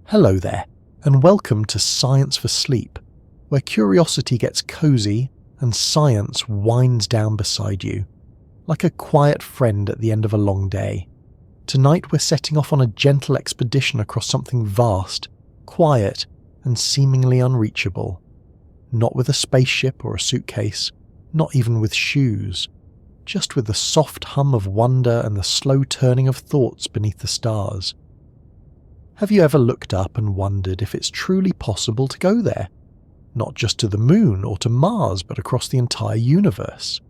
Hello there, and welcome to Science for Sleep, where curiosity gets cozy and science winds down beside you, like a quiet friend at the end of a long day. Tonight we're setting off on a gentle expedition across something vast, quiet, and seemingly unreachable. Not with a spaceship or a suitcase, not even with shoes, just with the soft hum of wonder and the slow turning of thoughts beneath the stars. Have you ever looked up and wondered if it's truly possible to go there? Not just to the moon or to Mars, but across the entire universe.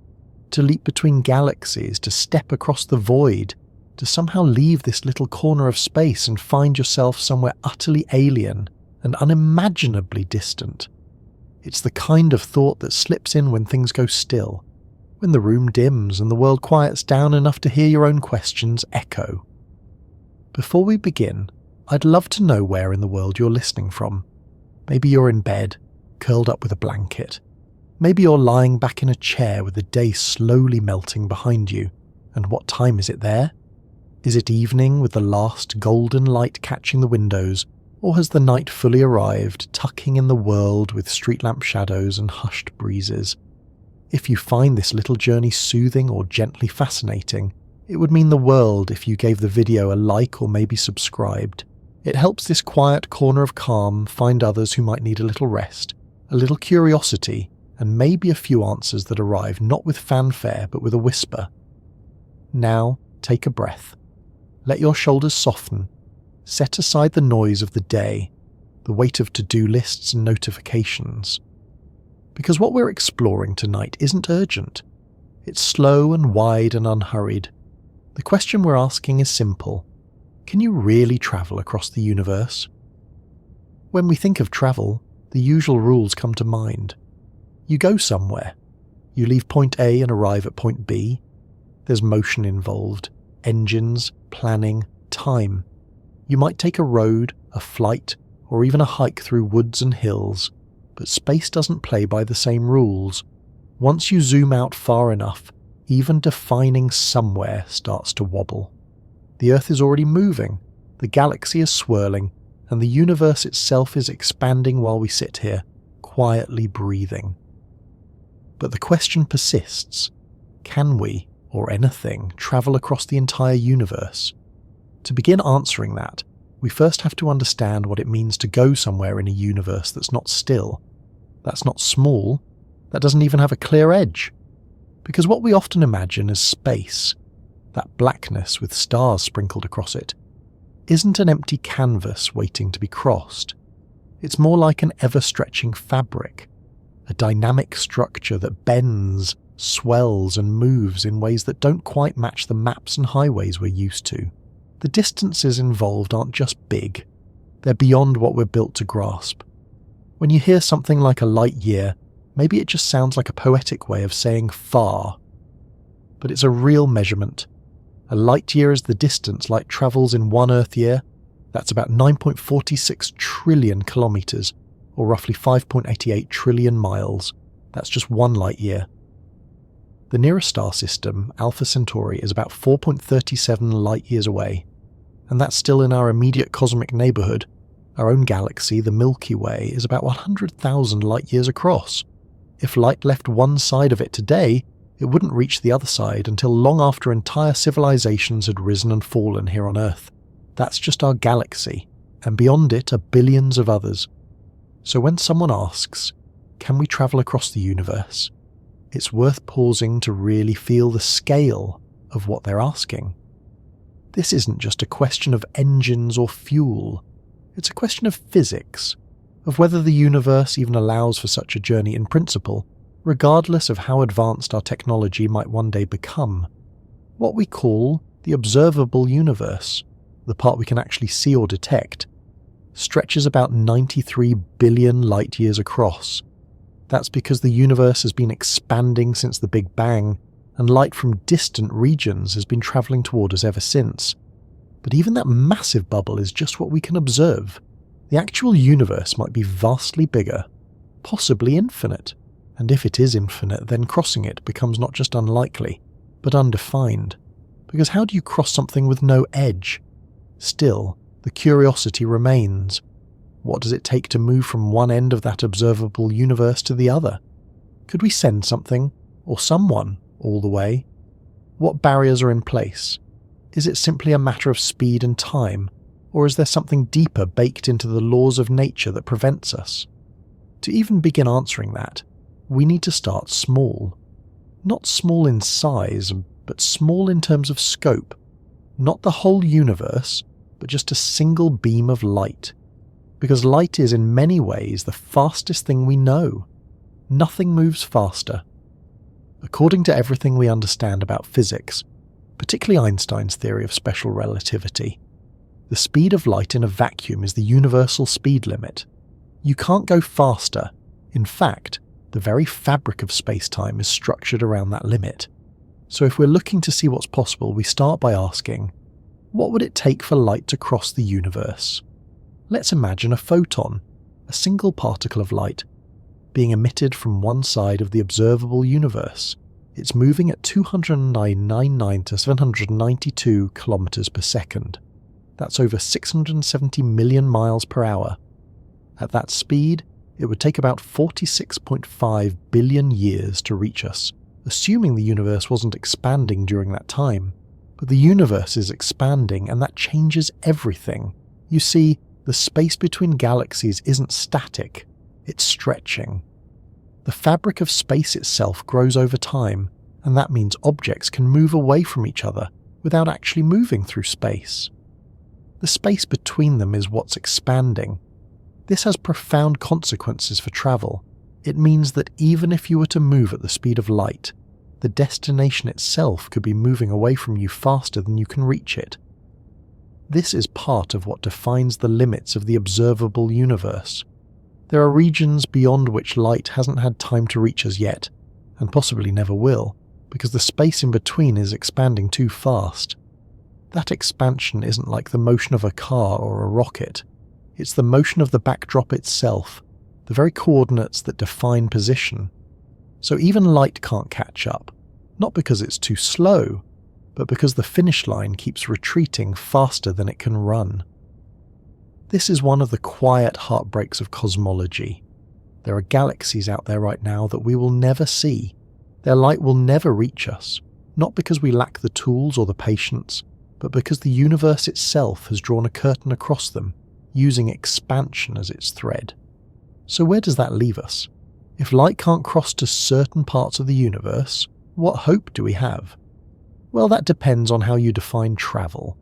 To leap between galaxies, to step across the void, to somehow leave this little corner of space and find yourself somewhere utterly alien and unimaginably distant. It's the kind of thought that slips in when things go still, when the room dims and the world quiets down enough to hear your own questions echo. Before we begin, I'd love to know where in the world you're listening from. Maybe you're in bed, curled up with a blanket. Maybe you're lying back in a chair with the day slowly melting behind you. And what time is it there? Is it evening with the last golden light catching the windows, or has the night fully arrived, tucking in the world with street lamp shadows and hushed breezes? If you find this little journey soothing or gently fascinating, it would mean the world if you gave the video a like or maybe subscribed. It helps this quiet corner of calm find others who might need a little rest, a little curiosity, and maybe a few answers that arrive not with fanfare but with a whisper. Now, take a breath. Let your shoulders soften. Set aside the noise of the day, the weight of to-do lists and notifications. Because what we're exploring tonight isn't urgent. It's slow and wide and unhurried. The question we're asking is simple. Can you really travel across the universe? When we think of travel, the usual rules come to mind. You go somewhere. You leave point A and arrive at point B. There's motion involved, engines, planning, time. You might take a road, a flight, or even a hike through woods and hills, but space doesn't play by the same rules. Once you zoom out far enough, even defining somewhere starts to wobble. The Earth is already moving, the galaxy is swirling, and the universe itself is expanding while we sit here, quietly breathing. But the question persists. Can we, or anything, travel across the entire universe? To begin answering that, we first have to understand what it means to go somewhere in a universe that's not still, that's not small, that doesn't even have a clear edge. Because what we often imagine as space, that blackness with stars sprinkled across it, isn't an empty canvas waiting to be crossed. It's more like an ever-stretching fabric, a dynamic structure that bends, swells and moves in ways that don't quite match the maps and highways we're used to. The distances involved aren't just big, they're beyond what we're built to grasp. When you hear something like a light year, maybe it just sounds like a poetic way of saying far. But it's a real measurement. A light year is the distance light travels in 1 Earth year. That's about 9.46 trillion kilometres, or roughly 5.88 trillion miles. That's just 1 light year. The nearest star system, Alpha Centauri, is about 4.37 light years away, and that's still in our immediate cosmic neighbourhood. Our own galaxy, the Milky Way, is about 100,000 light years across. If light left one side of it today, it wouldn't reach the other side until long after entire civilizations had risen and fallen here on Earth. That's just our galaxy, and beyond it are billions of others. So when someone asks, can we travel across the universe? It's worth pausing to really feel the scale of what they're asking. This isn't just a question of engines or fuel. It's a question of physics, of whether the universe even allows for such a journey in principle, regardless of how advanced our technology might one day become. What we call the observable universe, the part we can actually see or detect, stretches about 93 billion light years across. That's because the universe has been expanding since the Big Bang, and light from distant regions has been travelling toward us ever since. But even that massive bubble is just what we can observe. The actual universe might be vastly bigger, possibly infinite, and if it is infinite, then crossing it becomes not just unlikely, but undefined. Because how do you cross something with no edge? Still, the curiosity remains. What does it take to move from one end of that observable universe to the other? Could we send something, or someone, all the way? What barriers are in place? Is it simply a matter of speed and time, or is there something deeper baked into the laws of nature that prevents us? To even begin answering that, we need to start small. Not small in size, but small in terms of scope. Not the whole universe, but just a single beam of light. Because light is in many ways the fastest thing we know. Nothing moves faster. According to everything we understand about physics, particularly Einstein's theory of special relativity, the speed of light in a vacuum is the universal speed limit. You can't go faster. In fact, the very fabric of space-time is structured around that limit. So if we're looking to see what's possible, we start by asking, what would it take for light to cross the universe? Let's imagine a photon, a single particle of light, being emitted from one side of the observable universe. It's moving at 299 to 792 kilometers per second. That's over 670 million miles per hour. At that speed, it would take about 46.5 billion years to reach us, assuming the universe wasn't expanding during that time. But the universe is expanding, and that changes everything. You see, the space between galaxies isn't static, it's stretching. The fabric of space itself grows over time, and that means objects can move away from each other without actually moving through space. The space between them is what's expanding. This has profound consequences for travel. It means that even if you were to move at the speed of light, the destination itself could be moving away from you faster than you can reach it. This is part of what defines the limits of the observable universe. There are regions beyond which light hasn't had time to reach us yet, and possibly never will, because the space in between is expanding too fast. That expansion isn't like the motion of a car or a rocket. It's the motion of the backdrop itself, the very coordinates that define position. So even light can't catch up, not because it's too slow, but because the finish line keeps retreating faster than it can run. This is one of the quiet heartbreaks of cosmology. There are galaxies out there right now that we will never see. Their light will never reach us, not because we lack the tools or the patience, but because the universe itself has drawn a curtain across them, using expansion as its thread. So where does that leave us? If light can't cross to certain parts of the universe, what hope do we have? Well, that depends on how you define travel.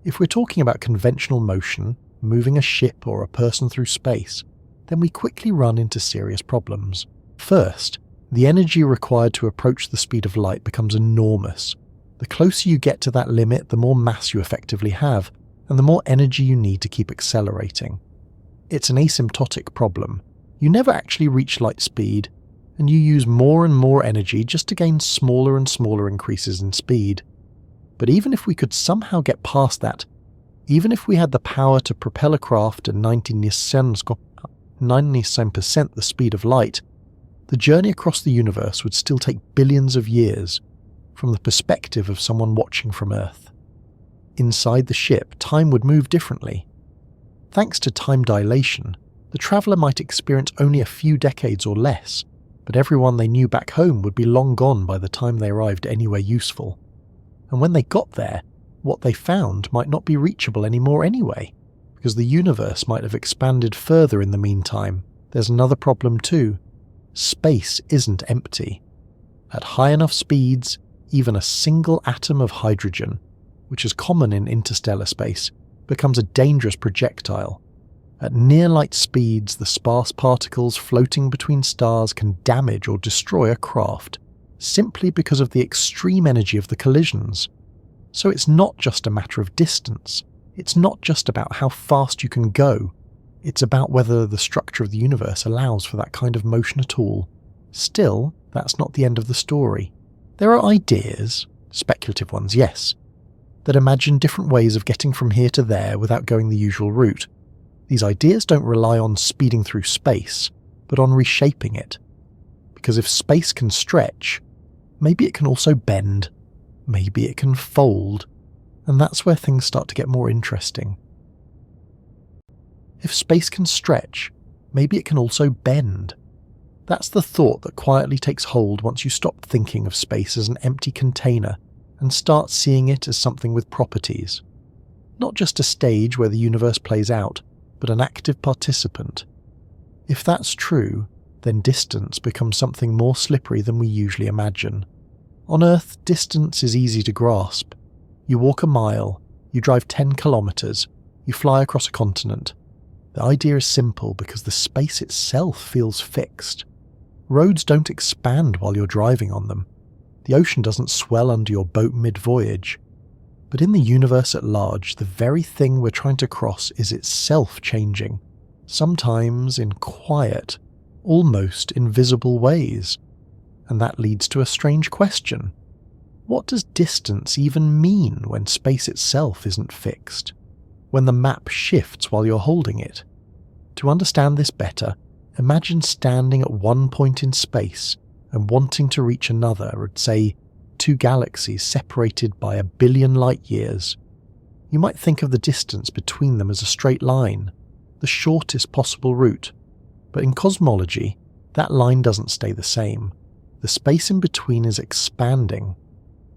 If we're talking about conventional motion, moving a ship or a person through space, then we quickly run into serious problems. First, the energy required to approach the speed of light becomes enormous. The closer you get to that limit, the more mass you effectively have, and the more energy you need to keep accelerating. It's an asymptotic problem. You never actually reach light speed, and you use more and more energy just to gain smaller and smaller increases in speed. But even if we could somehow get past that, even if we had the power to propel a craft at 97% the speed of light, the journey across the universe would still take billions of years, from the perspective of someone watching from Earth. Inside the ship, time would move differently. Thanks to time dilation, the traveller might experience only a few decades or less, but everyone they knew back home would be long gone by the time they arrived anywhere useful. And when they got there, what they found might not be reachable anymore anyway, because the universe might have expanded further in the meantime. There's another problem too. Space isn't empty. At high enough speeds, even a single atom of hydrogen, which is common in interstellar space, becomes a dangerous projectile. At near-light speeds, the sparse particles floating between stars can damage or destroy a craft, simply because of the extreme energy of the collisions. So it's not just a matter of distance. It's not just about how fast you can go. It's about whether the structure of the universe allows for that kind of motion at all. Still, that's not the end of the story. There are ideas, speculative ones, yes, that imagine different ways of getting from here to there without going the usual route. These ideas don't rely on speeding through space, but on reshaping it. Because if space can stretch, maybe it can also bend, maybe it can fold, and that's where things start to get more interesting. If space can stretch, maybe it can also bend. That's the thought that quietly takes hold once you stop thinking of space as an empty container and start seeing it as something with properties. Not just a stage where the universe plays out, but an active participant. If that's true, then distance becomes something more slippery than we usually imagine. On Earth, distance is easy to grasp. You walk a mile, you drive 10 kilometers, you fly across a continent. The idea is simple because the space itself feels fixed. Roads don't expand while you're driving on them. The ocean doesn't swell under your boat mid-voyage. But in the universe at large, the very thing we're trying to cross is itself changing, sometimes in quiet, almost invisible ways. And that leads to a strange question. What does distance even mean when space itself isn't fixed? When the map shifts while you're holding it? To understand this better, imagine standing at one point in space and wanting to reach another at, say, 2 galaxies separated by 1 billion light years. You might think of the distance between them as a straight line, the shortest possible route. But in cosmology, that line doesn't stay the same. The space in between is expanding.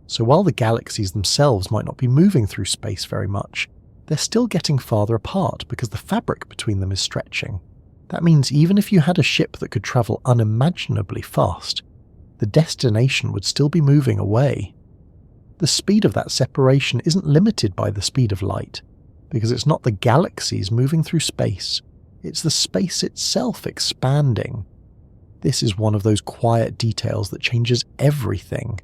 So while the galaxies themselves might not be moving through space very much, they're still getting farther apart because the fabric between them is stretching. That means even if you had a ship that could travel unimaginably fast, the destination would still be moving away. The speed of that separation isn't limited by the speed of light, because it's not the galaxies moving through space, it's the space itself expanding. This is one of those quiet details that changes everything.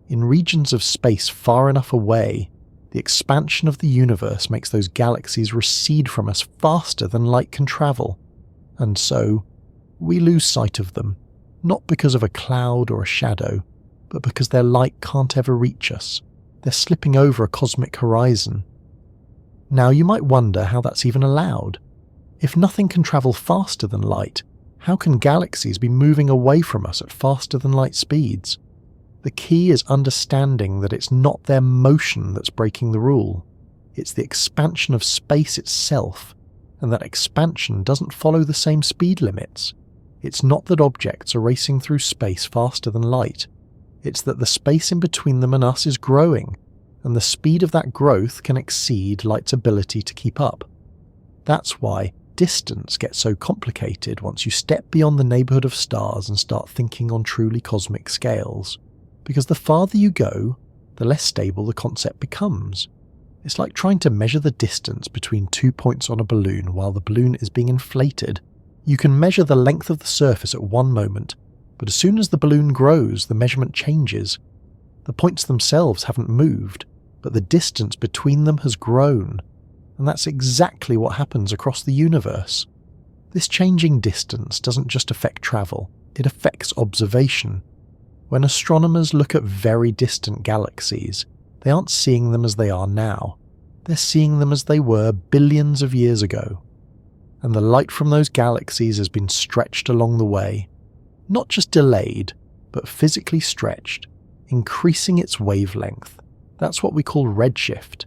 In regions of space far enough away, the expansion of the universe makes those galaxies recede from us faster than light can travel. And so, we lose sight of them, not because of a cloud or a shadow, but because their light can't ever reach us. They're slipping over a cosmic horizon. Now you might wonder how that's even allowed. If nothing can travel faster than light, how can galaxies be moving away from us at faster than light speeds? The key is understanding that it's not their motion that's breaking the rule. It's the expansion of space itself, and that expansion doesn't follow the same speed limits. It's not that objects are racing through space faster than light. It's that the space in between them and us is growing, and the speed of that growth can exceed light's ability to keep up. That's why distance gets so complicated once you step beyond the neighbourhood of stars and start thinking on truly cosmic scales. Because the farther you go, the less stable the concept becomes. It's like trying to measure the distance between 2 points on a balloon while the balloon is being inflated. You can measure the length of the surface at one moment, but as soon as the balloon grows, the measurement changes. The points themselves haven't moved, but the distance between them has grown. And that's exactly what happens across the universe. This changing distance doesn't just affect travel, it affects observation. When astronomers look at very distant galaxies, they aren't seeing them as they are now. They're seeing them as they were billions of years ago. And the light from those galaxies has been stretched along the way. Not just delayed, but physically stretched, increasing its wavelength. That's what we call redshift.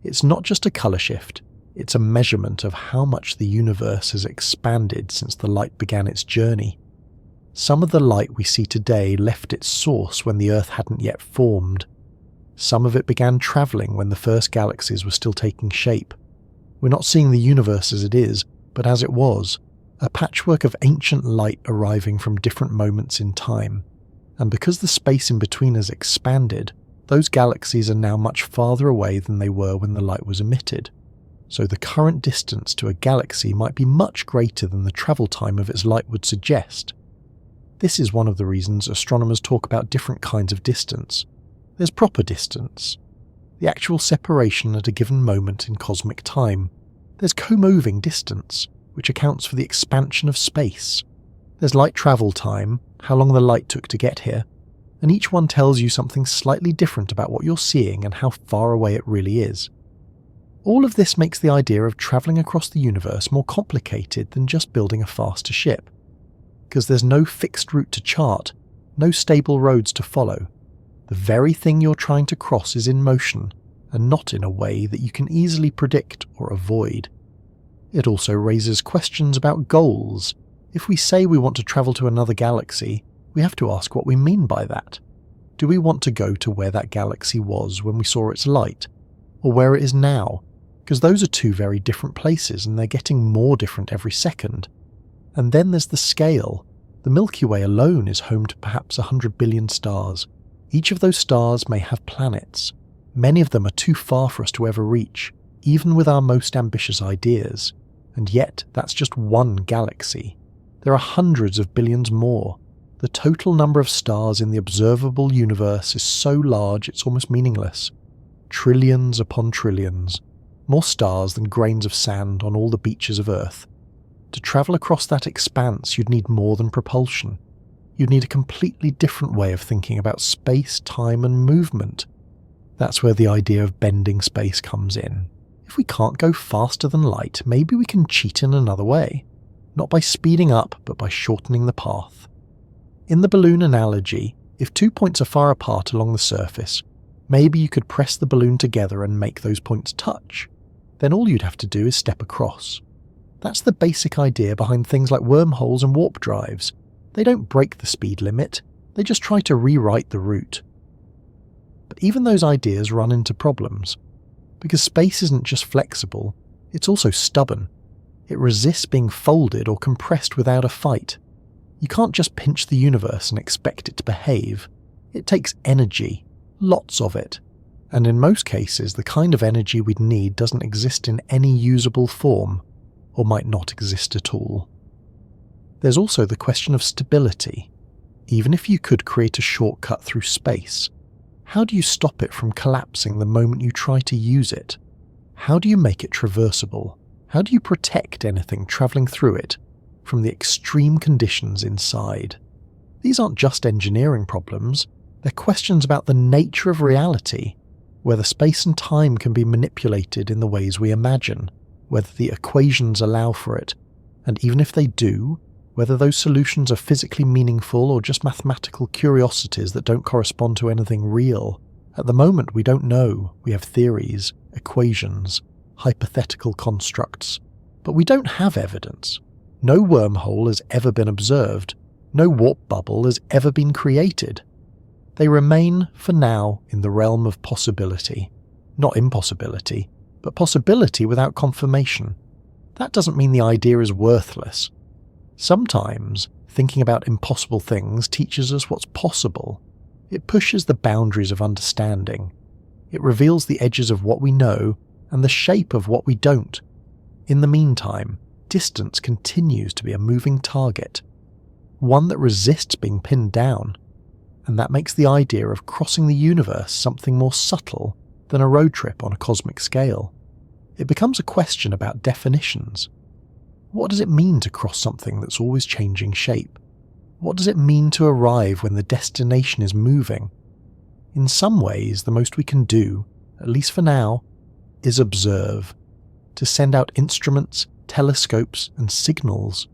It's not just a colour shift, it's a measurement of how much the universe has expanded since the light began its journey. Some of the light we see today left its source when the Earth hadn't yet formed. Some of it began travelling when the first galaxies were still taking shape. We're not seeing the universe as it is, but as it was, a patchwork of ancient light arriving from different moments in time. And because the space in between has expanded, those galaxies are now much farther away than they were when the light was emitted. So the current distance to a galaxy might be much greater than the travel time of its light would suggest. This is one of the reasons astronomers talk about different kinds of distance. There's proper distance, the actual separation at a given moment in cosmic time. There's co-moving distance, which accounts for the expansion of space. There's light travel time, how long the light took to get here, and each one tells you something slightly different about what you're seeing and how far away it really is. All of this makes the idea of travelling across the universe more complicated than just building a faster ship. Because there's no fixed route to chart, no stable roads to follow. The very thing you're trying to cross is in motion, and not in a way that you can easily predict or avoid. It also raises questions about goals. If we say we want to travel to another galaxy, we have to ask what we mean by that. Do we want to go to where that galaxy was when we saw its light, or where it is now? Because those are two very different places and they're getting more different every second. And then there's the scale. The Milky Way alone is home to perhaps 100 billion stars. Each of those stars may have planets. Many of them are too far for us to ever reach, even with our most ambitious ideas. And yet, that's just one galaxy. There are hundreds of billions more. The total number of stars in the observable universe is so large it's almost meaningless. Trillions upon trillions. More stars than grains of sand on all the beaches of Earth. To travel across that expanse, you'd need more than propulsion. You'd need a completely different way of thinking about space, time, and movement. That's where the idea of bending space comes in. If we can't go faster than light, maybe we can cheat in another way. Not by speeding up, but by shortening the path. In the balloon analogy, if 2 points are far apart along the surface, maybe you could press the balloon together and make those points touch. Then all you'd have to do is step across. That's the basic idea behind things like wormholes and warp drives. They don't break the speed limit, they just try to rewrite the route. But even those ideas run into problems. Because space isn't just flexible, it's also stubborn. It resists being folded or compressed without a fight. You can't just pinch the universe and expect it to behave. It takes energy, lots of it. And in most cases, the kind of energy we'd need doesn't exist in any usable form, or might not exist at all. There's also the question of stability. Even if you could create a shortcut through space, how do you stop it from collapsing the moment you try to use it? How do you make it traversable? How do you protect anything travelling through it from the extreme conditions inside? These aren't just engineering problems, they're questions about the nature of reality, whether space and time can be manipulated in the ways we imagine, whether the equations allow for it, and even if they do, whether those solutions are physically meaningful or just mathematical curiosities that don't correspond to anything real. At the moment we don't know. We have theories, equations, hypothetical constructs, but we don't have evidence. No wormhole has ever been observed. No warp bubble has ever been created. They remain, for now, in the realm of possibility. Not impossibility, but possibility without confirmation. That doesn't mean the idea is worthless. Sometimes, thinking about impossible things teaches us what's possible. It pushes the boundaries of understanding. It reveals the edges of what we know and the shape of what we don't. In the meantime, distance continues to be a moving target, one that resists being pinned down, and that makes the idea of crossing the universe something more subtle than a road trip on a cosmic scale. It becomes a question about definitions. What does it mean to cross something that's always changing shape? What does it mean to arrive when the destination is moving? In some ways, the most we can do, at least for now, is observe, to send out instruments, telescopes and signals,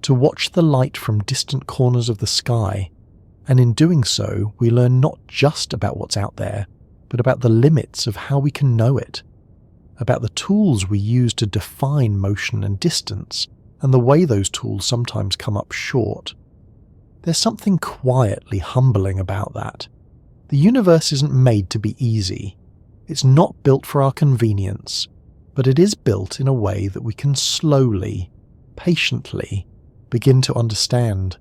to watch the light from distant corners of the sky, and in doing so we learn not just about what's out there, but about the limits of how we can know it, about the tools we use to define motion and distance, and the way those tools sometimes come up short. There's something quietly humbling about that. The universe isn't made to be easy. It's not built for our convenience, but it is built in a way that we can slowly, patiently, begin to understand.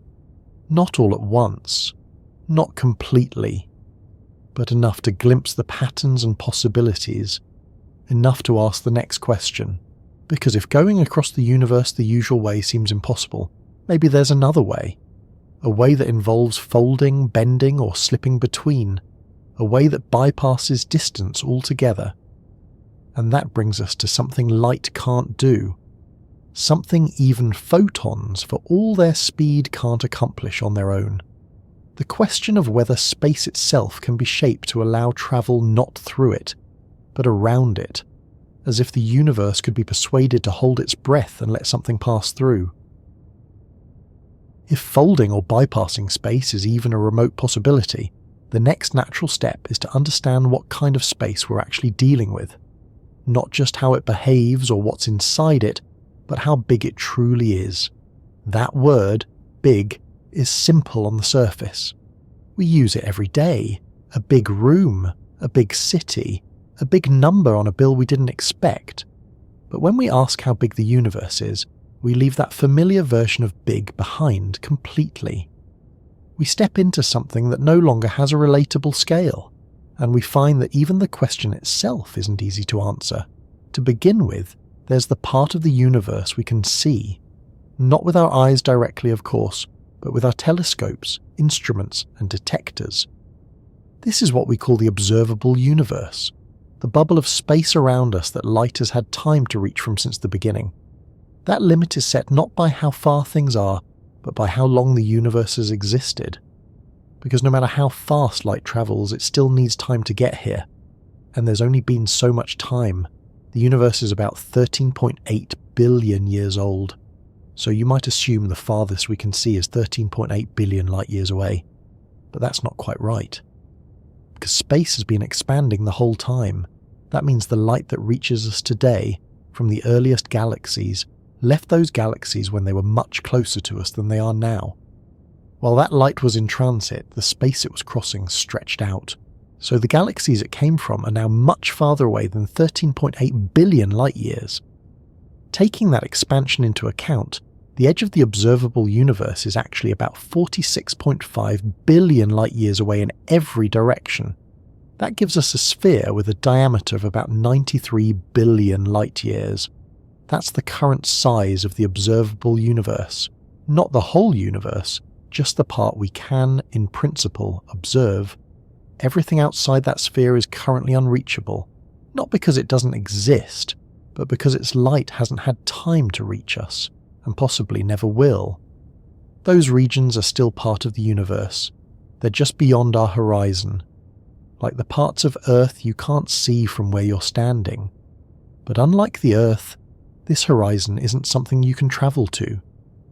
Not all at once, not completely, but enough to glimpse the patterns and possibilities, enough to ask the next question. Because if going across the universe the usual way seems impossible, maybe there's another way. A way that involves folding, bending, or slipping between. A way that bypasses distance altogether. And that brings us to something light can't do. Something even photons, for all their speed, can't accomplish on their own. The question of whether space itself can be shaped to allow travel not through it, but around it, as if the universe could be persuaded to hold its breath and let something pass through. If folding or bypassing space is even a remote possibility, the next natural step is to understand what kind of space we're actually dealing with. Not just how it behaves or what's inside it, but how big it truly is. That word, big, is simple on the surface. We use it every day. A big room, a big city, a big number on a bill we didn't expect. But when we ask how big the universe is, we leave that familiar version of big behind completely. We step into something that no longer has a relatable scale, and we find that even the question itself isn't easy to answer. To begin with, there's the part of the universe we can see, not with our eyes directly, of course, but with our telescopes, instruments, and detectors. This is what we call the observable universe, the bubble of space around us that light has had time to reach from since the beginning. That limit is set not by how far things are, but by how long the universe has existed. Because no matter how fast light travels, it still needs time to get here. And there's only been so much time. The universe is about 13.8 billion years old. So you might assume the farthest we can see is 13.8 billion light years away. But that's not quite right. Because space has been expanding the whole time. That means the light that reaches us today from the earliest galaxies left those galaxies when they were much closer to us than they are now. While that light was in transit, the space it was crossing stretched out. So the galaxies it came from are now much farther away than 13.8 billion light years. Taking that expansion into account, the edge of the observable universe is actually about 46.5 billion light years away in every direction. That gives us a sphere with a diameter of about 93 billion light years. That's the current size of the observable universe. Not the whole universe, just the part we can, in principle, observe. Everything outside that sphere is currently unreachable, not because it doesn't exist, but because its light hasn't had time to reach us, and possibly never will. Those regions are still part of the universe. They're just beyond our horizon, like the parts of Earth you can't see from where you're standing. But unlike the Earth, this horizon isn't something you can travel to.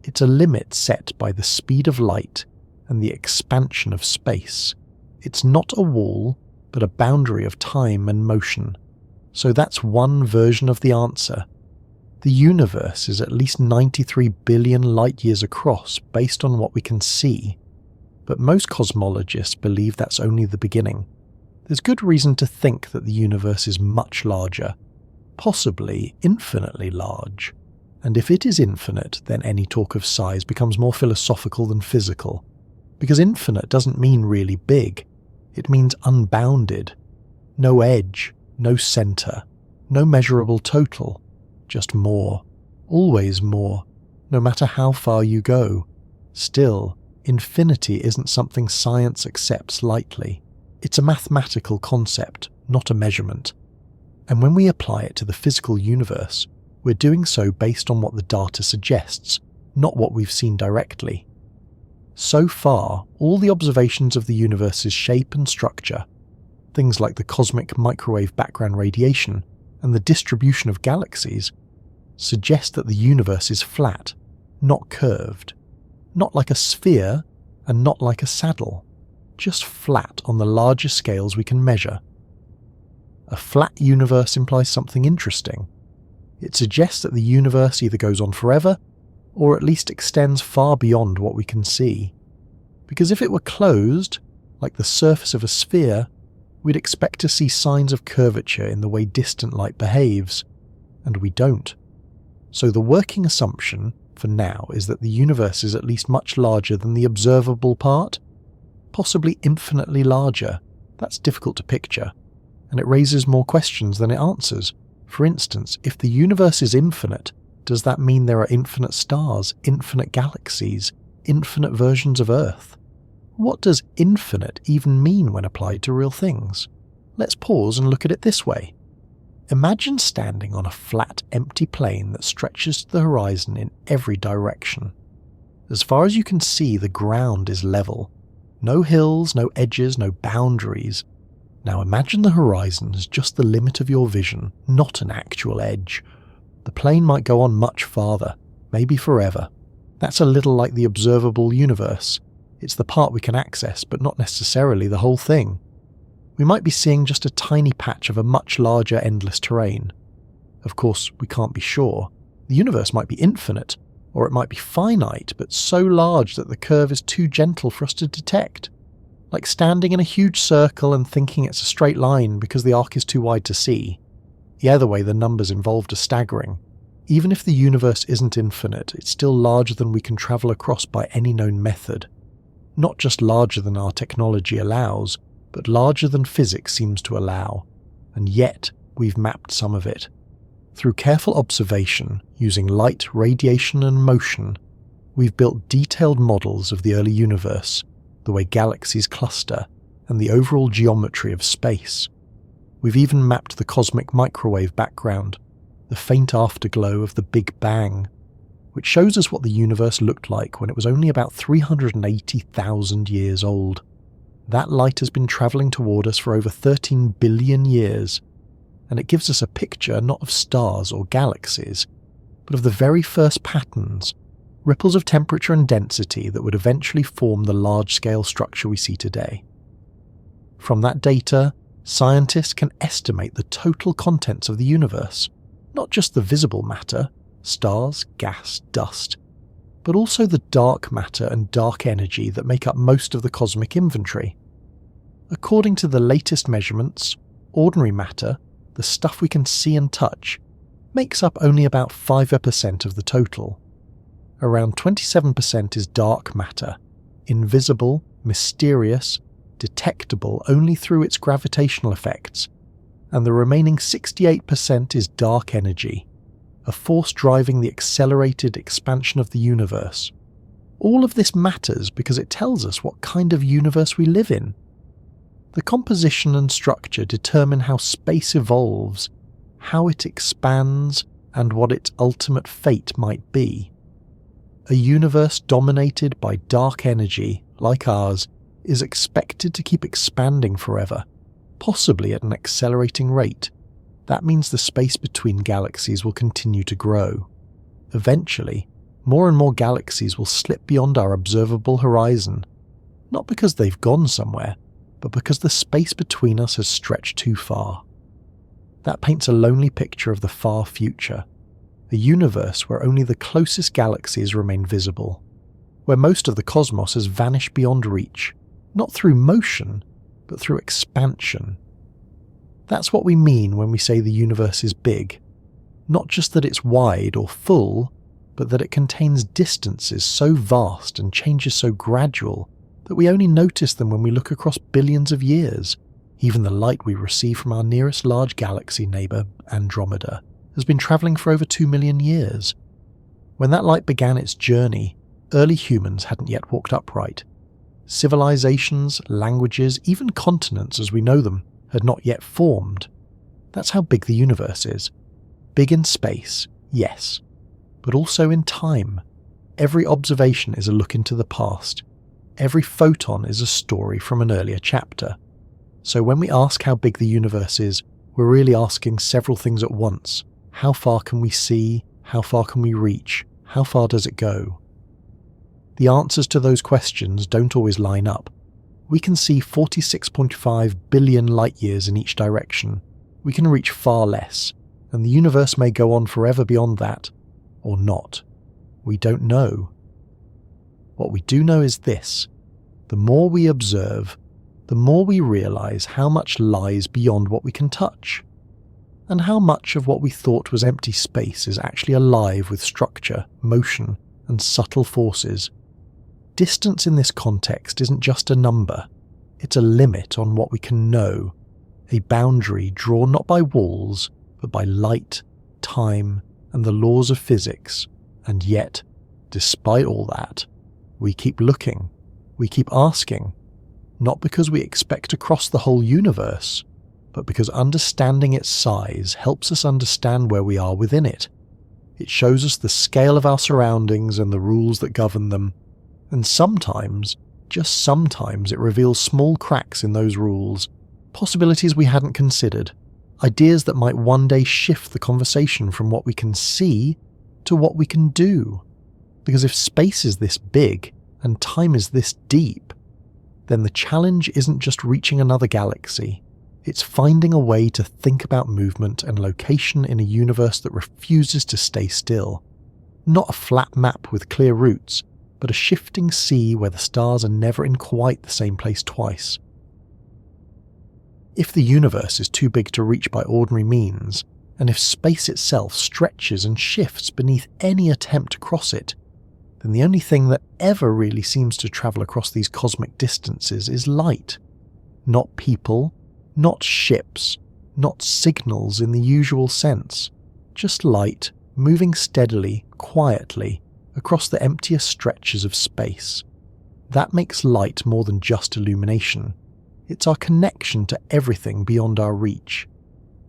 It's a limit set by the speed of light and the expansion of space. It's not a wall, but a boundary of time and motion. So that's one version of the answer. The universe is at least 93 billion light years across based on what we can see. But most cosmologists believe that's only the beginning. There's good reason to think that the universe is much larger, possibly infinitely large. And if it is infinite, then any talk of size becomes more philosophical than physical. Because infinite doesn't mean really big. It means unbounded. No edge, no center, no measurable total. Just more. Always more. No matter how far you go. Still, infinity isn't something science accepts lightly. It's a mathematical concept, not a measurement. And when we apply it to the physical universe, we're doing so based on what the data suggests, not what we've seen directly. So far, all the observations of the universe's shape and structure, things like the cosmic microwave background radiation and the distribution of galaxies, suggest that the universe is flat, not curved, not like a sphere and not like a saddle, just flat on the larger scales we can measure. A flat universe implies something interesting. It suggests that the universe either goes on forever, or at least extends far beyond what we can see. Because if it were closed, like the surface of a sphere, we'd expect to see signs of curvature in the way distant light behaves, and we don't. So the working assumption, for now, is that the universe is at least much larger than the observable part, possibly infinitely larger. That's difficult to picture, and it raises more questions than it answers. For instance, if the universe is infinite, does that mean there are infinite stars, infinite galaxies, infinite versions of Earth? What does infinite even mean when applied to real things? Let's pause and look at it this way. Imagine standing on a flat, empty plain that stretches to the horizon in every direction. As far as you can see, the ground is level. No hills, no edges, no boundaries. Now imagine the horizon as just the limit of your vision, not an actual edge. The plain might go on much farther, maybe forever. That's a little like the observable universe. It's the part we can access, but not necessarily the whole thing. We might be seeing just a tiny patch of a much larger endless terrain. Of course, we can't be sure. The universe might be infinite, or it might be finite, but so large that the curve is too gentle for us to detect. Like standing in a huge circle and thinking it's a straight line because the arc is too wide to see. Either way, the numbers involved are staggering. Even if the universe isn't infinite, it's still larger than we can travel across by any known method. Not just larger than our technology allows, but larger than physics seems to allow. And yet, we've mapped some of it. Through careful observation, using light, radiation and motion, we've built detailed models of the early universe, the way galaxies cluster, and the overall geometry of space. We've even mapped the cosmic microwave background, the faint afterglow of the Big Bang, which shows us what the universe looked like when it was only about 380,000 years old. That light has been travelling toward us for over 13 billion years, and it gives us a picture not of stars or galaxies, but of the very first patterns, ripples of temperature and density that would eventually form the large-scale structure we see today. From that data, scientists can estimate the total contents of the universe, not just the visible matter, stars, gas, dust, but also the dark matter and dark energy that make up most of the cosmic inventory. According to the latest measurements, ordinary matter, the stuff we can see and touch, makes up only about 5% of the total. Around 27% is dark matter, invisible, mysterious, detectable only through its gravitational effects, and the remaining 68% is dark energy, a force driving the accelerated expansion of the universe. All of this matters because it tells us what kind of universe we live in. The composition and structure determine how space evolves, how it expands, and what its ultimate fate might be. A universe dominated by dark energy, like ours, is expected to keep expanding forever, possibly at an accelerating rate. That means the space between galaxies will continue to grow. Eventually, more and more galaxies will slip beyond our observable horizon, not because they've gone somewhere, but because the space between us has stretched too far. That paints a lonely picture of the far future, a universe where only the closest galaxies remain visible, where most of the cosmos has vanished beyond reach, not through motion, but through expansion. That's what we mean when we say the universe is big, not just that it's wide or full, but that it contains distances so vast and changes so gradual that we only notice them when we look across billions of years. Even the light we receive from our nearest large galaxy neighbour, Andromeda, has been travelling for over 2 million years. When that light began its journey, early humans hadn't yet walked upright. Civilizations, languages, even continents as we know them, had not yet formed. That's how big the universe is. Big in space, yes, but also in time. Every observation is a look into the past. Every photon is a story from an earlier chapter. So when we ask how big the universe is, we're really asking several things at once. How far can we see? How far can we reach? How far does it go? The answers to those questions don't always line up. We can see 46.5 billion light-years in each direction. We can reach far less, and the universe may go on forever beyond that, or not. We don't know. What we do know is this: the more we observe, the more we realise how much lies beyond what we can touch, and how much of what we thought was empty space is actually alive with structure, motion, and subtle forces. Distance in this context isn't just a number, it's a limit on what we can know, a boundary drawn not by walls, but by light, time, and the laws of physics. And yet, despite all that, we keep looking, we keep asking, not because we expect to cross the whole universe, but because understanding its size helps us understand where we are within it. It shows us the scale of our surroundings and the rules that govern them, and sometimes, just sometimes, it reveals small cracks in those rules, possibilities we hadn't considered, ideas that might one day shift the conversation from what we can see to what we can do. Because if space is this big, and time is this deep, then the challenge isn't just reaching another galaxy, It's finding a way to think about movement and location in a universe that refuses to stay still. Not a flat map with clear routes, but a shifting sea where the stars are never in quite the same place twice. If the universe is too big to reach by ordinary means, and if space itself stretches and shifts beneath any attempt to cross it, then the only thing that ever really seems to travel across these cosmic distances is light. Not people, not ships, not signals in the usual sense, just light moving steadily, quietly, across the emptier stretches of space. That makes light more than just illumination. It's our connection to everything beyond our reach.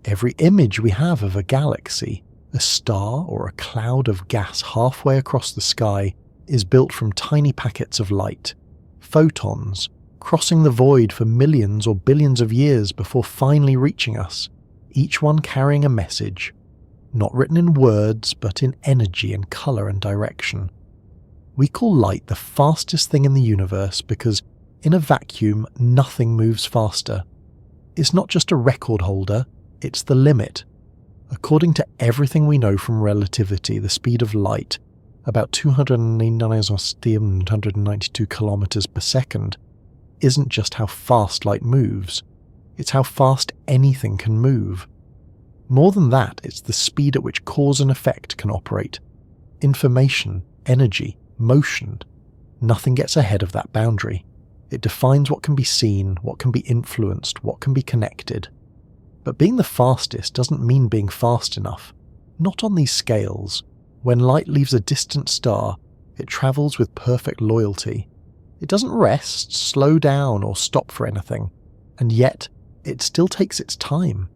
Every image we have of a galaxy, a star or a cloud of gas halfway across the sky, is built from tiny packets of light, photons, crossing the void for millions or billions of years before finally reaching us, each one carrying a message, not written in words but in energy and colour and direction. We call light the fastest thing in the universe because in a vacuum nothing moves faster. It's not just a record holder, it's the limit. According to everything we know from relativity, the speed of light, about 292 kilometers per second, isn't just how fast light moves, it's how fast anything can move. More than that, it's the speed at which cause and effect can operate. Information, energy, motion. Nothing gets ahead of that boundary. It defines what can be seen, what can be influenced, what can be connected. But being the fastest doesn't mean being fast enough. Not on these scales. When light leaves a distant star, it travels with perfect loyalty. It doesn't rest, slow down, or stop for anything. And yet, it still takes its time.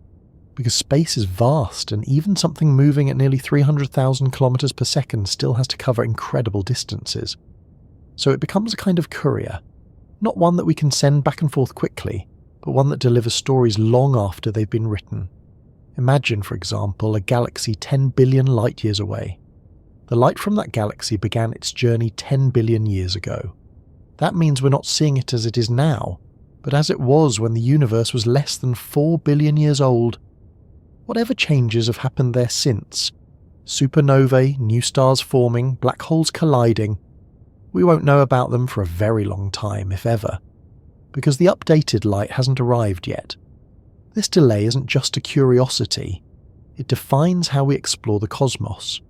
Because space is vast, and even something moving at nearly 300,000 kilometers per second still has to cover incredible distances. So it becomes a kind of courier. Not one that we can send back and forth quickly, but one that delivers stories long after they've been written. Imagine, for example, a galaxy 10 billion light years away. The light from that galaxy began its journey 10 billion years ago. That means we're not seeing it as it is now, but as it was when the universe was less than 4 billion years old. Whatever changes have happened there since, supernovae, new stars forming, black holes colliding, we won't know about them for a very long time, if ever, because the updated light hasn't arrived yet. This delay isn't just a curiosity, it defines how we explore the cosmos.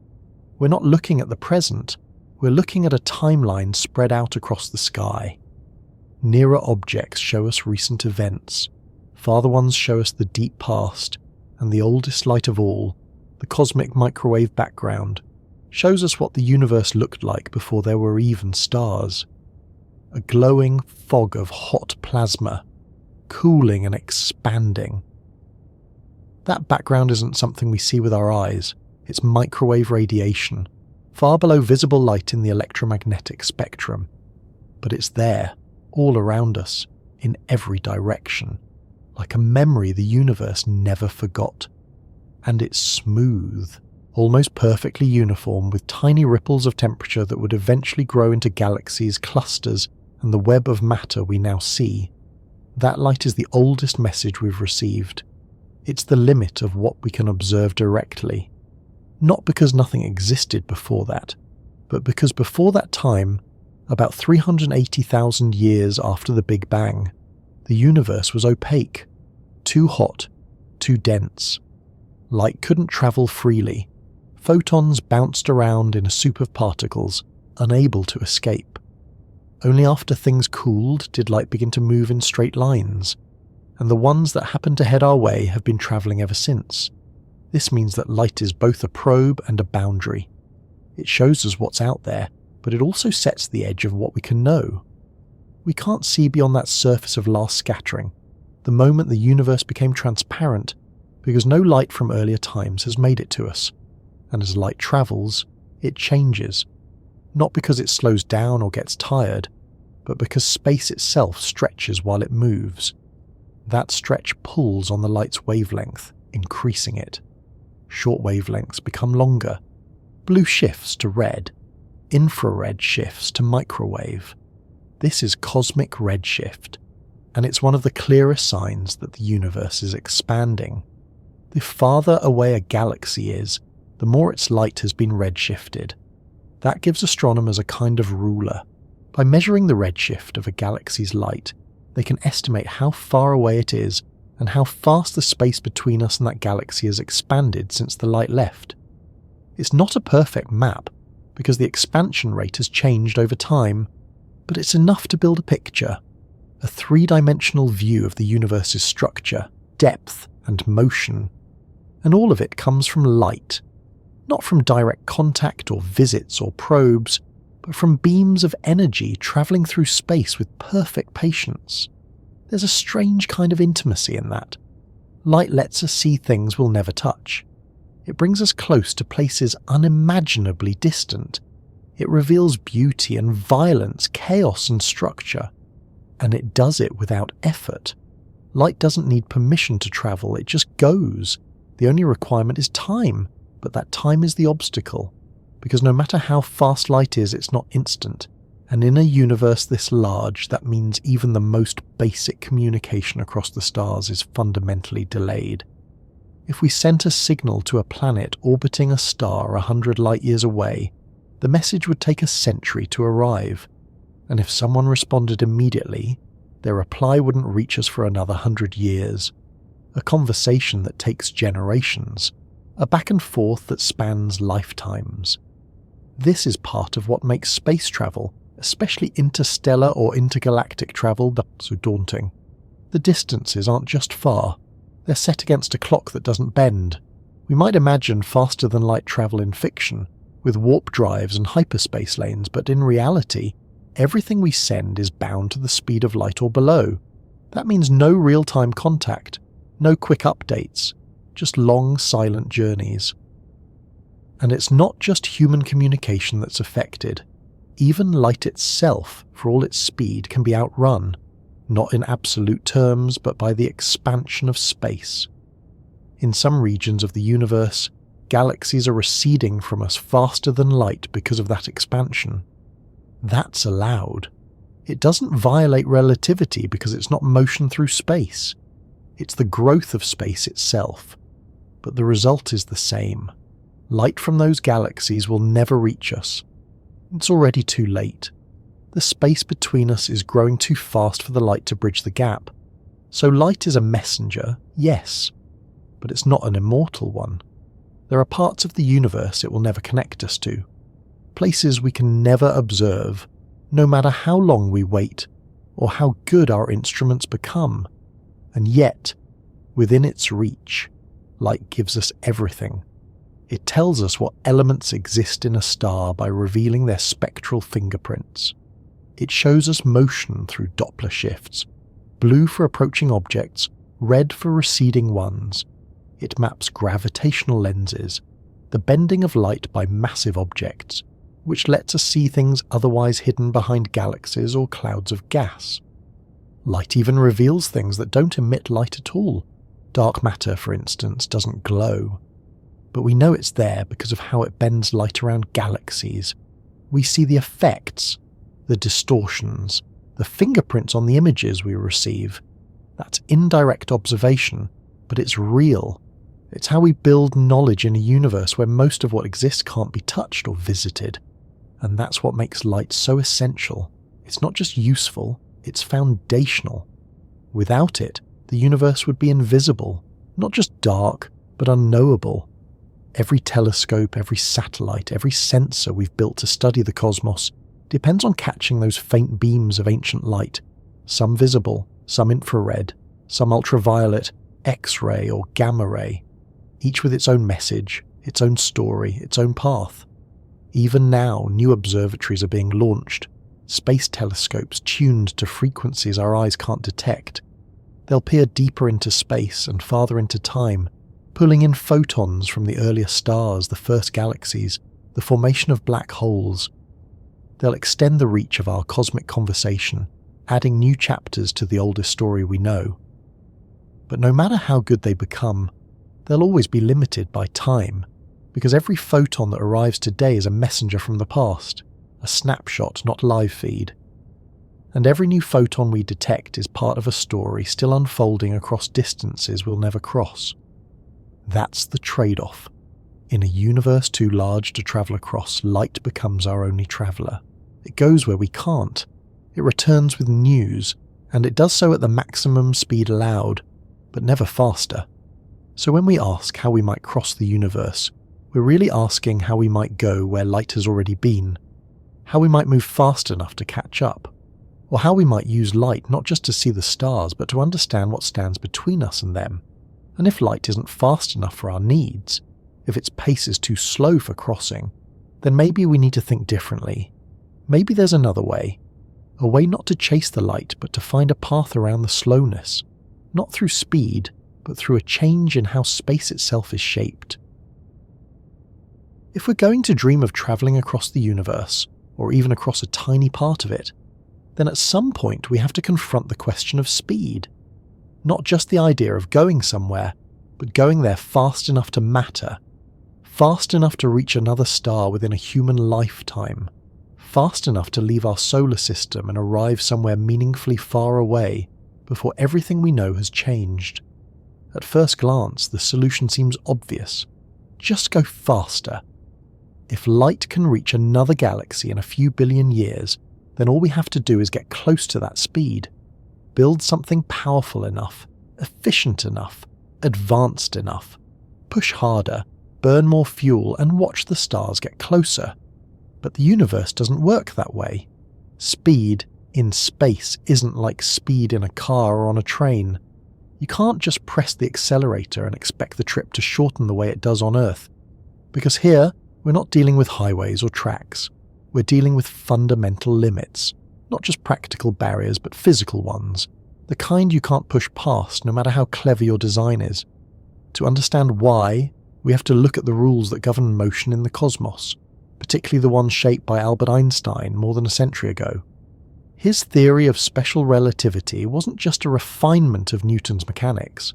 We're not looking at the present, we're looking at a timeline spread out across the sky. Nearer objects show us recent events, farther ones show us the deep past, and the oldest light of all, the cosmic microwave background, shows us what the universe looked like before there were even stars. A glowing fog of hot plasma, cooling and expanding. That background isn't something we see with our eyes, it's microwave radiation, far below visible light in the electromagnetic spectrum. But it's there, all around us, in every direction. Like a memory the universe never forgot. And it's smooth, almost perfectly uniform, with tiny ripples of temperature that would eventually grow into galaxies, clusters, and the web of matter we now see. That light is the oldest message we've received. It's the limit of what we can observe directly. Not because nothing existed before that, but because before that time, about 380,000 years after the Big Bang, the universe was opaque, too hot, too dense. Light couldn't travel freely. Photons bounced around in a soup of particles, unable to escape. Only after things cooled did light begin to move in straight lines, and the ones that happened to head our way have been travelling ever since. This means that light is both a probe and a boundary. It shows us what's out there, but it also sets the edge of what we can know. We can't see beyond that surface of last scattering, the moment the universe became transparent, because no light from earlier times has made it to us. And as light travels, it changes. Not because it slows down or gets tired, but because space itself stretches while it moves. That stretch pulls on the light's wavelength, increasing it. Short wavelengths become longer. Blue shifts to red. Infrared shifts to microwave. This is cosmic redshift. and it's one of the clearest signs that the universe is expanding. The farther away a galaxy is, the more its light has been redshifted. That gives astronomers a kind of ruler. By measuring the redshift of a galaxy's light, they can estimate how far away it is and how fast the space between us and that galaxy has expanded since the light left. It's not a perfect map, because the expansion rate has changed over time, but it's enough to build a picture, a three-dimensional view of the universe's structure, depth, and motion. And all of it comes from light, not from direct contact or visits or probes, but from beams of energy travelling through space with perfect patience. There's a strange kind of intimacy in that. Light lets us see things we'll never touch. It brings us close to places unimaginably distant. It reveals beauty and violence, chaos and structure. And it does it without effort. Light doesn't need permission to travel, it just goes. The only requirement is time, but that time is the obstacle. Because no matter how fast light is, it's not instant. And in a universe this large, that means even the most basic communication across the stars is fundamentally delayed. If we sent a signal to a planet orbiting a star 100 light-years away, the message would take a century to arrive. And if someone responded immediately, their reply wouldn't reach us for another 100 years. A conversation that takes generations. A back and forth that spans lifetimes. This is part of what makes space travel, especially interstellar or intergalactic travel, so daunting. The distances aren't just far. They're set against a clock that doesn't bend. We might imagine faster-than-light travel in fiction, with warp drives and hyperspace lanes, but in reality, everything we send is bound to the speed of light or below. That means no real-time contact, no quick updates, just long, silent journeys. And it's not just human communication that's affected. Even light itself, for all its speed, can be outrun. Not in absolute terms, but by the expansion of space. In some regions of the universe, galaxies are receding from us faster than light because of that expansion. That's allowed. It doesn't violate relativity because it's not motion through space. It's the growth of space itself. But the result is the same. Light from those galaxies will never reach us. It's already too late. The space between us is growing too fast for the light to bridge the gap. So light is a messenger, yes, but it's not an immortal one. There are parts of the universe it will never connect us to. Places we can never observe, no matter how long we wait, or how good our instruments become. And yet, within its reach, light gives us everything. It tells us what elements exist in a star by revealing their spectral fingerprints. It shows us motion through Doppler shifts, blue for approaching objects, red for receding ones. It maps gravitational lenses, the bending of light by massive objects, which lets us see things otherwise hidden behind galaxies or clouds of gas. Light even reveals things that don't emit light at all. Dark matter, for instance, doesn't glow. But we know it's there because of how it bends light around galaxies. We see the effects, the distortions, the fingerprints on the images we receive. That's indirect observation, but it's real. It's how we build knowledge in a universe where most of what exists can't be touched or visited. And that's what makes light so essential. It's not just useful, it's foundational. Without it, the universe would be invisible, not just dark, but unknowable. Every telescope, every satellite, every sensor we've built to study the cosmos depends on catching those faint beams of ancient light, some visible, some infrared, some ultraviolet, X-ray or gamma ray, each with its own message, its own story, its own path. Even now, new observatories are being launched, space telescopes tuned to frequencies our eyes can't detect. They'll peer deeper into space and farther into time, pulling in photons from the earlier stars, the first galaxies, the formation of black holes. They'll extend the reach of our cosmic conversation, adding new chapters to the oldest story we know. But no matter how good they become, they'll always be limited by time, because every photon that arrives today is a messenger from the past, a snapshot, not live feed. and every new photon we detect is part of a story still unfolding across distances we'll never cross. That's the trade-off. In a universe too large to travel across, light becomes our only traveller. It goes where we can't. It returns with news, and it does so at the maximum speed allowed, but never faster. So when we ask how we might cross the universe, we're really asking how we might go where light has already been, how we might move fast enough to catch up, or how we might use light not just to see the stars but to understand what stands between us and them. And if light isn't fast enough for our needs, if its pace is too slow for crossing, then maybe we need to think differently. Maybe there's another way. A way not to chase the light but to find a path around the slowness, not through speed, but through a change in how space itself is shaped. If we're going to dream of travelling across the universe, or even across a tiny part of it, then at some point we have to confront the question of speed. Not just the idea of going somewhere, but going there fast enough to matter, fast enough to reach another star within a human lifetime, fast enough to leave our solar system and arrive somewhere meaningfully far away before everything we know has changed. At first glance, the solution seems obvious. Just go faster. If light can reach another galaxy in a few billion years, then all we have to do is get close to that speed. Build something powerful enough, efficient enough, advanced enough. Push harder, burn more fuel, and watch the stars get closer. But the universe doesn't work that way. Speed in space isn't like speed in a car or on a train. You can't just press the accelerator and expect the trip to shorten the way it does on Earth. Because here, we're not dealing with highways or tracks. We're dealing with fundamental limits. Not just practical barriers, but physical ones. The kind you can't push past, no matter how clever your design is. To understand why, we have to look at the rules that govern motion in the cosmos, particularly the ones shaped by Albert Einstein more than a century ago. His theory of special relativity wasn't just a refinement of Newton's mechanics.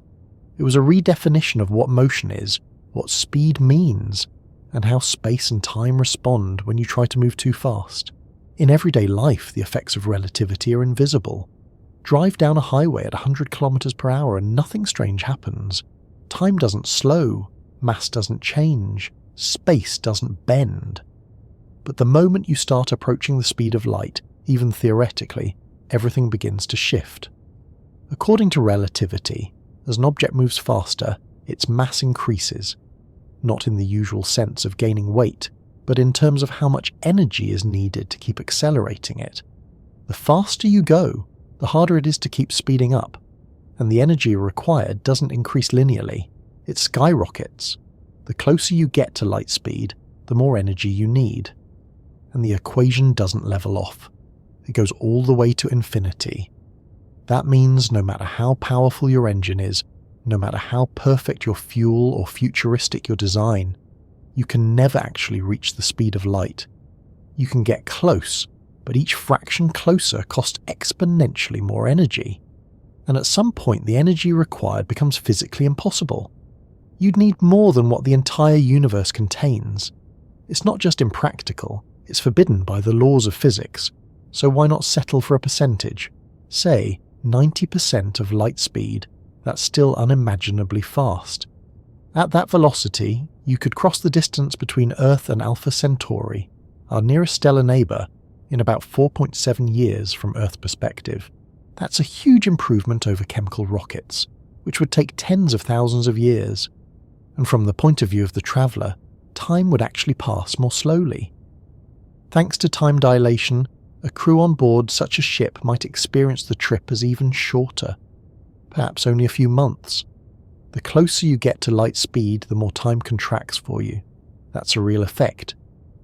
It was a redefinition of what motion is, what speed means, and how space and time respond when you try to move too fast. In everyday life, the effects of relativity are invisible. Drive down a highway at 100 kilometers per hour and nothing strange happens. Time doesn't slow, mass doesn't change, space doesn't bend. But the moment you start approaching the speed of light, even theoretically, everything begins to shift. According to relativity, as an object moves faster, its mass increases. Not in the usual sense of gaining weight, but in terms of how much energy is needed to keep accelerating it. The faster you go, the harder it is to keep speeding up, and the energy required doesn't increase linearly, it skyrockets. The closer you get to light speed, the more energy you need. And the equation doesn't level off. It goes all the way to infinity. That means no matter how powerful your engine is, no matter how perfect your fuel or futuristic your design, you can never actually reach the speed of light. You can get close, but each fraction closer costs exponentially more energy. And at some point the energy required becomes physically impossible. You'd need more than what the entire universe contains. It's not just impractical, it's forbidden by the laws of physics. So why not settle for a percentage? Say 90% of light speed. That's still unimaginably fast. At that velocity, you could cross the distance between Earth and Alpha Centauri, our nearest stellar neighbour, in about 4.7 years from Earth perspective. That's a huge improvement over chemical rockets, which would take tens of thousands of years. And from the point of view of the traveller, time would actually pass more slowly. Thanks to time dilation, a crew on board such a ship might experience the trip as even shorter, perhaps only a few months. The closer you get to light speed, the more time contracts for you. That's a real effect,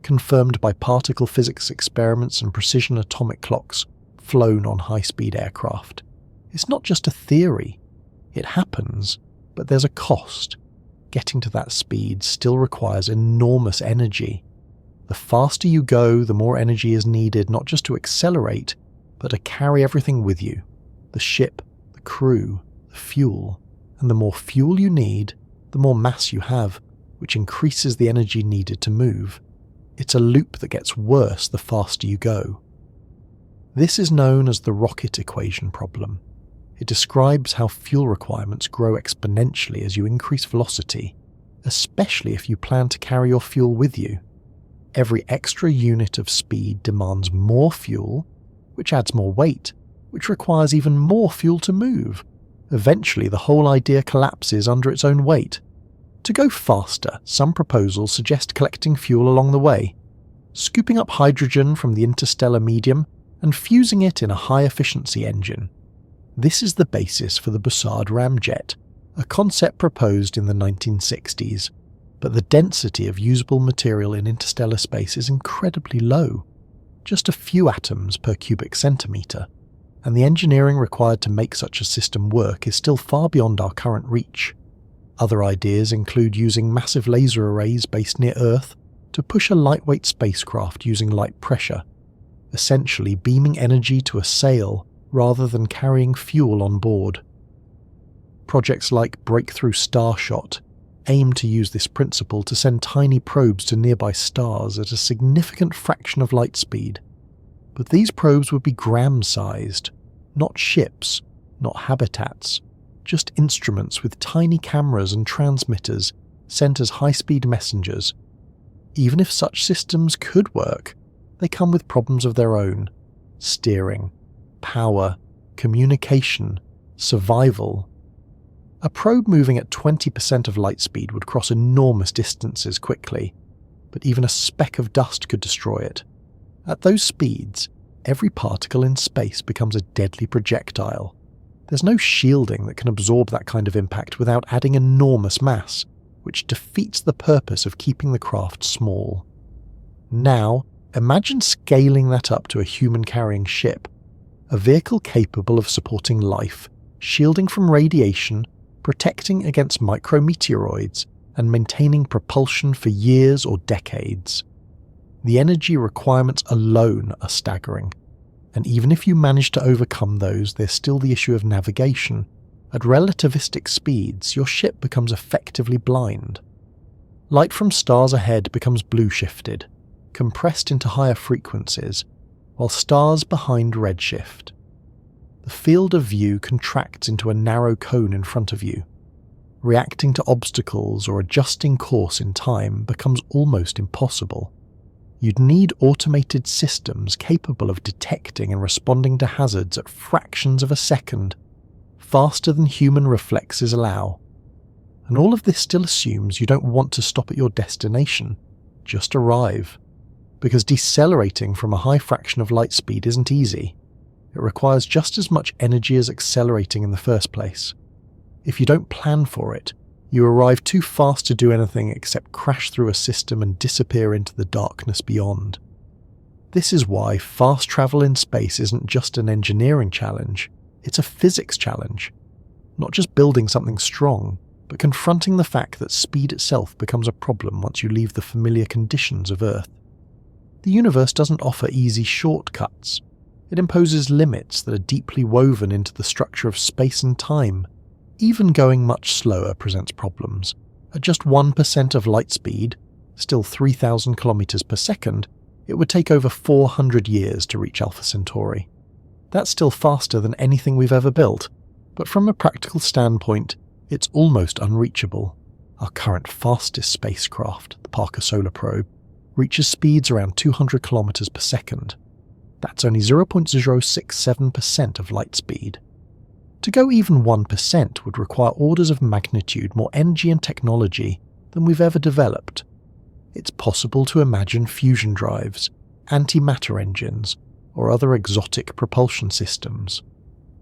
confirmed by particle physics experiments and precision atomic clocks flown on high-speed aircraft. It's not just a theory. It happens, but there's a cost. Getting to that speed still requires enormous energy. The faster you go, the more energy is needed not just to accelerate, but to carry everything with you. The ship, the crew, the fuel. And the more fuel you need, the more mass you have, which increases the energy needed to move. It's a loop that gets worse the faster you go. This is known as the rocket equation problem. It describes how fuel requirements grow exponentially as you increase velocity, especially if you plan to carry your fuel with you. Every extra unit of speed demands more fuel, which adds more weight, which requires even more fuel to move. Eventually, the whole idea collapses under its own weight. To go faster, some proposals suggest collecting fuel along the way, scooping up hydrogen from the interstellar medium and fusing it in a high-efficiency engine. This is the basis for the Bussard ramjet, a concept proposed in the 1960s, but the density of usable material in interstellar space is incredibly low, just a few atoms per cubic centimetre, and the engineering required to make such a system work is still far beyond our current reach. Other ideas include using massive laser arrays based near Earth to push a lightweight spacecraft using light pressure, essentially beaming energy to a sail rather than carrying fuel on board. Projects like Breakthrough Starshot aim to use this principle to send tiny probes to nearby stars at a significant fraction of light speed. But these probes would be gram-sized, not ships, not habitats, just instruments with tiny cameras and transmitters sent as high-speed messengers. Even if such systems could work, they come with problems of their own: steering, power, communication, survival. A probe moving at 20% of light speed would cross enormous distances quickly, but even a speck of dust could destroy it. At those speeds, every particle in space becomes a deadly projectile. There's no shielding that can absorb that kind of impact without adding enormous mass, which defeats the purpose of keeping the craft small. Now, imagine scaling that up to a human-carrying ship, a vehicle capable of supporting life, shielding from radiation, protecting against micrometeoroids, and maintaining propulsion for years or decades. The energy requirements alone are staggering, and even if you manage to overcome those, there's still the issue of navigation. At relativistic speeds, your ship becomes effectively blind. Light from stars ahead becomes blue-shifted, compressed into higher frequencies, while stars behind redshift. The field of view contracts into a narrow cone in front of you. Reacting to obstacles or adjusting course in time becomes almost impossible. You'd need automated systems capable of detecting and responding to hazards at fractions of a second, faster than human reflexes allow. And all of this still assumes you don't want to stop at your destination, just arrive. Because decelerating from a high fraction of light speed isn't easy. It requires just as much energy as accelerating in the first place. If you don't plan for it, you arrive too fast to do anything except crash through a system and disappear into the darkness beyond. This is why fast travel in space isn't just an engineering challenge, it's a physics challenge. Not just building something strong, but confronting the fact that speed itself becomes a problem once you leave the familiar conditions of Earth. The universe doesn't offer easy shortcuts. It imposes limits that are deeply woven into the structure of space and time. Even going much slower presents problems. At just 1% of light speed, still 3,000 kilometers per second, it would take over 400 years to reach Alpha Centauri. That's still faster than anything we've ever built, but from a practical standpoint, it's almost unreachable. Our current fastest spacecraft, the Parker Solar Probe, reaches speeds around 200 kilometers per second. That's only 0.067% of light speed. To go even 1% would require orders of magnitude more energy and technology than we've ever developed. It's possible to imagine fusion drives, antimatter engines, or other exotic propulsion systems.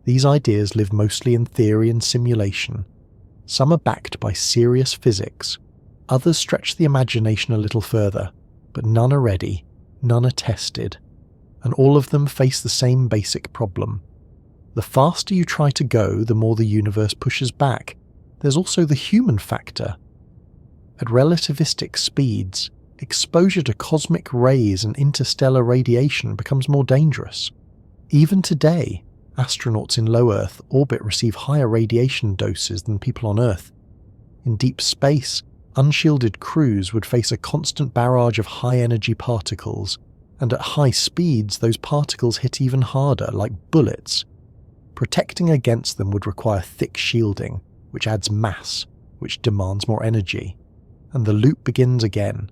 These ideas live mostly in theory and simulation. Some are backed by serious physics, others stretch the imagination a little further, but none are ready, none are tested, and all of them face the same basic problem. The faster you try to go, the more the universe pushes back. There's also the human factor. At relativistic speeds, exposure to cosmic rays and interstellar radiation becomes more dangerous. Even today, astronauts in low Earth orbit receive higher radiation doses than people on Earth. In deep space, unshielded crews would face a constant barrage of high-energy particles, and at high speeds those particles hit even harder, like bullets. Protecting against them would require thick shielding, which adds mass, which demands more energy. And the loop begins again.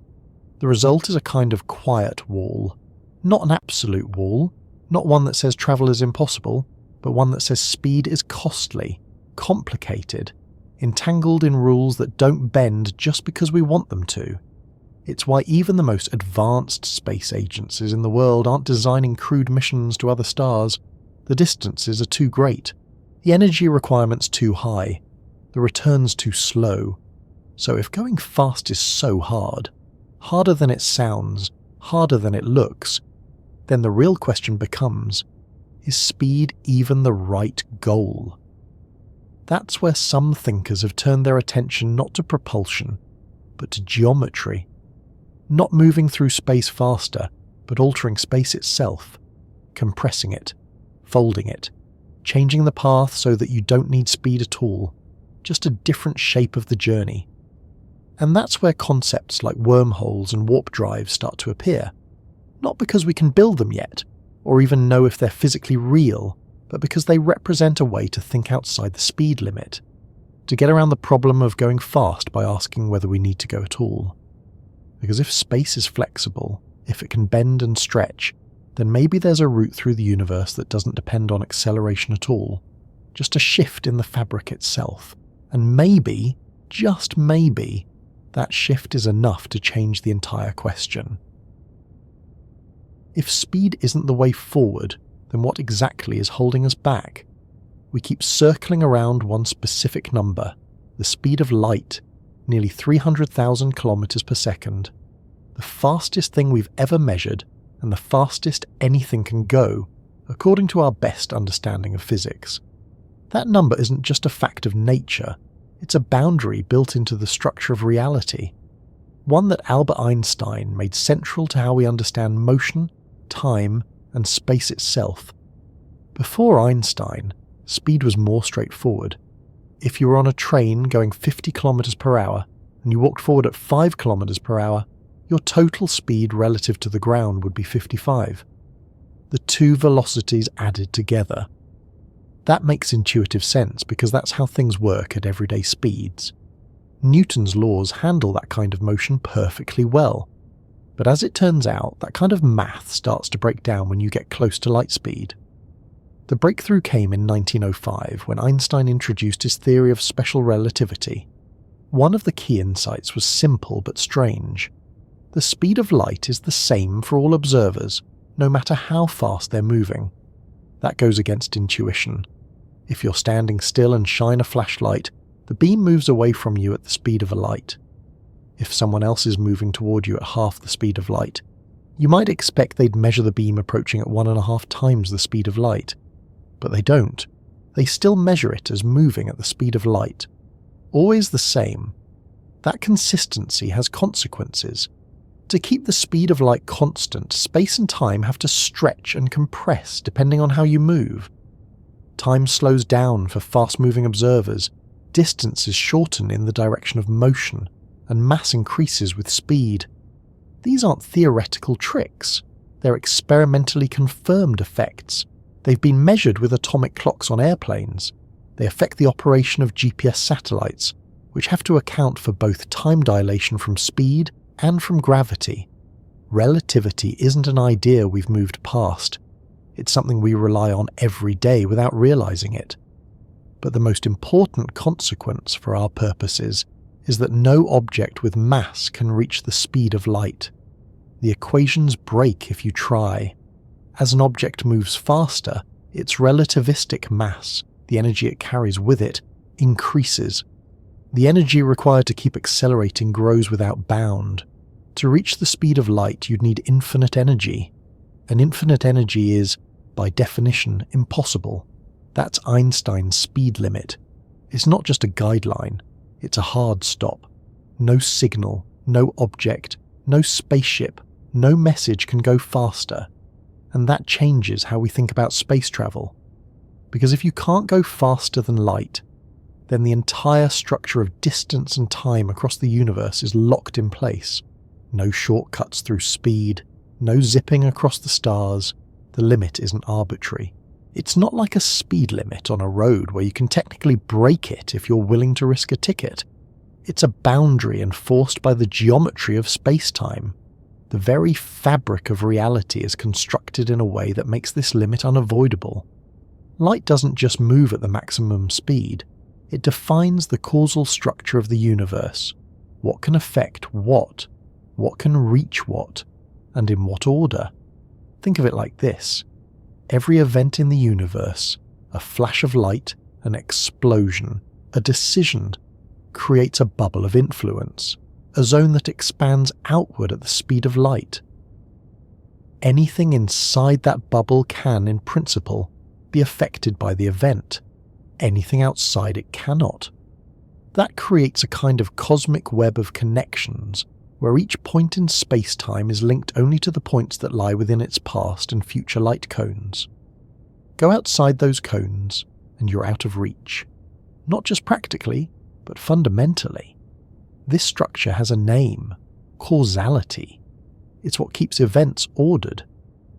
The result is a kind of quiet wall. Not an absolute wall, not one that says travel is impossible, but one that says speed is costly, complicated, entangled in rules that don't bend just because we want them to. It's why even the most advanced space agencies in the world aren't designing crewed missions to other stars. The distances are too great, the energy requirements too high, the returns too slow. So if going fast is so hard, harder than it sounds, harder than it looks, then the real question becomes, is speed even the right goal? That's where some thinkers have turned their attention not to propulsion, but to geometry. Not moving through space faster, but altering space itself, compressing it, folding it, changing the path so that you don't need speed at all, just a different shape of the journey. And that's where concepts like wormholes and warp drives start to appear. Not because we can build them yet, or even know if they're physically real, but because they represent a way to think outside the speed limit, to get around the problem of going fast by asking whether we need to go at all. Because if space is flexible, if it can bend and stretch, then maybe there's a route through the universe that doesn't depend on acceleration at all, just a shift in the fabric itself. And maybe, just maybe, that shift is enough to change the entire question. If speed isn't the way forward, then what exactly is holding us back? We keep circling around one specific number, the speed of light, nearly 300,000 kilometers per second, the fastest thing we've ever measured and the fastest anything can go, according to our best understanding of physics. That number isn't just a fact of nature, it's a boundary built into the structure of reality, one that Albert Einstein made central to how we understand motion, time, and space itself. Before Einstein, speed was more straightforward. If you were on a train going 50 kilometers per hour and you walked forward at 5 kilometers per hour, your total speed relative to the ground would be 55. The two velocities added together. That makes intuitive sense because that's how things work at everyday speeds. Newton's laws handle that kind of motion perfectly well. But as it turns out, that kind of math starts to break down when you get close to light speed. The breakthrough came in 1905 when Einstein introduced his theory of special relativity. One of the key insights was simple but strange. The speed of light is the same for all observers, no matter how fast they're moving. That goes against intuition. If you're standing still and shine a flashlight, the beam moves away from you at the speed of a light. If someone else is moving toward you at half the speed of light, you might expect they'd measure the beam approaching at 1.5 times the speed of light. But they don't. They still measure it as moving at the speed of light. Always the same. That consistency has consequences. To keep the speed of light constant, space and time have to stretch and compress depending on how you move. Time slows down for fast-moving observers, distances shorten in the direction of motion, and mass increases with speed. These aren't theoretical tricks. They're experimentally confirmed effects. They've been measured with atomic clocks on airplanes. They affect the operation of GPS satellites, which have to account for both time dilation from speed and from gravity. Relativity isn't an idea we've moved past. It's something we rely on every day without realizing it. But the most important consequence for our purposes is that no object with mass can reach the speed of light. The equations break if you try. As an object moves faster, its relativistic mass, the energy it carries with it, increases. The energy required to keep accelerating grows without bound. To reach the speed of light, you'd need infinite energy. And infinite energy is, by definition, impossible. That's Einstein's speed limit. It's not just a guideline, it's a hard stop. No signal, no object, no spaceship, no message can go faster. And that changes how we think about space travel. Because if you can't go faster than light, then the entire structure of distance and time across the universe is locked in place. No shortcuts through speed, No zipping across the stars, the limit isn't arbitrary. It's not like a speed limit on a road where you can technically break it if you're willing to risk a ticket. It's a boundary enforced by the geometry of space-time. The very fabric of reality is constructed in a way that makes this limit unavoidable. Light doesn't just move at the maximum speed, it defines the causal structure of the universe. What can affect what can reach what, and in what order. Think of it like this. Every event in the universe, a flash of light, an explosion, a decision, creates a bubble of influence, a zone that expands outward at the speed of light. Anything inside that bubble can, in principle, be affected by the event. Anything outside it cannot. That creates a kind of cosmic web of connections, where each point in space-time is linked only to the points that lie within its past and future light cones. Go outside those cones, and you're out of reach. Not just practically, but fundamentally. This structure has a name, causality. It's what keeps events ordered.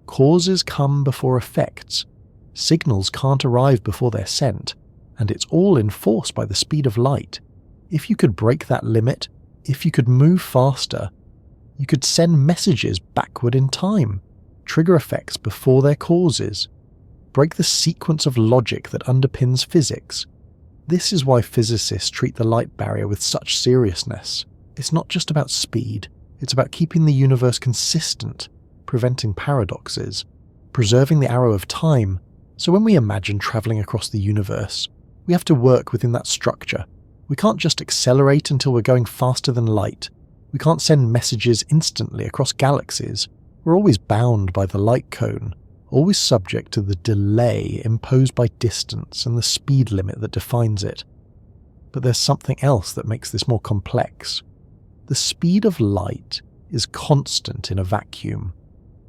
Causes come before effects. Signals can't arrive before they're sent, and it's all enforced by the speed of light. If you could break that limit, if you could move faster, you could send messages backward in time, trigger effects before their causes, break the sequence of logic that underpins physics. This is why physicists treat the light barrier with such seriousness. It's not just about speed, it's about keeping the universe consistent, preventing paradoxes, preserving the arrow of time. So when we imagine travelling across the universe, we have to work within that structure. We can't just accelerate until we're going faster than light. We can't send messages instantly across galaxies. We're always bound by the light cone, always subject to the delay imposed by distance and the speed limit that defines it. But there's something else that makes this more complex. The speed of light is constant in a vacuum.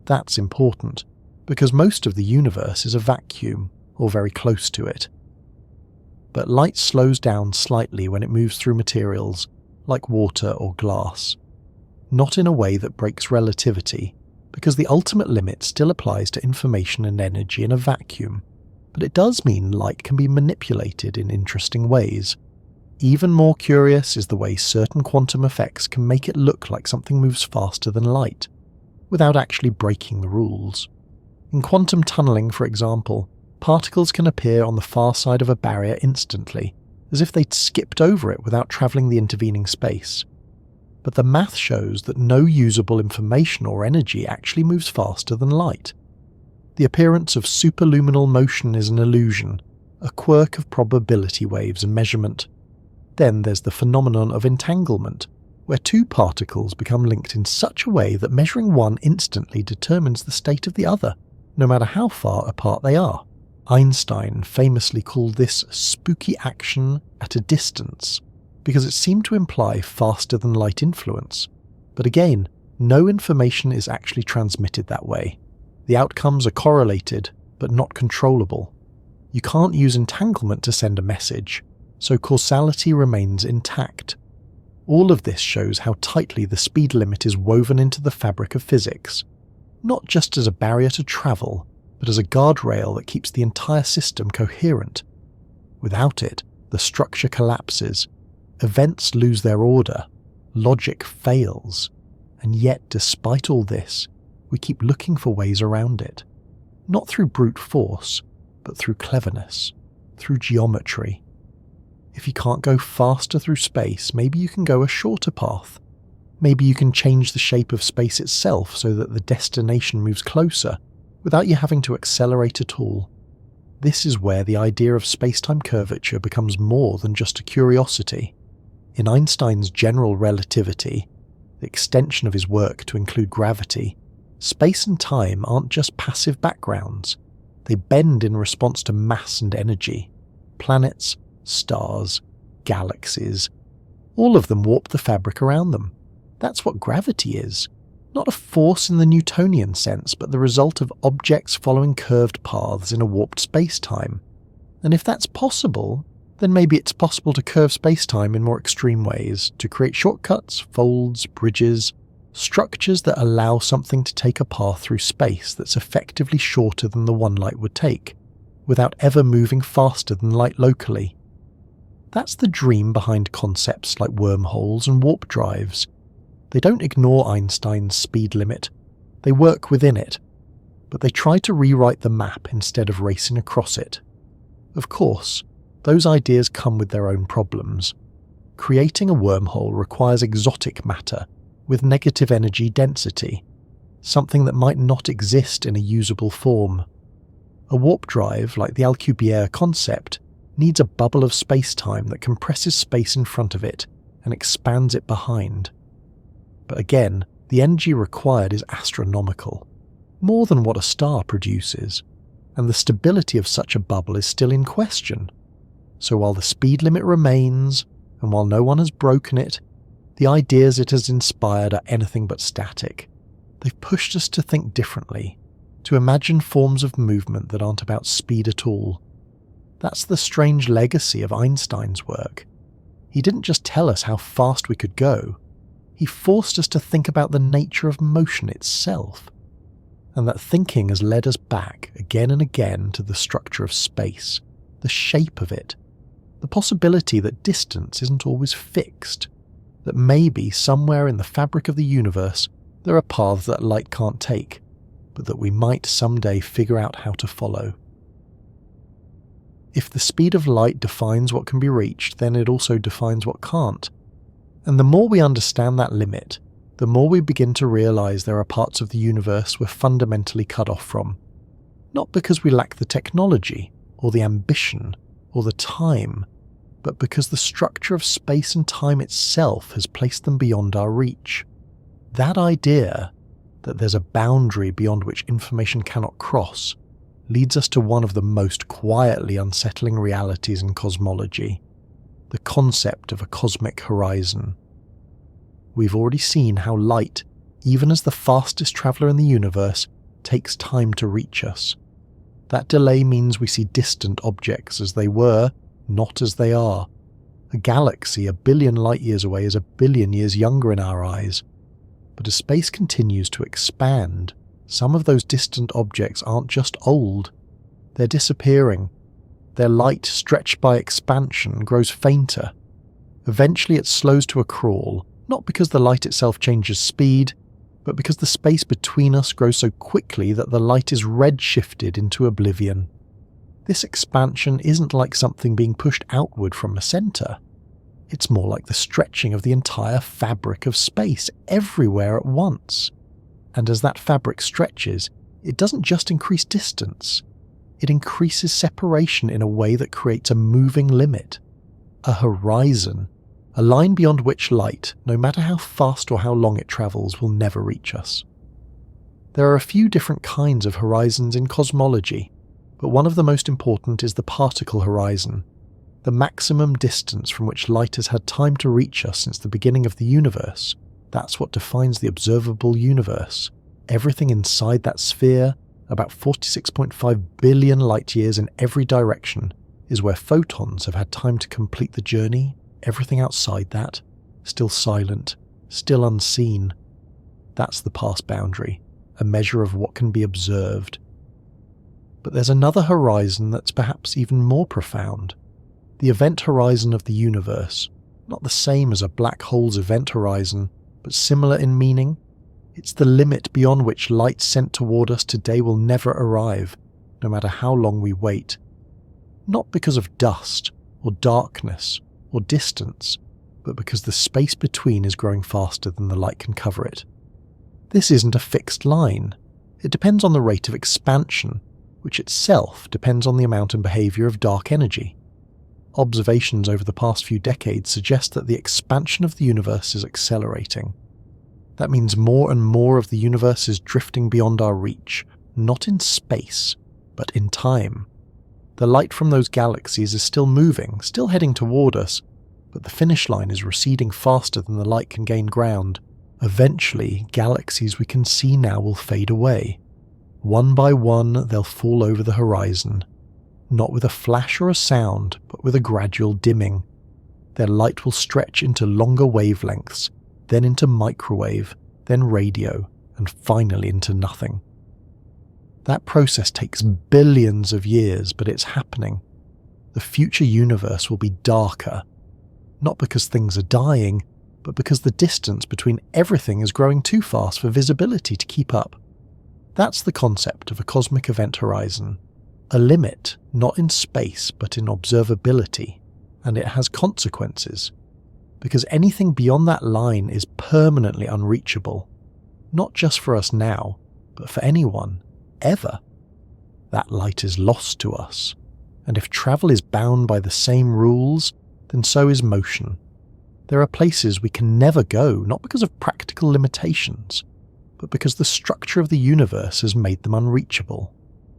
That's important, because most of the universe is a vacuum, or very close to it. But light slows down slightly when it moves through materials, like water or glass. Not in a way that breaks relativity, because the ultimate limit still applies to information and energy in a vacuum, but it does mean light can be manipulated in interesting ways. Even more curious is the way certain quantum effects can make it look like something moves faster than light, without actually breaking the rules. In quantum tunneling, for example, particles can appear on the far side of a barrier instantly, as if they'd skipped over it without travelling the intervening space. But the math shows that no usable information or energy actually moves faster than light. The appearance of superluminal motion is an illusion, a quirk of probability waves and measurement. Then there's the phenomenon of entanglement, where two particles become linked in such a way that measuring one instantly determines the state of the other, no matter how far apart they are. Einstein famously called this spooky action at a distance, because it seemed to imply faster than light influence. But again, no information is actually transmitted that way. The outcomes are correlated, but not controllable. You can't use entanglement to send a message, so causality remains intact. All of this shows how tightly the speed limit is woven into the fabric of physics, not just as a barrier to travel, but as a guardrail that keeps the entire system coherent. Without it, the structure collapses, events lose their order, logic fails, and yet despite all this, we keep looking for ways around it. Not through brute force, but through cleverness, through geometry. If you can't go faster through space, maybe you can go a shorter path. Maybe you can change the shape of space itself so that the destination moves closer, without you having to accelerate at all. This is where the idea of space-time curvature becomes more than just a curiosity. In Einstein's general relativity, the extension of his work to include gravity, space and time aren't just passive backgrounds. They bend in response to mass and energy. Planets, stars, galaxies, all of them warp the fabric around them. That's what gravity is. Not a force in the Newtonian sense, but the result of objects following curved paths in a warped space-time. And if that's possible, then maybe it's possible to curve space-time in more extreme ways, to create shortcuts, folds, bridges. Structures that allow something to take a path through space that's effectively shorter than the one light would take, without ever moving faster than light locally. That's the dream behind concepts like wormholes and warp drives. They don't ignore Einstein's speed limit, they work within it, but they try to rewrite the map instead of racing across it. Of course, those ideas come with their own problems. Creating a wormhole requires exotic matter with negative energy density, something that might not exist in a usable form. A warp drive, like the Alcubierre concept, needs a bubble of space-time that compresses space in front of it and expands it behind. But again, the energy required is astronomical, more than what a star produces, and the stability of such a bubble is still in question. So while the speed limit remains, and while no one has broken it, the ideas it has inspired are anything but static. They've pushed us to think differently, to imagine forms of movement that aren't about speed at all. That's the strange legacy of Einstein's work. He didn't just tell us how fast we could go, he forced us to think about the nature of motion itself. And that thinking has led us back again and again to the structure of space, the shape of it, the possibility that distance isn't always fixed, that maybe somewhere in the fabric of the universe there are paths that light can't take, but that we might someday figure out how to follow. If the speed of light defines what can be reached, then it also defines what can't. And the more we understand that limit, the more we begin to realize there are parts of the universe we're fundamentally cut off from. Not because we lack the technology, or the ambition, or the time, but because the structure of space and time itself has placed them beyond our reach. That idea, that there's a boundary beyond which information cannot cross, leads us to one of the most quietly unsettling realities in cosmology, the concept of a cosmic horizon. We've already seen how light, even as the fastest traveller in the universe, takes time to reach us. That delay means we see distant objects as they were, not as they are. A galaxy 1 billion light years away is 1 billion years younger in our eyes. But as space continues to expand, some of those distant objects aren't just old, they're disappearing. Their light, stretched by expansion, grows fainter. Eventually it slows to a crawl, not because the light itself changes speed, but because the space between us grows so quickly that the light is redshifted into oblivion. This expansion isn't like something being pushed outward from a centre. It's more like the stretching of the entire fabric of space everywhere at once. And as that fabric stretches, it doesn't just increase distance. It increases separation in a way that creates a moving limit, a horizon, a line beyond which light, no matter how fast or how long it travels, will never reach us. There are a few different kinds of horizons in cosmology, but one of the most important is the particle horizon, the maximum distance from which light has had time to reach us since the beginning of the universe. That's what defines the observable universe. Everything inside that sphere, about 46.5 billion light years in every direction, is where photons have had time to complete the journey. Everything outside that, still silent, still unseen. That's the past boundary, a measure of what can be observed. But there's another horizon that's perhaps even more profound. The event horizon of the universe, not the same as a black hole's event horizon, but similar in meaning. It's the limit beyond which light sent toward us today will never arrive, no matter how long we wait. Not because of dust, or darkness, or distance, but because the space between is growing faster than the light can cover it. This isn't a fixed line. It depends on the rate of expansion, which itself depends on the amount and behaviour of dark energy. Observations over the past few decades suggest that the expansion of the universe is accelerating. That means more and more of the universe is drifting beyond our reach, not in space, but in time. The light from those galaxies is still moving, still heading toward us, but the finish line is receding faster than the light can gain ground. Eventually, galaxies we can see now will fade away. One by one, they'll fall over the horizon. Not with a flash or a sound, but with a gradual dimming. Their light will stretch into longer wavelengths, then into microwave, then radio, and finally into nothing. That process takes billions of years, but it's happening. The future universe will be darker, not because things are dying, but because the distance between everything is growing too fast for visibility to keep up. That's the concept of a cosmic event horizon, a limit not in space but in observability, and it has consequences, because anything beyond that line is permanently unreachable, not just for us now, but for anyone, ever. That light is lost to us, and if travel is bound by the same rules, then so is motion. There are places we can never go, not because of practical limitations, but because the structure of the universe has made them unreachable.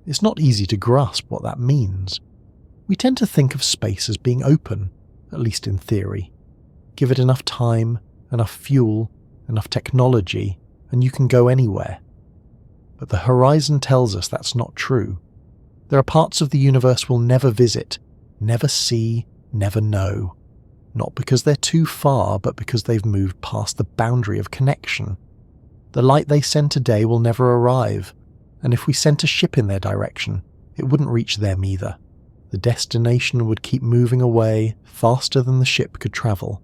It's not easy to grasp what that means. We tend to think of space as being open, at least in theory. Give it enough time, enough fuel, enough technology, and you can go anywhere. But the horizon tells us that's not true. There are parts of the universe we'll never visit, never see, never know. Not because they're too far, but because they've moved past the boundary of connection. The light they send today will never arrive, and if we sent a ship in their direction, it wouldn't reach them either. The destination would keep moving away faster than the ship could travel,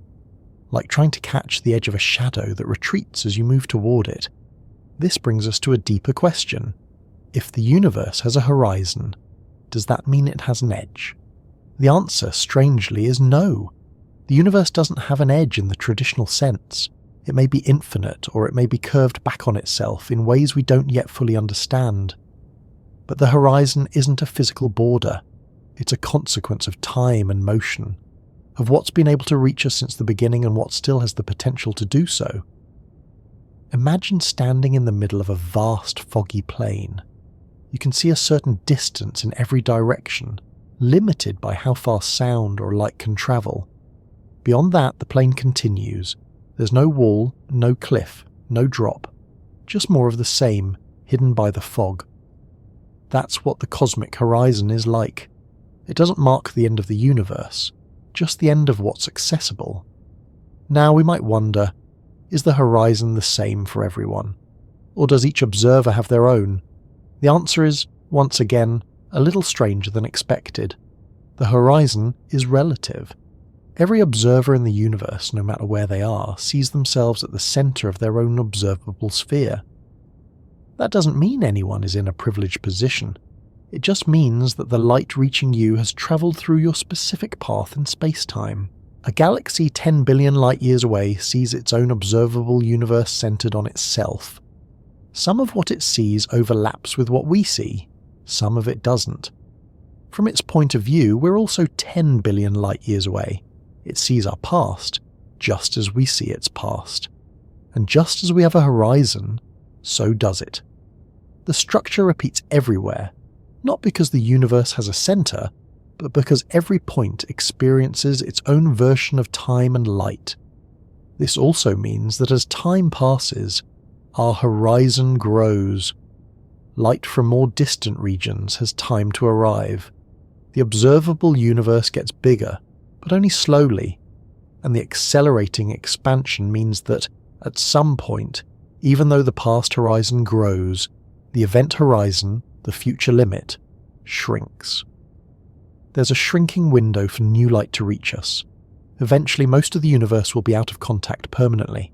like trying to catch the edge of a shadow that retreats as you move toward it. This brings us to a deeper question. If the universe has a horizon, does that mean it has an edge? The answer, strangely, is no. The universe doesn't have an edge in the traditional sense. It may be infinite, or it may be curved back on itself in ways we don't yet fully understand. But the horizon isn't a physical border. It's a consequence of time and motion, of what's been able to reach us since the beginning and what still has the potential to do so. Imagine standing in the middle of a vast foggy plain. You can see a certain distance in every direction, limited by how far sound or light can travel. Beyond that, the plain continues. There's no wall, no cliff, no drop, just more of the same, hidden by the fog. That's what the cosmic horizon is like. It doesn't mark the end of the universe, just the end of what's accessible. Now we might wonder, is the horizon the same for everyone? Or does each observer have their own? The answer is, once again, a little stranger than expected. The horizon is relative. Every observer in the universe, no matter where they are, sees themselves at the centre of their own observable sphere. That doesn't mean anyone is in a privileged position. It just means that the light reaching you has travelled through your specific path in space-time. A galaxy 10 billion light-years away sees its own observable universe centred on itself. Some of what it sees overlaps with what we see, some of it doesn't. From its point of view, we're also 10 billion light-years away. It sees our past, just as we see its past. And just as we have a horizon, so does it. The structure repeats everywhere, not because the universe has a centre, but because every point experiences its own version of time and light. This also means that as time passes, our horizon grows. Light from more distant regions has time to arrive. The observable universe gets bigger, but only slowly, and the accelerating expansion means that, at some point, even though the past horizon grows, the event horizon, the future limit, shrinks. There's a shrinking window for new light to reach us. Eventually, most of the universe will be out of contact permanently.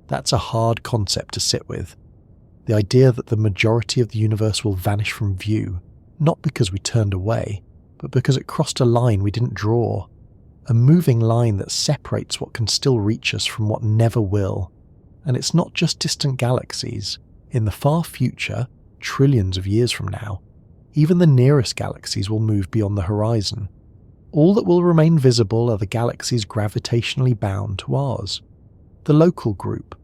That's a hard concept to sit with. The idea that the majority of the universe will vanish from view, not because we turned away, but because it crossed a line we didn't draw. A moving line that separates what can still reach us from what never will. And it's not just distant galaxies. In the far future, trillions of years from now, even the nearest galaxies will move beyond the horizon. All that will remain visible are the galaxies gravitationally bound to ours. The local group,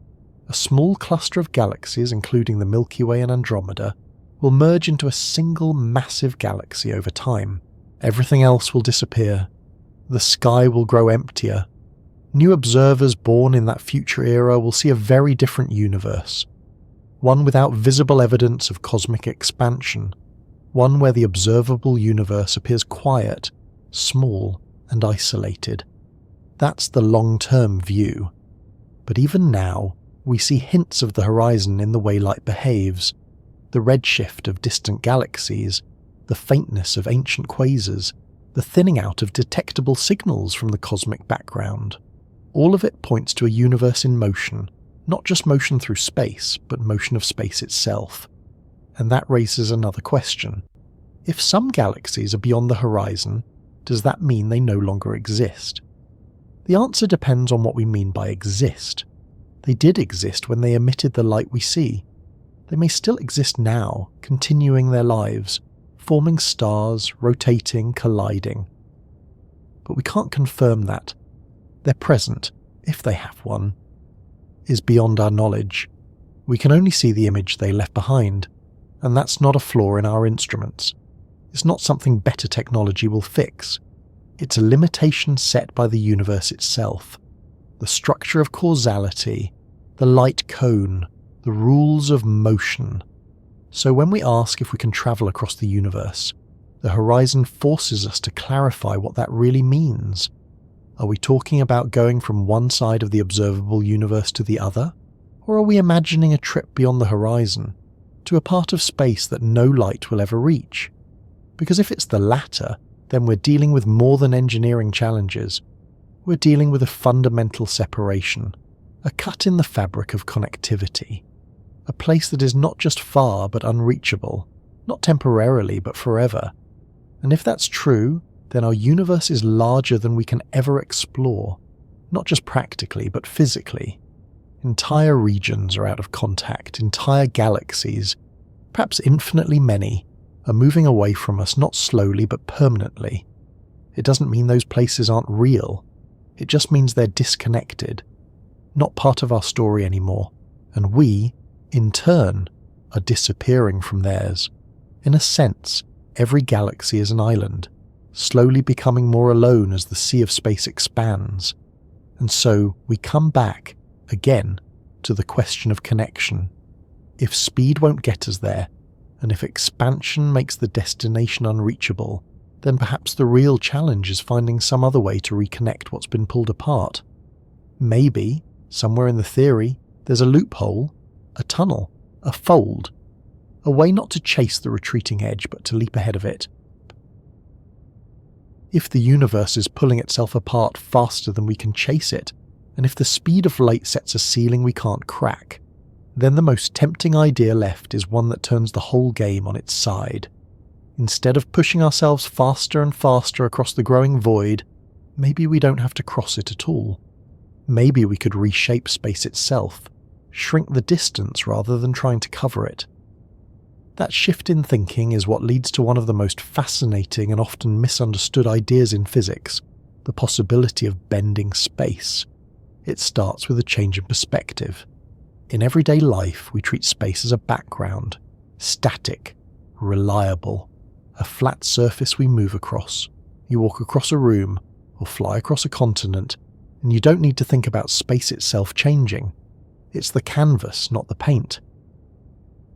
a small cluster of galaxies including the Milky Way and Andromeda, will merge into a single massive galaxy over time. Everything else will disappear. The sky will grow emptier. New observers born in that future era will see a very different universe. One without visible evidence of cosmic expansion. One where the observable universe appears quiet, small, and isolated. That's the long-term view. But even now, We see hints of the horizon in the way light behaves, the redshift of distant galaxies, the faintness of ancient quasars, the thinning out of detectable signals from the cosmic background. All of it points to a universe in motion, not just motion through space, but motion of space itself. And that raises another question. If some galaxies are beyond the horizon, does that mean they no longer exist? The answer depends on what we mean by exist. They did exist when they emitted the light we see. They may still exist now, continuing their lives, forming stars, rotating, colliding. But we can't confirm that. Their present, if they have one, is beyond our knowledge. We can only see the image they left behind, and that's not a flaw in our instruments. It's not something better technology will fix. It's a limitation set by the universe itself. The structure of causality, the light cone, the rules of motion. So when we ask if we can travel across the universe, the horizon forces us to clarify what that really means. Are we talking about going from one side of the observable universe to the other? Or are we imagining a trip beyond the horizon, to a part of space that no light will ever reach? Because if it's the latter, then we're dealing with more than engineering challenges. We're dealing with a fundamental separation, a cut in the fabric of connectivity, a place that is not just far but unreachable, not temporarily but forever. And if that's true, then our universe is larger than we can ever explore, not just practically but physically. Entire regions are out of contact, entire galaxies, perhaps infinitely many, are moving away from us not slowly but permanently. It doesn't mean those places aren't real, it just means they're disconnected, not part of our story anymore, and we, in turn, are disappearing from theirs. In a sense, every galaxy is an island, slowly becoming more alone as the sea of space expands. And so we come back, again, to the question of connection. If speed won't get us there, and if expansion makes the destination unreachable, then perhaps the real challenge is finding some other way to reconnect what's been pulled apart. Maybe, somewhere in the theory, there's a loophole, a tunnel, a fold, a way not to chase the retreating edge but to leap ahead of it. If the universe is pulling itself apart faster than we can chase it, and if the speed of light sets a ceiling we can't crack, then the most tempting idea left is one that turns the whole game on its side. Instead of pushing ourselves faster and faster across the growing void, maybe we don't have to cross it at all. Maybe we could reshape space itself, shrink the distance rather than trying to cover it. That shift in thinking is what leads to one of the most fascinating and often misunderstood ideas in physics, the possibility of bending space. It starts with a change in perspective. In everyday life, we treat space as a background, static, reliable, a flat surface we move across. You walk across a room or fly across a continent, and you don't need to think about space itself changing. It's the canvas, not the paint.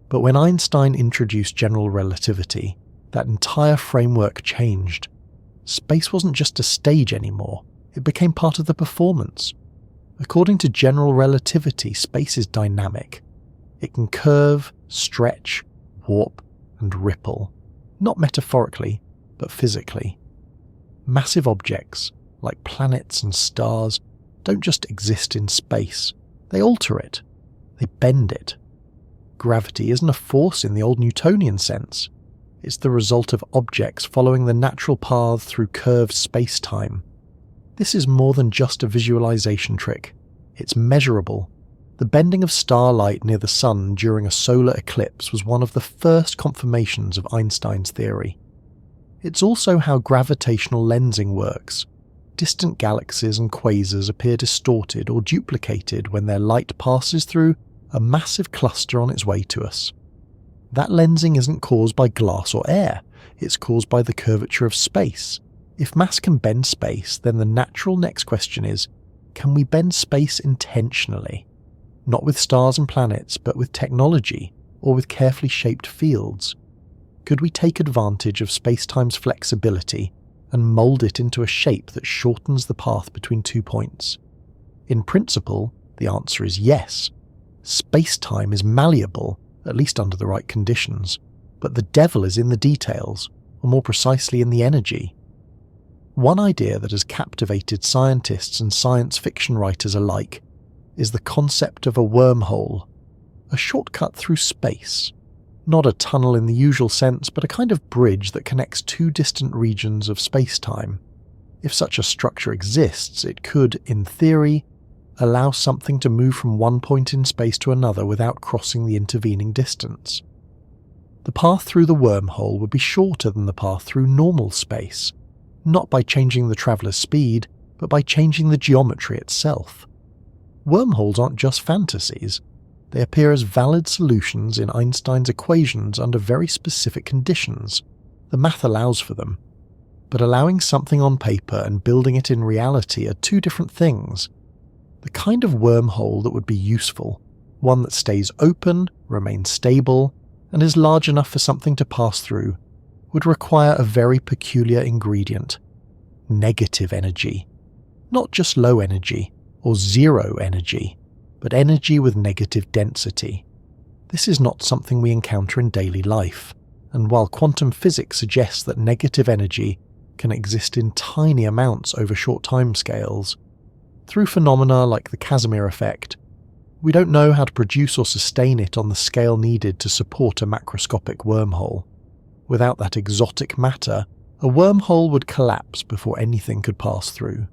But when Einstein introduced general relativity, that entire framework changed. Space wasn't just a stage anymore, it became part of the performance. According to general relativity, space is dynamic. It can curve, stretch, warp, and ripple, not metaphorically, but physically. Massive objects, like planets and stars, don't just exist in space. They alter it. They bend it. Gravity isn't a force in the old Newtonian sense. It's the result of objects following the natural path through curved space-time. This is more than just a visualization trick. It's measurable. The bending of starlight near the sun during a solar eclipse was one of the first confirmations of Einstein's theory. It's also how gravitational lensing works. Distant galaxies and quasars appear distorted or duplicated when their light passes through a massive cluster on its way to us. That lensing isn't caused by glass or air, it's caused by the curvature of space. If mass can bend space, then the natural next question is, can we bend space intentionally? Not with stars and planets, but with technology, or with carefully shaped fields. Could we take advantage of space-time's flexibility and mold it into a shape that shortens the path between 2 points? In principle, the answer is yes. Spacetime is malleable, at least under the right conditions, but the devil is in the details, or more precisely in the energy. One idea that has captivated scientists and science fiction writers alike is the concept of a wormhole, a shortcut through space. Not a tunnel in the usual sense, but a kind of bridge that connects two distant regions of space-time. If such a structure exists, it could, in theory, allow something to move from one point in space to another without crossing the intervening distance. The path through the wormhole would be shorter than the path through normal space, not by changing the traveller's speed, but by changing the geometry itself. Wormholes aren't just fantasies. They appear as valid solutions in Einstein's equations under very specific conditions. The math allows for them. But allowing something on paper and building it in reality are two different things. The kind of wormhole that would be useful, one that stays open, remains stable, and is large enough for something to pass through, would require a very peculiar ingredient: negative energy. Not just low energy, or zero energy, but energy with negative density. This is not something we encounter in daily life, and while quantum physics suggests that negative energy can exist in tiny amounts over short timescales, through phenomena like the Casimir effect, we don't know how to produce or sustain it on the scale needed to support a macroscopic wormhole. Without that exotic matter, a wormhole would collapse before anything could pass through.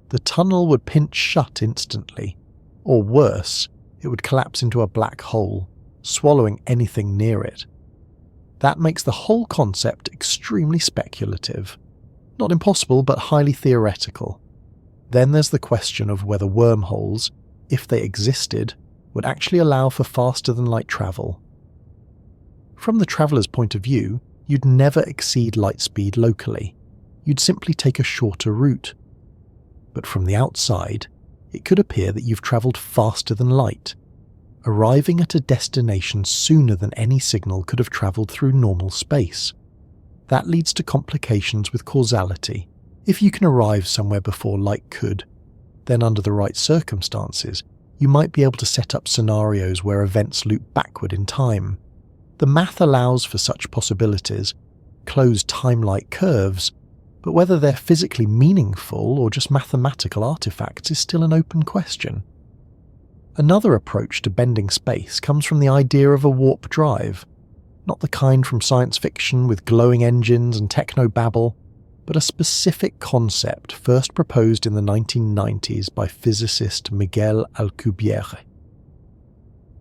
The tunnel would pinch shut instantly, or worse, it would collapse into a black hole, swallowing anything near it. That makes the whole concept extremely speculative. Not impossible, but highly theoretical. Then there's the question of whether wormholes, if they existed, would actually allow for faster-than-light travel. From the traveller's point of view, you'd never exceed light speed locally. You'd simply take a shorter route. But from the outside, it could appear that you've travelled faster than light, arriving at a destination sooner than any signal could have travelled through normal space. That leads to complications with causality. If you can arrive somewhere before light could, then under the right circumstances, you might be able to set up scenarios where events loop backward in time. The math allows for such possibilities, closed time-like curves, but whether they're physically meaningful or just mathematical artifacts is still an open question. Another approach to bending space comes from the idea of a warp drive, not the kind from science fiction with glowing engines and techno-babble, but a specific concept first proposed in the 1990s by physicist Miguel Alcubierre.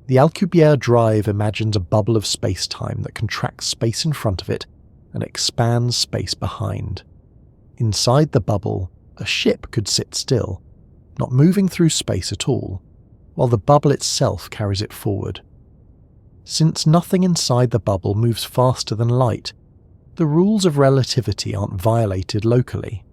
The Alcubierre drive imagines a bubble of space-time that contracts space in front of it and expands space behind. Inside the bubble, a ship could sit still, not moving through space at all, while the bubble itself carries it forward. Since nothing inside the bubble moves faster than light, the rules of relativity aren't violated locally.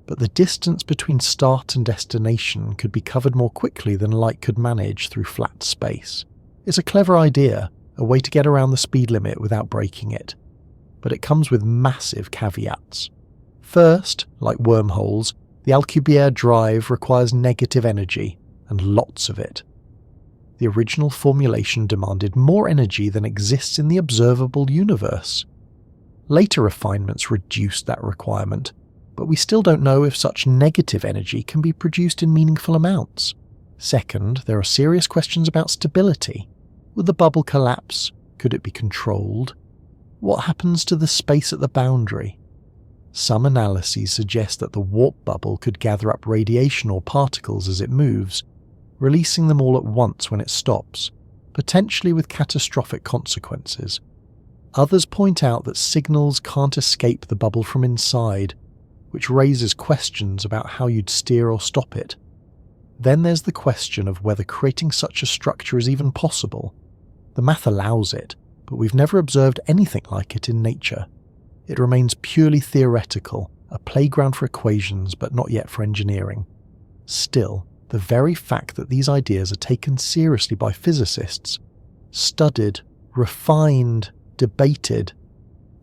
But the distance between start and destination could be covered more quickly than light could manage through flat space. It's a clever idea, a way to get around the speed limit without breaking it, but it comes with massive caveats. First, like wormholes, the Alcubierre drive requires negative energy, and lots of it. The original formulation demanded more energy than exists in the observable universe. Later refinements reduced that requirement, but we still don't know if such negative energy can be produced in meaningful amounts. Second, there are serious questions about stability. Would the bubble collapse? Could it be controlled? What happens to the space at the boundary? Some analyses suggest that the warp bubble could gather up radiation or particles as it moves, releasing them all at once when it stops, potentially with catastrophic consequences. Others point out that signals can't escape the bubble from inside, which raises questions about how you'd steer or stop it. Then there's the question of whether creating such a structure is even possible. The math allows it, but we've never observed anything like it in nature. It remains purely theoretical, a playground for equations but not yet for engineering. Still, the very fact that these ideas are taken seriously by physicists, studied, refined, debated,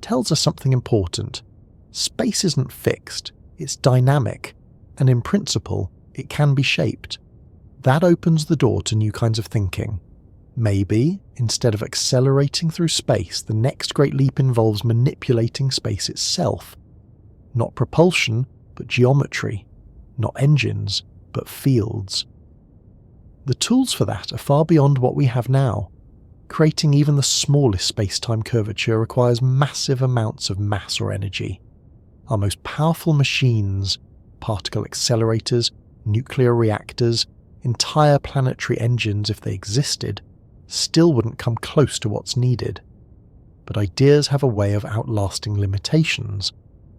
tells us something important. Space isn't fixed, it's dynamic, and in principle, it can be shaped. That opens the door to new kinds of thinking. Maybe, instead of accelerating through space, the next great leap involves manipulating space itself. Not propulsion, but geometry. Not engines, but fields. The tools for that are far beyond what we have now. Creating even the smallest space-time curvature requires massive amounts of mass or energy. Our most powerful machines, particle accelerators, nuclear reactors, entire planetary engines if they existed, still wouldn't come close to what's needed. But ideas have a way of outlasting limitations,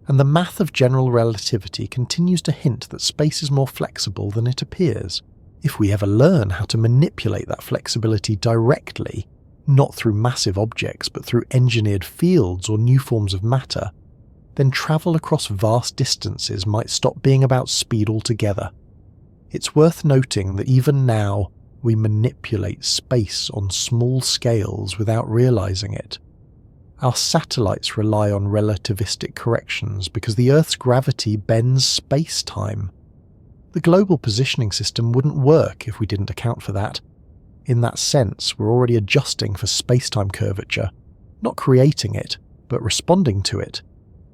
and the math of general relativity continues to hint that space is more flexible than it appears. If we ever learn how to manipulate that flexibility directly, not through massive objects but through engineered fields or new forms of matter, then travel across vast distances might stop being about speed altogether. It's worth noting that even now, we manipulate space on small scales without realizing it. Our satellites rely on relativistic corrections because the Earth's gravity bends space-time. The global positioning system wouldn't work if we didn't account for that. In that sense, we're already adjusting for space-time curvature, not creating it, but responding to it.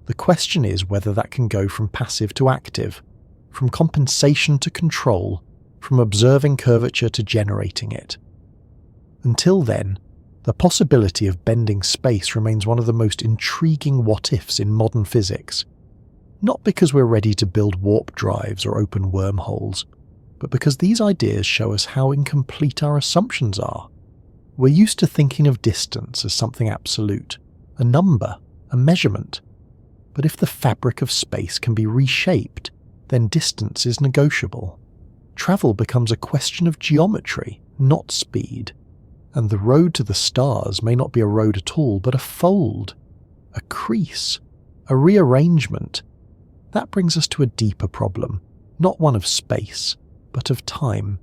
The question is whether that can go from passive to active, from compensation to control, from observing curvature to generating it. Until then, the possibility of bending space remains one of the most intriguing what-ifs in modern physics. Not because we're ready to build warp drives or open wormholes, but because these ideas show us how incomplete our assumptions are. We're used to thinking of distance as something absolute, a number, a measurement. But if the fabric of space can be reshaped, then distance is negotiable. Travel becomes a question of geometry, not speed. And the road to the stars may not be a road at all, but a fold, a crease, a rearrangement. That brings us to a deeper problem, not one of space, but of time.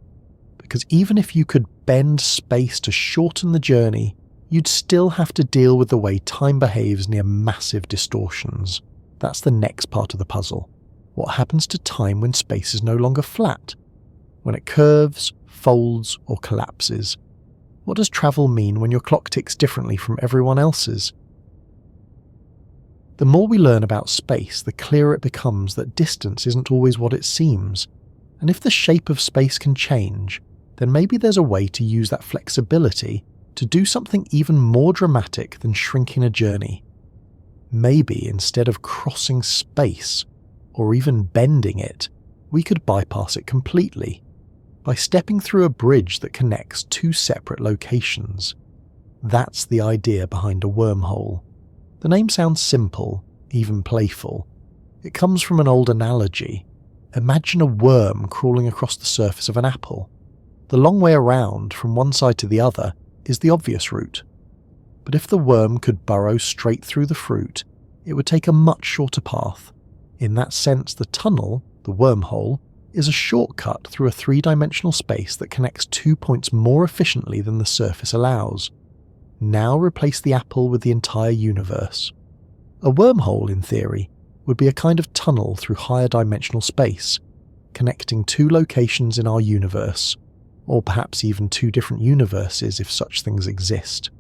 Because even if you could bend space to shorten the journey, you'd still have to deal with the way time behaves near massive distortions. That's the next part of the puzzle. What happens to time when space is no longer flat? When it curves, folds, or collapses? What does travel mean when your clock ticks differently from everyone else's? The more we learn about space, the clearer it becomes that distance isn't always what it seems. And if the shape of space can change, then maybe there's a way to use that flexibility to do something even more dramatic than shrinking a journey. Maybe instead of crossing space, or even bending it, we could bypass it completely, by stepping through a bridge that connects two separate locations. That's the idea behind a wormhole. The name sounds simple, even playful. It comes from an old analogy. Imagine a worm crawling across the surface of an apple. The long way around, from one side to the other, is the obvious route. But if the worm could burrow straight through the fruit, it would take a much shorter path. In that sense, the tunnel, the wormhole, is a shortcut through a three-dimensional space that connects 2 points more efficiently than the surface allows. Now replace the apple with the entire universe. A wormhole, in theory, would be a kind of tunnel through higher dimensional space, connecting two locations in our universe, or perhaps even two different universes if such things exist.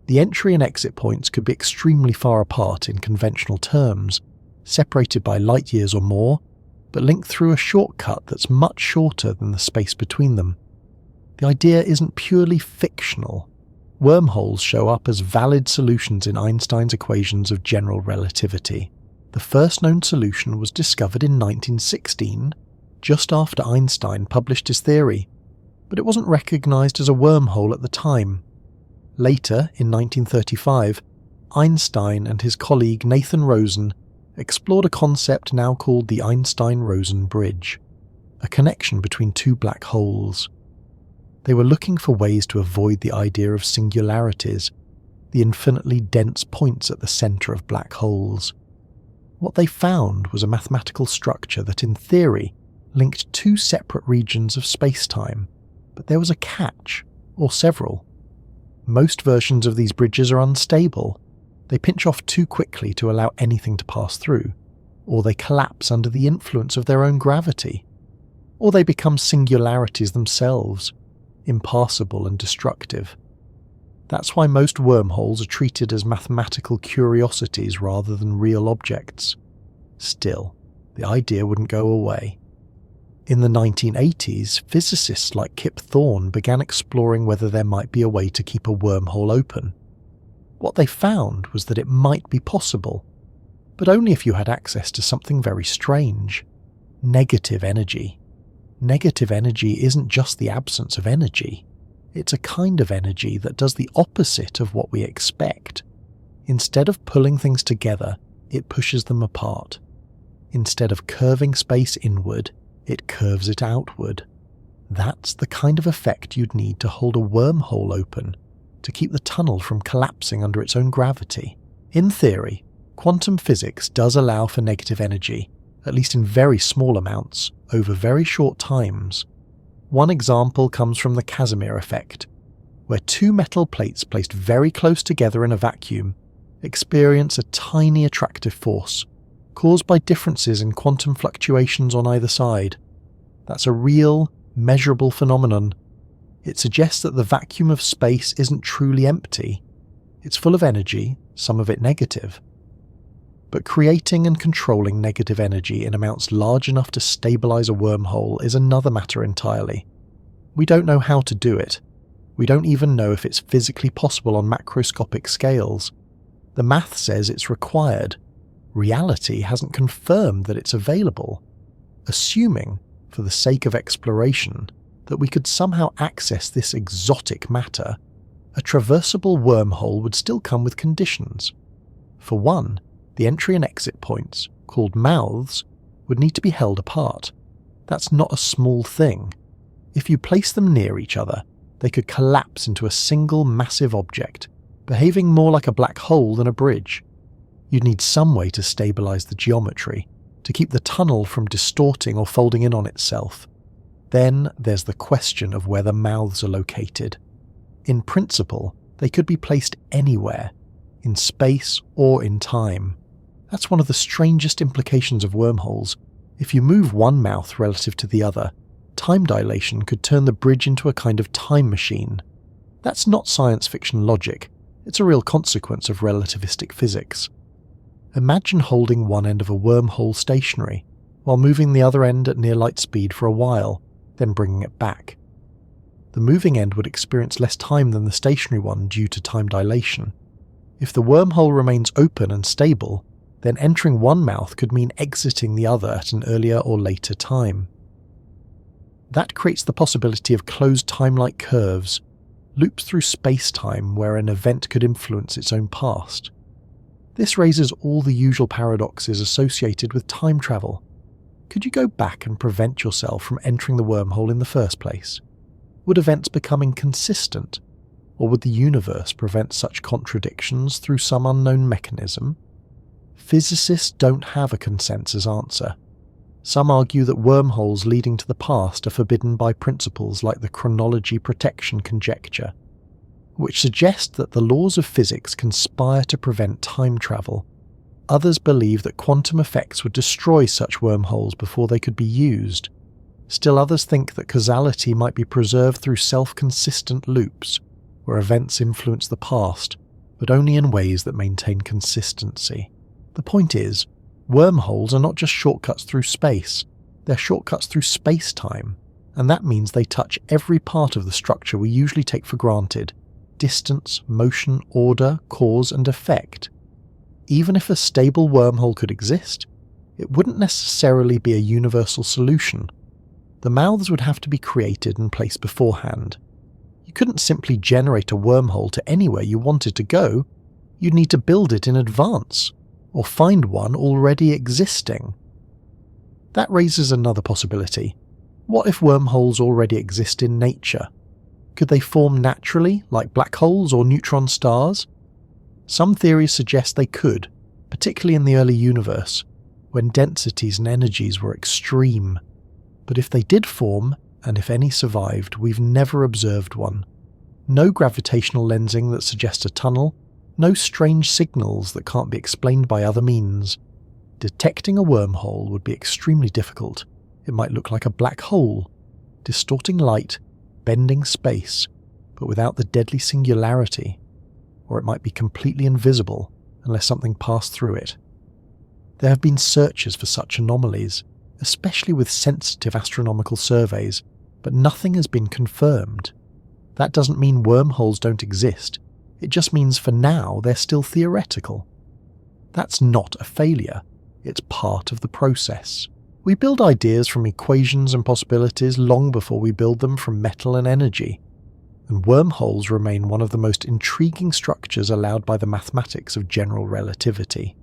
The entry and exit points could be extremely far apart in conventional terms, separated by light years or more, but linked through a shortcut that's much shorter than the space between them. The idea isn't purely fictional. Wormholes show up as valid solutions in Einstein's equations of general relativity. The first known solution was discovered in 1916, just after Einstein published his theory, but it wasn't recognized as a wormhole at the time. Later, in 1935, Einstein and his colleague Nathan Rosen explored a concept now called the Einstein-Rosen bridge, a connection between two black holes. They were looking for ways to avoid the idea of singularities, the infinitely dense points at the center of black holes. What they found was a mathematical structure that in theory linked two separate regions of space-time, but there was a catch, or several. Most versions of these bridges are unstable. They pinch off too quickly to allow anything to pass through, or they collapse under the influence of their own gravity. or they become singularities themselves, impassable and destructive. That's why most wormholes are treated as mathematical curiosities rather than real objects. Still, the idea wouldn't go away. In the 1980s, physicists like Kip Thorne began exploring whether there might be a way to keep a wormhole open. What they found was that it might be possible, but only if you had access to something very strange: negative energy. Negative energy isn't just the absence of energy. It's a kind of energy that does the opposite of what we expect. Instead of pulling things together, it pushes them apart. Instead of curving space inward, it curves it outward. That's the kind of effect you'd need to hold a wormhole open, to keep the tunnel from collapsing under its own gravity. In theory, quantum physics does allow for negative energy, at least in very small amounts, over very short times. One example comes from the Casimir effect, where two metal plates placed very close together in a vacuum experience a tiny attractive force, caused by differences in quantum fluctuations on either side. That's a real, measurable phenomenon. It suggests that the vacuum of space isn't truly empty. It's full of energy, some of it negative. But creating and controlling negative energy in amounts large enough to stabilize a wormhole is another matter entirely. We don't know how to do it. We don't even know if it's physically possible on macroscopic scales. The math says it's required. Reality hasn't confirmed that it's available. Assuming, for the sake of exploration, that we could somehow access this exotic matter, a traversable wormhole would still come with conditions. For one, the entry and exit points, called mouths, would need to be held apart. That's not a small thing. If you place them near each other, they could collapse into a single massive object, behaving more like a black hole than a bridge. You'd need some way to stabilize the geometry, to keep the tunnel from distorting or folding in on itself. Then there's the question of where the mouths are located. In principle, they could be placed anywhere, in space or in time. That's one of the strangest implications of wormholes. If you move one mouth relative to the other, time dilation could turn the bridge into a kind of time machine. That's not science fiction logic. It's a real consequence of relativistic physics. Imagine holding one end of a wormhole stationary, while moving the other end at near light speed for a while, then bringing it back. The moving end would experience less time than the stationary one due to time dilation. If the wormhole remains open and stable, then entering one mouth could mean exiting the other at an earlier or later time. That creates the possibility of closed time-like curves, loops through space-time where an event could influence its own past. This raises all the usual paradoxes associated with time travel. Could you go back and prevent yourself from entering the wormhole in the first place? Would events become inconsistent? Or would the universe prevent such contradictions through some unknown mechanism? Physicists don't have a consensus answer. Some argue that wormholes leading to the past are forbidden by principles like the chronology protection conjecture, which suggest that the laws of physics conspire to prevent time travel. Others believe that quantum effects would destroy such wormholes before they could be used. Still others think that causality might be preserved through self-consistent loops, where events influence the past, but only in ways that maintain consistency. The point is, wormholes are not just shortcuts through space, they're shortcuts through space-time, and that means they touch every part of the structure we usually take for granted: distance, motion, order, cause, and effect. Even if a stable wormhole could exist, it wouldn't necessarily be a universal solution. The mouths would have to be created and placed beforehand. You couldn't simply generate a wormhole to anywhere you wanted to go. You'd need to build it in advance, or find one already existing. That raises another possibility. What if wormholes already exist in nature? Could they form naturally, like black holes or neutron stars? Some theories suggest they could, particularly in the early universe, when densities and energies were extreme. But if they did form, and if any survived, we've never observed one. No gravitational lensing that suggests a tunnel, no strange signals that can't be explained by other means. Detecting a wormhole would be extremely difficult. It might look like a black hole, distorting light, bending space, but without the deadly singularity. Or it might be completely invisible unless something passed through it. There have been searches for such anomalies, especially with sensitive astronomical surveys, but nothing has been confirmed. That doesn't mean wormholes don't exist, it just means for now they're still theoretical. That's not a failure, it's part of the process. We build ideas from equations and possibilities long before we build them from metal and energy, and wormholes remain one of the most intriguing structures allowed by the mathematics of general relativity.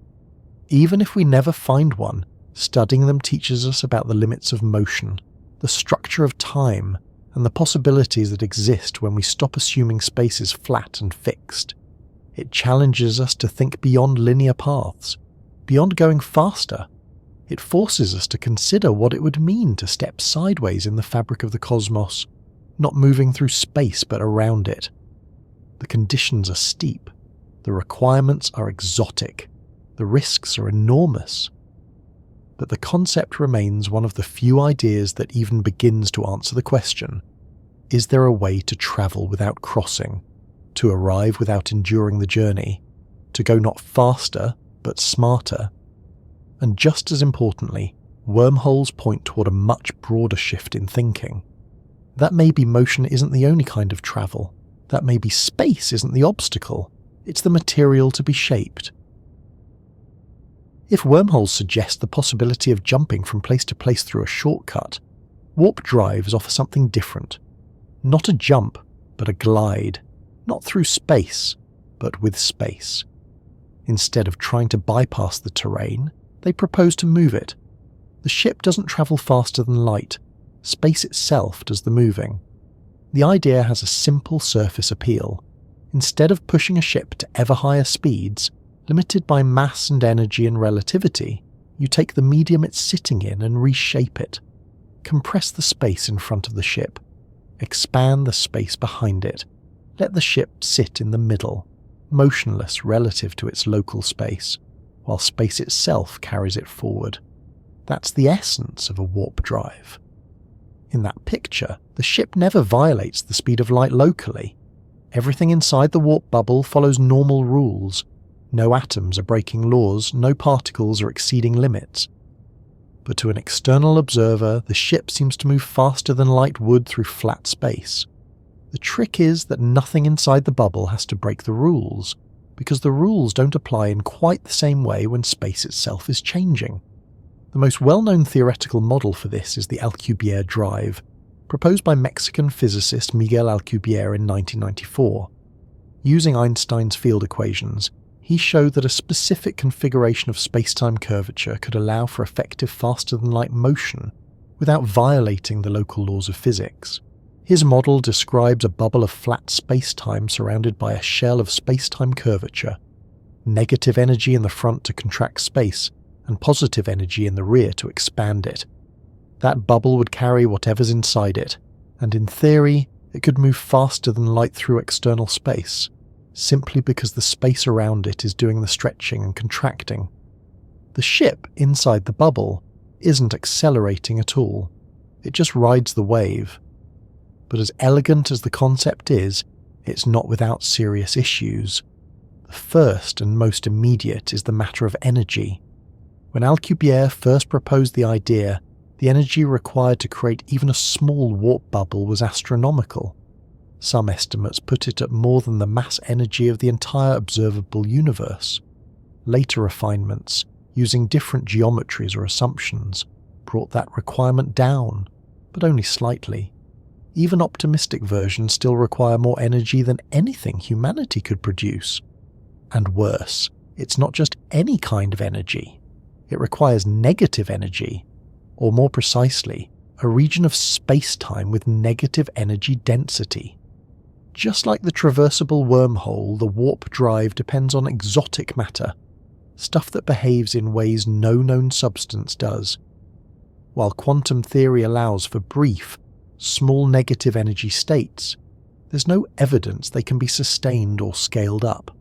Even if we never find one, studying them teaches us about the limits of motion, the structure of time, and the possibilities that exist when we stop assuming space is flat and fixed. It challenges us to think beyond linear paths, beyond going faster. It forces us to consider what it would mean to step sideways in the fabric of the cosmos, not moving through space but around it. The conditions are steep, the requirements are exotic, the risks are enormous. But the concept remains one of the few ideas that even begins to answer the question, is there a way to travel without crossing, to arrive without enduring the journey, to go not faster but smarter? And just as importantly, wormholes point toward a much broader shift in thinking. That maybe motion isn't the only kind of travel, that maybe space isn't the obstacle, it's the material to be shaped. If wormholes suggest the possibility of jumping from place to place through a shortcut, warp drives offer something different. Not a jump, but a glide. Not through space, but with space. Instead of trying to bypass the terrain, they propose to move it. The ship doesn't travel faster than light. Space itself does the moving. The idea has a simple surface appeal. Instead of pushing a ship to ever higher speeds, limited by mass and energy and relativity, you take the medium it's sitting in and reshape it. Compress the space in front of the ship. Expand the space behind it. Let the ship sit in the middle, motionless relative to its local space, while space itself carries it forward. That's the essence of a warp drive. In that picture, the ship never violates the speed of light locally. Everything inside the warp bubble follows normal rules. No atoms are breaking laws, no particles are exceeding limits. But to an external observer, the ship seems to move faster than light would through flat space. The trick is that nothing inside the bubble has to break the rules, because the rules don't apply in quite the same way when space itself is changing. The most well-known theoretical model for this is the Alcubierre drive, proposed by Mexican physicist Miguel Alcubierre in 1994. Using Einstein's field equations, he showed that a specific configuration of spacetime curvature could allow for effective faster-than-light motion without violating the local laws of physics. His model describes a bubble of flat spacetime surrounded by a shell of spacetime curvature, negative energy in the front to contract space, and positive energy in the rear to expand it. That bubble would carry whatever's inside it, and in theory, it could move faster than light through external space, simply because the space around it is doing the stretching and contracting. The ship inside the bubble isn't accelerating at all, it just rides the wave. But as elegant as the concept is, it's not without serious issues. The first and most immediate is the matter of energy. When Alcubierre first proposed the idea, the energy required to create even a small warp bubble was astronomical. Some estimates put it at more than the mass energy of the entire observable universe. Later refinements, using different geometries or assumptions, brought that requirement down, but only slightly. Even optimistic versions still require more energy than anything humanity could produce. And worse, it's not just any kind of energy. It requires negative energy, or more precisely, a region of space-time with negative energy density. Just like the traversable wormhole, the warp drive depends on exotic matter, stuff that behaves in ways no known substance does. While quantum theory allows for brief, small negative energy states, there's no evidence they can be sustained or scaled up.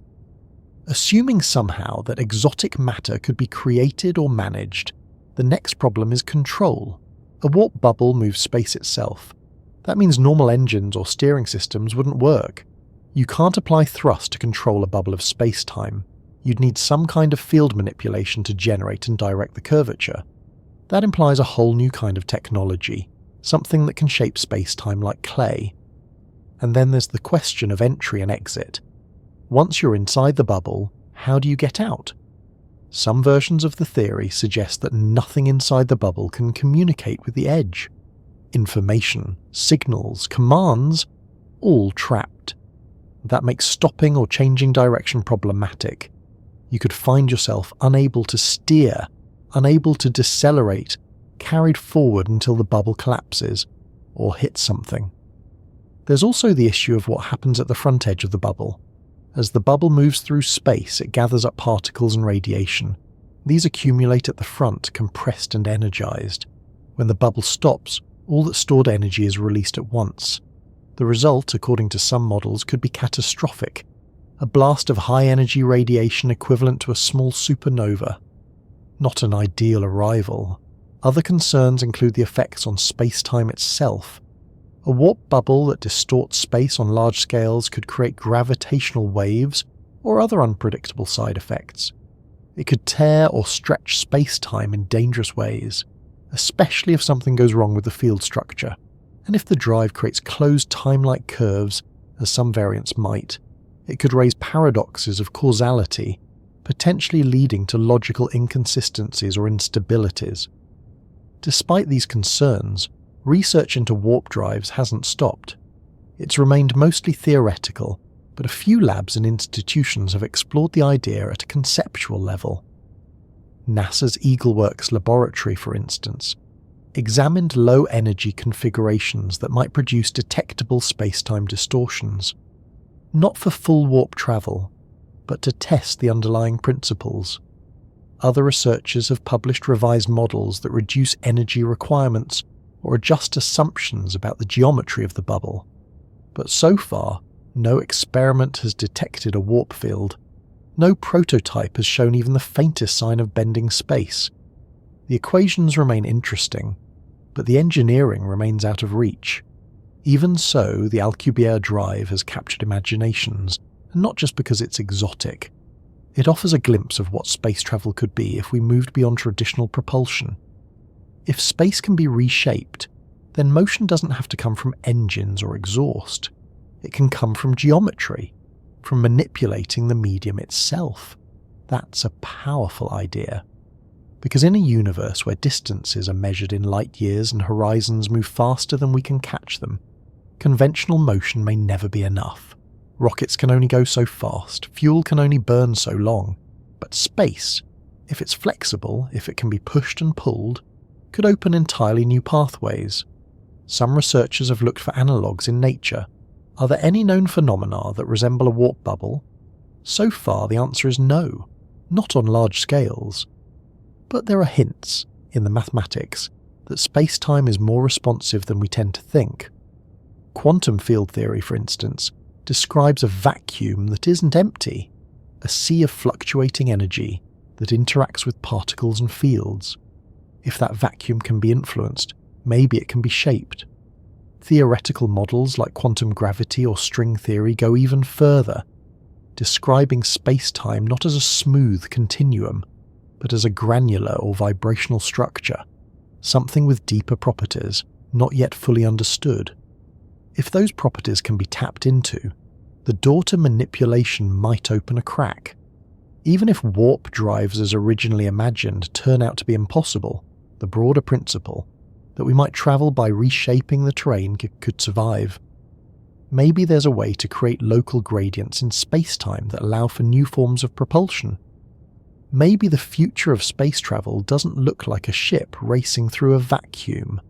Assuming somehow that exotic matter could be created or managed, the next problem is control, A warp bubble moves space itself. That means normal engines or steering systems wouldn't work. You can't apply thrust to control a bubble of space-time. You'd need some kind of field manipulation to generate and direct the curvature. That implies a whole new kind of technology, something that can shape space-time like clay. And then there's the question of entry and exit. Once you're inside the bubble, how do you get out? Some versions of the theory suggest that nothing inside the bubble can communicate with the edge. Information, signals, commands, all trapped. That makes stopping or changing direction problematic. You could find yourself unable to steer, unable to decelerate, carried forward until the bubble collapses, or hits something. There's also the issue of what happens at the front edge of the bubble. As the bubble moves through space, it gathers up particles and radiation. These accumulate at the front, compressed and energized. When the bubble stops, all that stored energy is released at once. The result, according to some models, could be catastrophic. A blast of high-energy radiation equivalent to a small supernova. Not an ideal arrival. Other concerns include the effects on space-time itself. A warp bubble that distorts space on large scales could create gravitational waves or other unpredictable side effects. It could tear or stretch space-time in dangerous ways, especially if something goes wrong with the field structure, and if the drive creates closed time-like curves, as some variants might. It could raise paradoxes of causality, potentially leading to logical inconsistencies or instabilities. Despite these concerns, research into warp drives hasn't stopped. It's remained mostly theoretical, but a few labs and institutions have explored the idea at a conceptual level. NASA's EagleWorks laboratory, for instance, examined low-energy configurations that might produce detectable space-time distortions, not for full warp travel, but to test the underlying principles. Other researchers have published revised models that reduce energy requirements or adjust assumptions about the geometry of the bubble. But so far, no experiment has detected a warp field. No prototype has shown even the faintest sign of bending space. The equations remain interesting, but the engineering remains out of reach. Even so, the Alcubierre drive has captured imaginations, and not just because it's exotic. It offers a glimpse of what space travel could be if we moved beyond traditional propulsion. If space can be reshaped, then motion doesn't have to come from engines or exhaust. It can come from geometry, from manipulating the medium itself. That's a powerful idea. Because in a universe where distances are measured in light years and horizons move faster than we can catch them, conventional motion may never be enough. Rockets can only go so fast, fuel can only burn so long. But space, if it's flexible, if it can be pushed and pulled, could open entirely new pathways. Some researchers have looked for analogues in nature. Are there any known phenomena that resemble a warp bubble? So far, the answer is no, not on large scales. But there are hints, in the mathematics, that space-time is more responsive than we tend to think. Quantum field theory, for instance, describes a vacuum that isn't empty, a sea of fluctuating energy that interacts with particles and fields. If that vacuum can be influenced, maybe it can be shaped. Theoretical models like quantum gravity or string theory go even further, describing space-time not as a smooth continuum, but as a granular or vibrational structure, something with deeper properties, not yet fully understood. If those properties can be tapped into, the door to manipulation might open a crack. Even if warp drives as originally imagined turn out to be impossible, the broader principle, that we might travel by reshaping the terrain could survive. Maybe there's a way to create local gradients in space-time that allow for new forms of propulsion. Maybe the future of space travel doesn't look like a ship racing through a vacuum,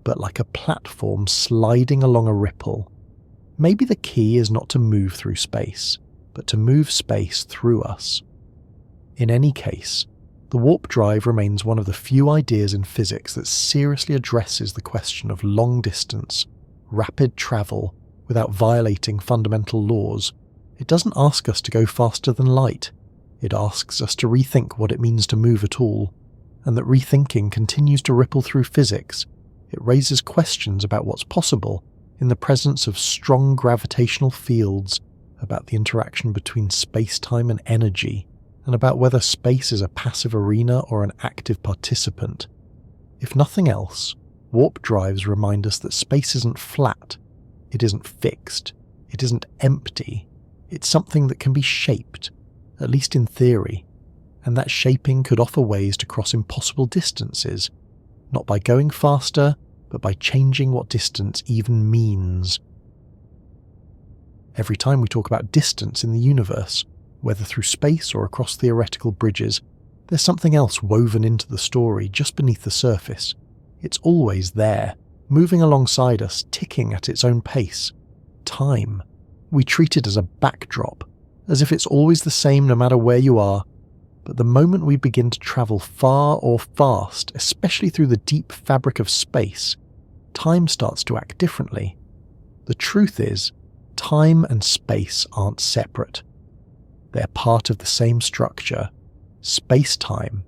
but like a platform sliding along a ripple. Maybe the key is not to move through space, but to move space through us. In any case, the warp drive remains one of the few ideas in physics that seriously addresses the question of long distance, rapid travel, without violating fundamental laws. It doesn't ask us to go faster than light. It asks us to rethink what it means to move at all, and that rethinking continues to ripple through physics, It raises questions about what's possible in the presence of strong gravitational fields, about the interaction between space-time and energy, and about whether space is a passive arena or an active participant. If nothing else, warp drives remind us that space isn't flat, it isn't fixed, it isn't empty, it's something that can be shaped, at least in theory, and that shaping could offer ways to cross impossible distances, not by going faster, but by changing what distance even means. Every time we talk about distance in the universe, whether through space or across theoretical bridges, there's something else woven into the story just beneath the surface. It's always there, moving alongside us, ticking at its own pace. Time. We treat it as a backdrop, as if it's always the same no matter where you are, but the moment we begin to travel far or fast, especially through the deep fabric of space, time starts to act differently. The truth is, time and space aren't separate. They're part of the same structure, space-time,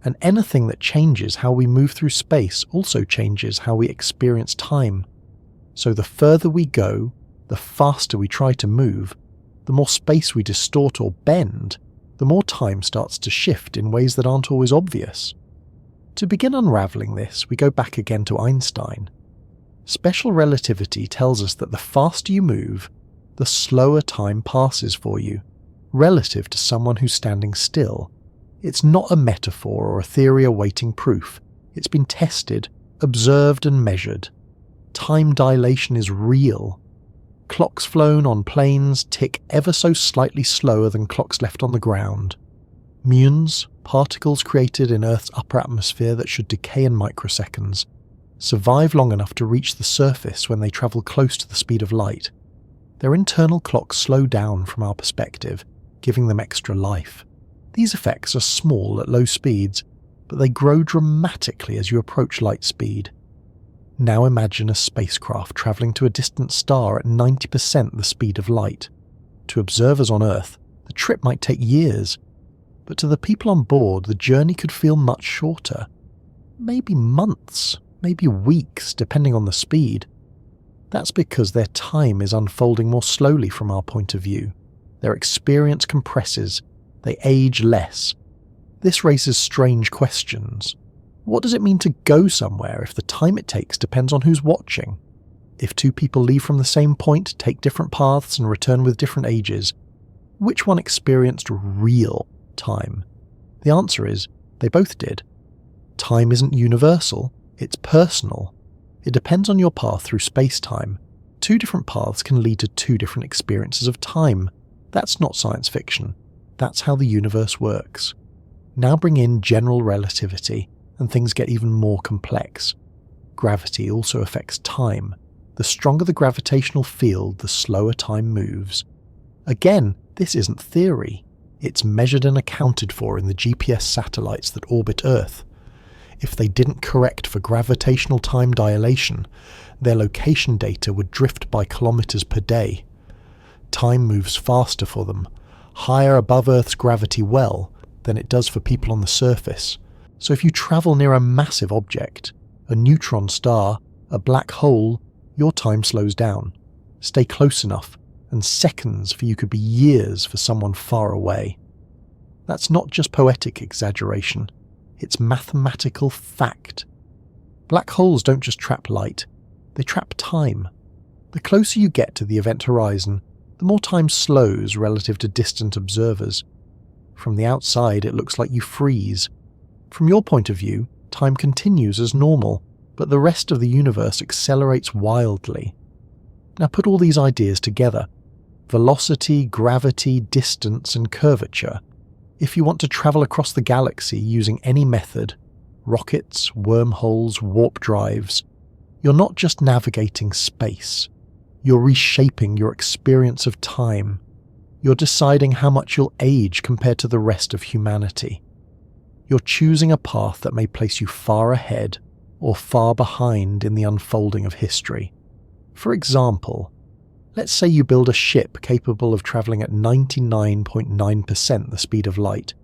and anything that changes how we move through space also changes how we experience time. So the further we go, the faster we try to move, the more space we distort or bend, the more time starts to shift in ways that aren't always obvious. To begin unravelling this, we go back again to Einstein. Special relativity tells us that the faster you move, the slower time passes for you, relative to someone who's standing still. It's not a metaphor or a theory awaiting proof. It's been tested, observed and measured. Time dilation is real. Clocks flown on planes tick ever so slightly slower than clocks left on the ground. Muons, particles created in Earth's upper atmosphere that should decay in microseconds, survive long enough to reach the surface when they travel close to the speed of light. Their internal clocks slow down from our perspective, giving them extra life. These effects are small at low speeds, but they grow dramatically as you approach light speed. Now imagine a spacecraft travelling to a distant star at 90% the speed of light. To observers on Earth, the trip might take years, but to the people on board, the journey could feel much shorter. Maybe months, maybe weeks, depending on the speed. That's because their time is unfolding more slowly from our point of view. Their experience compresses, they age less. This raises strange questions. What does it mean to go somewhere if the time it takes depends on who's watching? If two people leave from the same point, take different paths and return with different ages, which one experienced real time? The answer is, they both did. Time isn't universal, it's personal. It depends on your path through space-time. Two different paths can lead to two different experiences of time. That's not science fiction. That's how the universe works. Now bring in general relativity, and things get even more complex. Gravity also affects time. The stronger the gravitational field, the slower time moves. Again, this isn't theory. It's measured and accounted for in the GPS satellites that orbit Earth. If they didn't correct for gravitational time dilation, their location data would drift by kilometers per day. Time moves faster for them, higher above Earth's gravity well than it does for people on the surface. So if you travel near a massive object, a neutron star, a black hole, your time slows down. Stay close enough, and seconds for you could be years for someone far away. That's not just poetic exaggeration, it's mathematical fact. Black holes don't just trap light, they trap time. The closer you get to the event horizon, the more time slows relative to distant observers. From the outside, it looks like you freeze. From your point of view, time continues as normal, but the rest of the universe accelerates wildly. Now put all these ideas together. Velocity, gravity, distance, and curvature. If you want to travel across the galaxy using any method, rockets, wormholes, warp drives, you're not just navigating space. You're reshaping your experience of time. You're deciding how much you'll age compared to the rest of humanity. You're choosing a path that may place you far ahead or far behind in the unfolding of history. For example, let's say you build a ship capable of travelling at 99.9% the speed of light.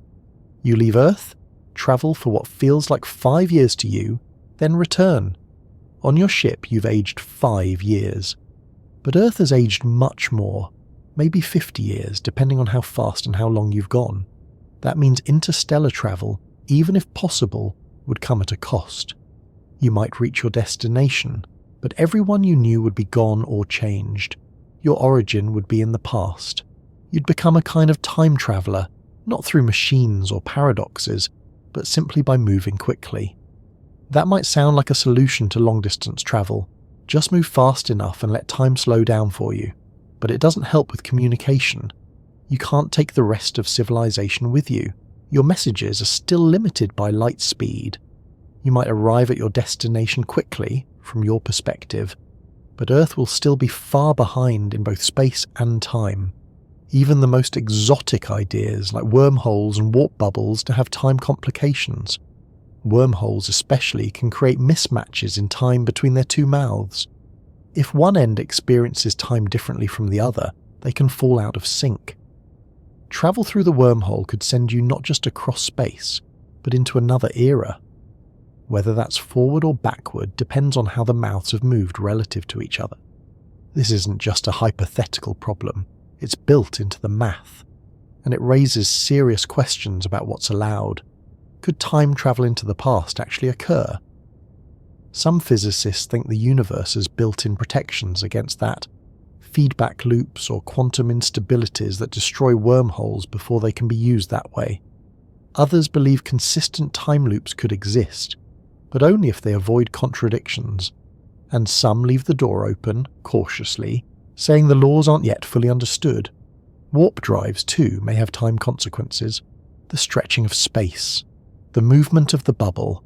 You leave Earth, travel for what feels like 5 years to you, then return. On your ship, you've aged 5 years. But Earth has aged much more, maybe 50 years, depending on how fast and how long you've gone. That means interstellar travel, even if possible, would come at a cost. You might reach your destination, but everyone you knew would be gone or changed. Your origin would be in the past. You'd become a kind of time traveller, not through machines or paradoxes, but simply by moving quickly. That might sound like a solution to long-distance travel. Just move fast enough and let time slow down for you. But it doesn't help with communication. You can't take the rest of civilization with you. Your messages are still limited by light speed. You might arrive at your destination quickly, from your perspective, but Earth will still be far behind in both space and time. Even the most exotic ideas like wormholes and warp bubbles to have time complications. Wormholes especially can create mismatches in time between their two mouths. If one end experiences time differently from the other, they can fall out of sync. Travel through the wormhole could send you not just across space, but into another era. Whether that's forward or backward depends on how the mouths have moved relative to each other. This isn't just a hypothetical problem, it's built into the math, and it raises serious questions about what's allowed. Could time travel into the past actually occur? Some physicists think the universe has built-in protections against that, feedback loops or quantum instabilities that destroy wormholes before they can be used that way. Others believe consistent time loops could exist, but only if they avoid contradictions, and some leave the door open, cautiously, saying the laws aren't yet fully understood. Warp drives, too, may have time consequences. The stretching of space, the movement of the bubble,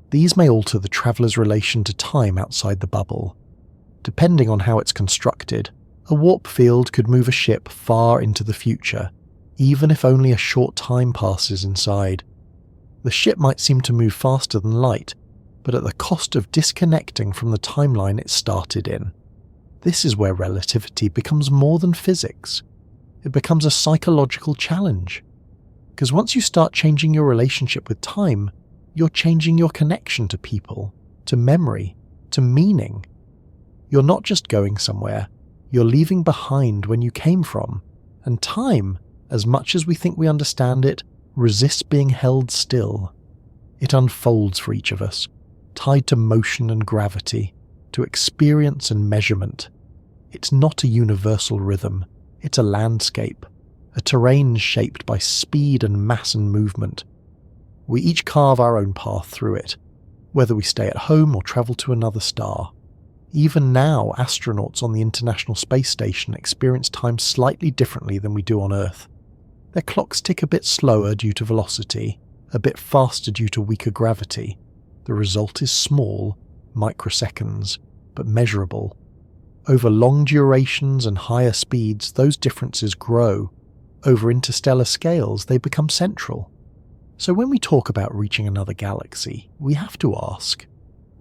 these may alter the traveller's relation to time outside the bubble. Depending on how it's constructed, a warp field could move a ship far into the future, even if only a short time passes inside. The ship might seem to move faster than light, but at the cost of disconnecting from the timeline it started in. This is where relativity becomes more than physics. It becomes a psychological challenge. Because once you start changing your relationship with time, you're changing your connection to people, to memory, to meaning. You're not just going somewhere, you're leaving behind when you came from, and time, as much as we think we understand it, resists being held still. It unfolds for each of us, tied to motion and gravity, to experience and measurement. It's not a universal rhythm, it's a landscape, a terrain shaped by speed and mass and movement. We each carve our own path through it, whether we stay at home or travel to another star. Even now, astronauts on the International Space Station experience time slightly differently than we do on Earth. Their clocks tick a bit slower due to velocity, a bit faster due to weaker gravity. The result is small, microseconds, but measurable. Over long durations and higher speeds, those differences grow. Over interstellar scales, they become central. So when we talk about reaching another galaxy, we have to ask,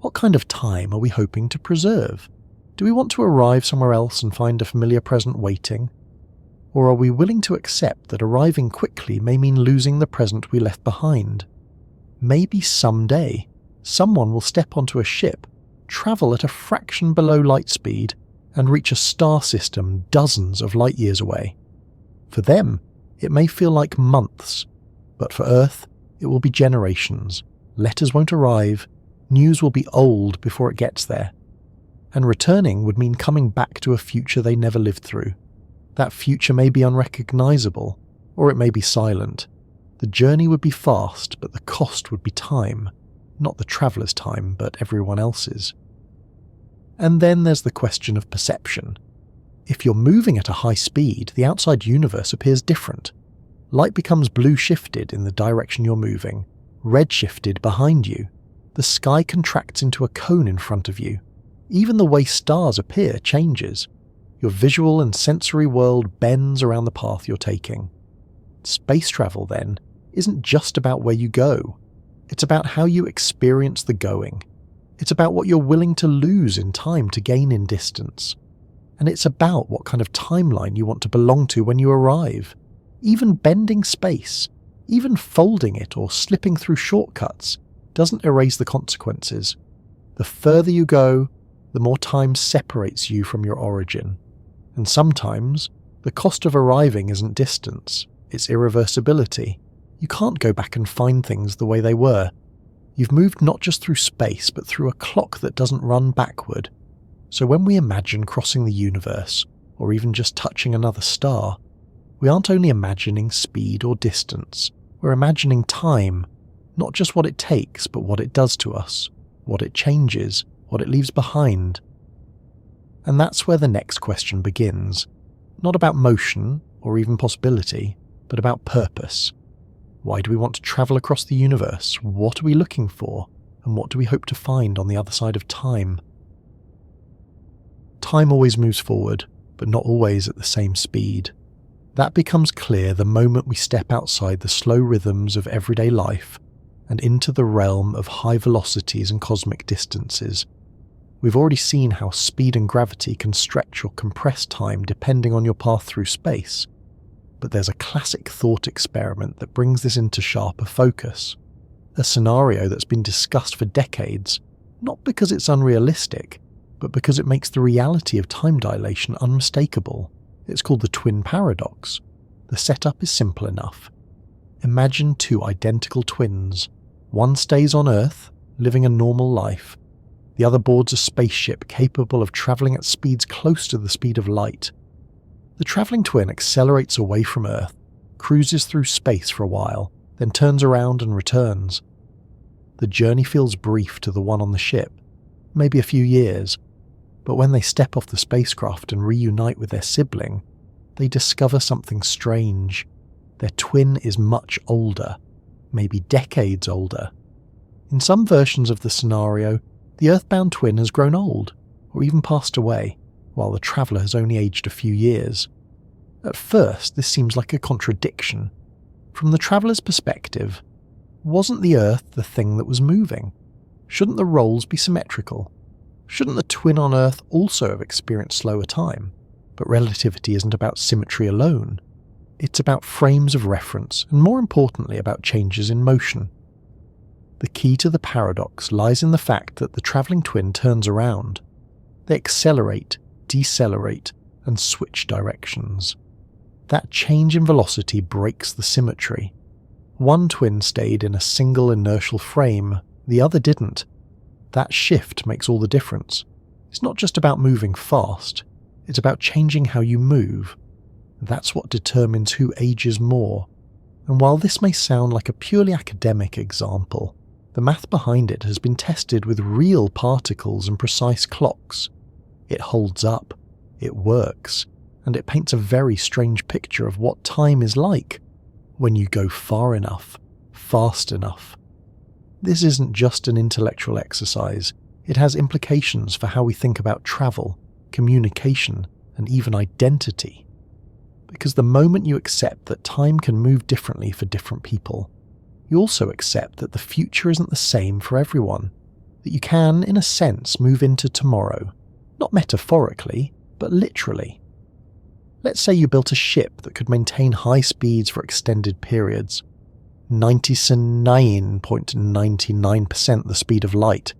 what kind of time are we hoping to preserve? Do we want to arrive somewhere else and find a familiar present waiting? Or are we willing to accept that arriving quickly may mean losing the present we left behind? Maybe someday, someone will step onto a ship, travel at a fraction below light speed, and reach a star system dozens of light years away. For them, it may feel like months, but for Earth, it will be generations. Letters won't arrive, news will be old before it gets there. And returning would mean coming back to a future they never lived through. That future may be unrecognizable, or it may be silent. The journey would be fast, but the cost would be time. Not the traveller's time, but everyone else's. And then there's the question of perception. If you're moving at a high speed, the outside universe appears different. Light becomes blue shifted in the direction you're moving, red shifted behind you. The sky contracts into a cone in front of you. Even the way stars appear changes. Your visual and sensory world bends around the path you're taking. Space travel, then, isn't just about where you go. It's about how you experience the going. It's about what you're willing to lose in time to gain in distance. And it's about what kind of timeline you want to belong to when you arrive. Even bending space, even folding it or slipping through shortcuts, doesn't erase the consequences. The further you go, the more time separates you from your origin. And sometimes, the cost of arriving isn't distance, it's irreversibility. You can't go back and find things the way they were. You've moved not just through space, but through a clock that doesn't run backward. So when we imagine crossing the universe, or even just touching another star, we aren't only imagining speed or distance, we're imagining time, not just what it takes, but what it does to us, what it changes, what it leaves behind. And that's where the next question begins. Not about motion, or even possibility, but about purpose. Why do we want to travel across the universe? What are we looking for? And what do we hope to find on the other side of time? Time always moves forward, but not always at the same speed. That becomes clear the moment we step outside the slow rhythms of everyday life and into the realm of high velocities and cosmic distances. We've already seen how speed and gravity can stretch or compress time depending on your path through space. But there's a classic thought experiment that brings this into sharper focus. A scenario that's been discussed for decades, not because it's unrealistic, but because it makes the reality of time dilation unmistakable. It's called the twin paradox. The setup is simple enough. Imagine two identical twins. One stays on Earth, living a normal life. The other boards a spaceship capable of travelling at speeds close to the speed of light. The travelling twin accelerates away from Earth, cruises through space for a while, then turns around and returns. The journey feels brief to the one on the ship, maybe a few years, but when they step off the spacecraft and reunite with their sibling, they discover something strange. Their twin is much older, maybe decades older. In some versions of the scenario, the Earthbound twin has grown old, or even passed away, while the traveller has only aged a few years. At first, this seems like a contradiction. From the traveller's perspective, wasn't the Earth the thing that was moving? Shouldn't the roles be symmetrical? Shouldn't the twin on Earth also have experienced slower time? But relativity isn't about symmetry alone. It's about frames of reference, and more importantly about changes in motion. The key to the paradox lies in the fact that the travelling twin turns around. They accelerate, decelerate, and switch directions. That change in velocity breaks the symmetry. One twin stayed in a single inertial frame, the other didn't. That shift makes all the difference. It's not just about moving fast, it's about changing how you move. That's what determines who ages more. And while this may sound like a purely academic example, the math behind it has been tested with real particles and precise clocks. It holds up, it works, and it paints a very strange picture of what time is like when you go far enough, fast enough. This isn't just an intellectual exercise, it has implications for how we think about travel, communication, and even identity. Because the moment you accept that time can move differently for different people, you also accept that the future isn't the same for everyone, that you can, in a sense, move into tomorrow, not metaphorically, but literally. Let's say you built a ship that could maintain high speeds for extended periods, 99.99% the speed of light.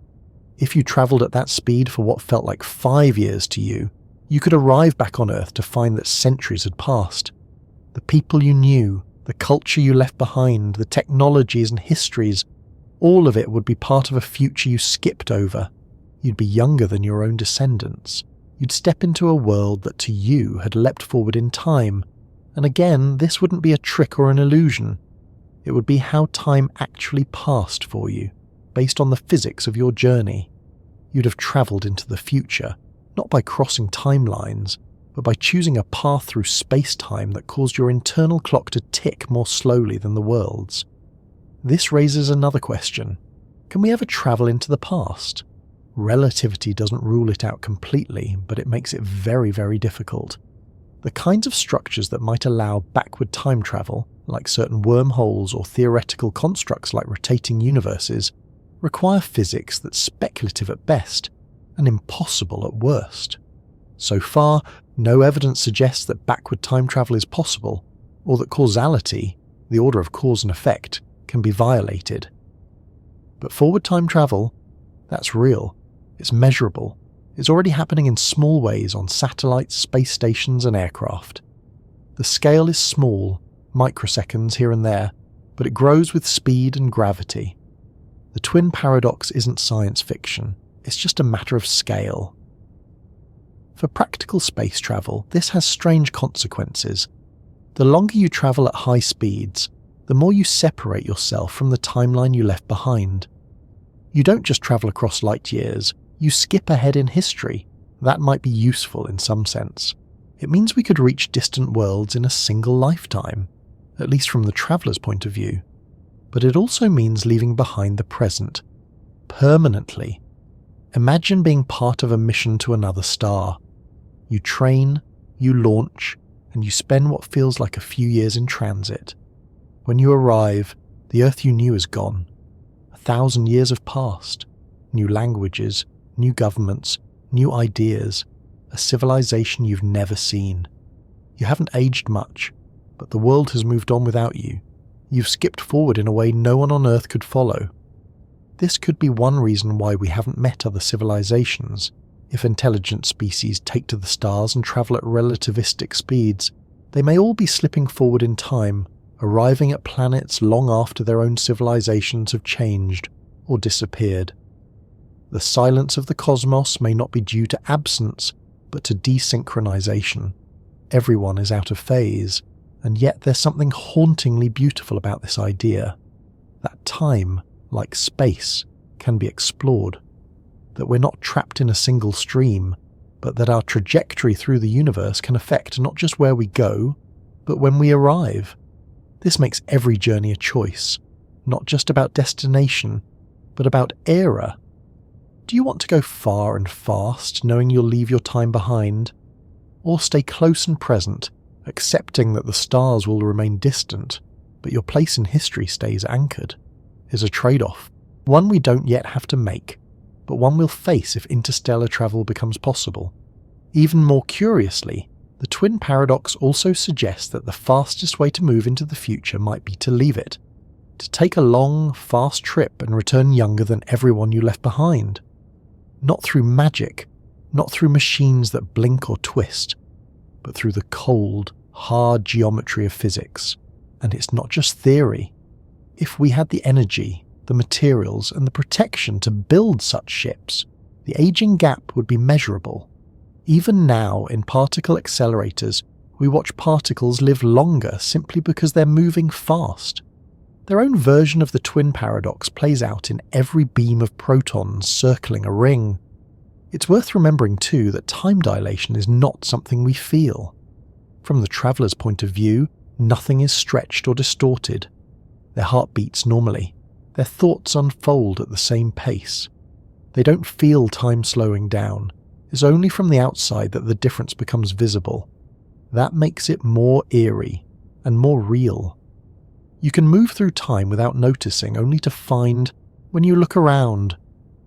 If you travelled at that speed for what felt like 5 years to you, you could arrive back on Earth to find that centuries had passed. The people you knew, the culture you left behind, the technologies and histories, all of it would be part of a future you skipped over. You'd be younger than your own descendants. You'd step into a world that to you had leapt forward in time. And again, this wouldn't be a trick or an illusion. It would be how time actually passed for you, based on the physics of your journey. You'd have travelled into the future, not by crossing timelines, but by choosing a path through space-time that caused your internal clock to tick more slowly than the world's. This raises another question. Can we ever travel into the past? Relativity doesn't rule it out completely, but it makes it very, very difficult. The kinds of structures that might allow backward time travel, like certain wormholes or theoretical constructs like rotating universes, require physics that's speculative at best and impossible at worst. So far, no evidence suggests that backward time travel is possible, or that causality, the order of cause and effect, can be violated. But forward time travel, that's real. It's measurable. It's already happening in small ways on satellites, space stations, and aircraft. The scale is small, microseconds here and there, but it grows with speed and gravity. The twin paradox isn't science fiction, it's just a matter of scale. For practical space travel, this has strange consequences. The longer you travel at high speeds, the more you separate yourself from the timeline you left behind. You don't just travel across light years, you skip ahead in history. That might be useful in some sense. It means we could reach distant worlds in a single lifetime, at least from the traveller's point of view. But it also means leaving behind the present, permanently. Imagine being part of a mission to another star. You train, you launch, and you spend what feels like a few years in transit. When you arrive, the Earth you knew is gone. 1,000 years have passed. New languages, new governments, new ideas, a civilization you've never seen. You haven't aged much, but the world has moved on without you. You've skipped forward in a way no one on Earth could follow. This could be one reason why we haven't met other civilizations. If intelligent species take to the stars and travel at relativistic speeds, they may all be slipping forward in time, arriving at planets long after their own civilizations have changed or disappeared. The silence of the cosmos may not be due to absence, but to desynchronization. Everyone is out of phase, and yet there's something hauntingly beautiful about this idea. That time, like space, can be explored. That we're not trapped in a single stream, but that our trajectory through the universe can affect not just where we go, but when we arrive. This makes every journey a choice, not just about destination, but about era. Do you want to go far and fast, knowing you'll leave your time behind? Or stay close and present, accepting that the stars will remain distant, but your place in history stays anchored? Is a trade-off, one we don't yet have to make, but one we'll face if interstellar travel becomes possible. Even more curiously, the twin paradox also suggests that the fastest way to move into the future might be to leave it, to take a long, fast trip and return younger than everyone you left behind. Not through magic, not through machines that blink or twist, but through the cold, hard geometry of physics. And it's not just theory. If we had the energy, the materials, and the protection to build such ships, the aging gap would be measurable. Even now, in particle accelerators, we watch particles live longer simply because they're moving fast. Their own version of the twin paradox plays out in every beam of protons circling a ring. It's worth remembering too that time dilation is not something we feel. From the traveller's point of view, nothing is stretched or distorted. Their heart beats normally. Their thoughts unfold at the same pace. They don't feel time slowing down. It's only from the outside that the difference becomes visible. That makes it more eerie and more real. You can move through time without noticing, only to find, when you look around,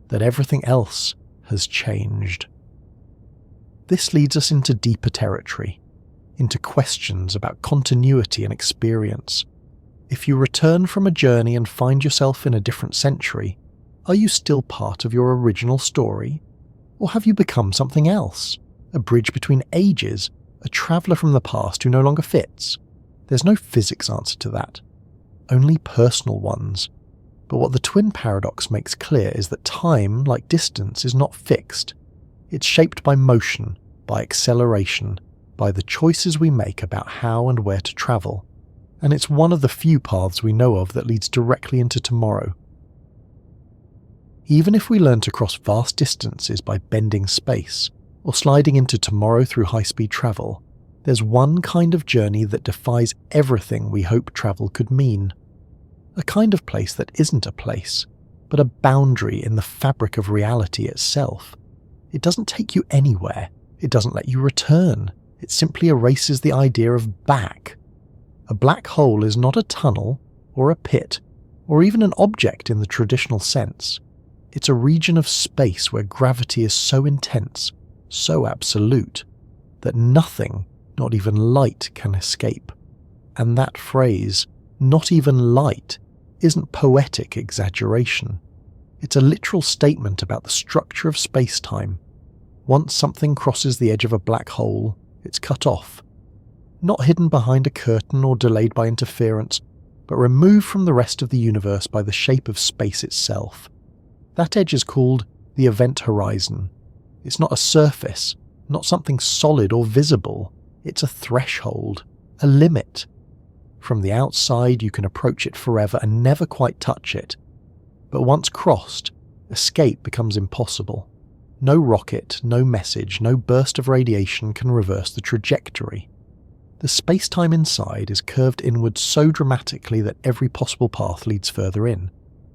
that everything else has changed. This leads us into deeper territory, into questions about continuity and experience. If you return from a journey and find yourself in a different century, are you still part of your original story? Or have you become something else? A bridge between ages, a traveller from the past who no longer fits? There's no physics answer to that. Only personal ones. But what the twin paradox makes clear is that time, like distance, is not fixed. It's shaped by motion, by acceleration, by the choices we make about how and where to travel. And it's one of the few paths we know of that leads directly into tomorrow. Even if we learn to cross vast distances by bending space, or sliding into tomorrow through high-speed travel, there's one kind of journey that defies everything we hope travel could mean. A kind of place that isn't a place, but a boundary in the fabric of reality itself. It doesn't take you anywhere. It doesn't let you return. It simply erases the idea of back. A black hole is not a tunnel, or a pit, or even an object in the traditional sense. It's a region of space where gravity is so intense, so absolute, that nothing, not even light, can escape. And that phrase, not even light, isn't poetic exaggeration. It's a literal statement about the structure of space-time. Once something crosses the edge of a black hole, it's cut off. Not hidden behind a curtain or delayed by interference, but removed from the rest of the universe by the shape of space itself. That edge is called the event horizon. It's not a surface, not something solid or visible. It's a threshold, a limit. From the outside, you can approach it forever and never quite touch it. But once crossed, escape becomes impossible. No rocket, no message, no burst of radiation can reverse the trajectory. The space-time inside is curved inward so dramatically that every possible path leads further in.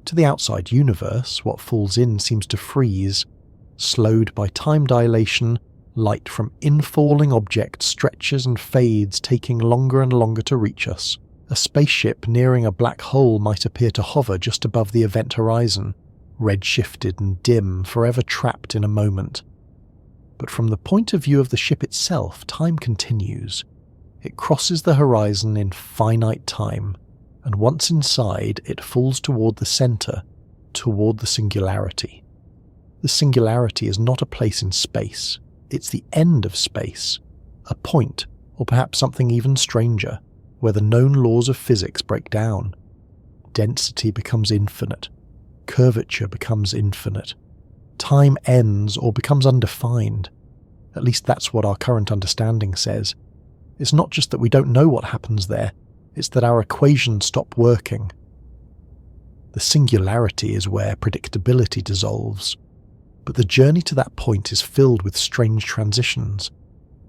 To the outside universe, what falls in seems to freeze. Slowed by time dilation, light from infalling objects stretches and fades, taking longer and longer to reach us. A spaceship nearing a black hole might appear to hover just above the event horizon, red-shifted and dim, forever trapped in a moment. But from the point of view of the ship itself, time continues. It crosses the horizon in finite time, and once inside, it falls toward the center, toward the singularity. The singularity is not a place in space. It's the end of space, a point, or perhaps something even stranger, where the known laws of physics break down. Density becomes infinite. Curvature becomes infinite. Time ends or becomes undefined. At least that's what our current understanding says. It's not just that we don't know what happens there, it's that our equations stop working. The singularity is where predictability dissolves. But the journey to that point is filled with strange transitions.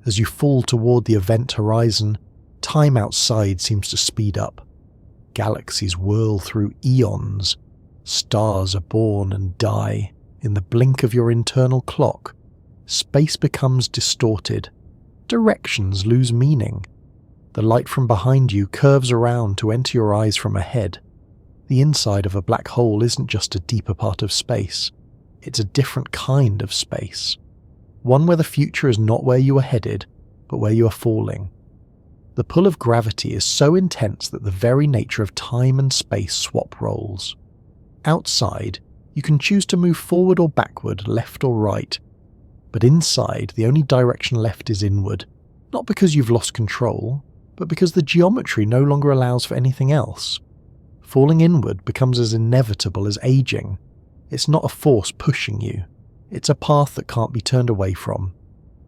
As you fall toward the event horizon, time outside seems to speed up. Galaxies whirl through eons. Stars are born and die. In the blink of your internal clock, space becomes distorted. Directions lose meaning. The light from behind you curves around to enter your eyes from ahead. The inside of a black hole isn't just a deeper part of space. It's a different kind of space. One where the future is not where you are headed, but where you are falling. The pull of gravity is so intense that the very nature of time and space swap roles. Outside, you can choose to move forward or backward, left or right. But inside, the only direction left is inward, not because you've lost control, but because the geometry no longer allows for anything else. Falling inward becomes as inevitable as aging. It's not a force pushing you. It's a path that can't be turned away from.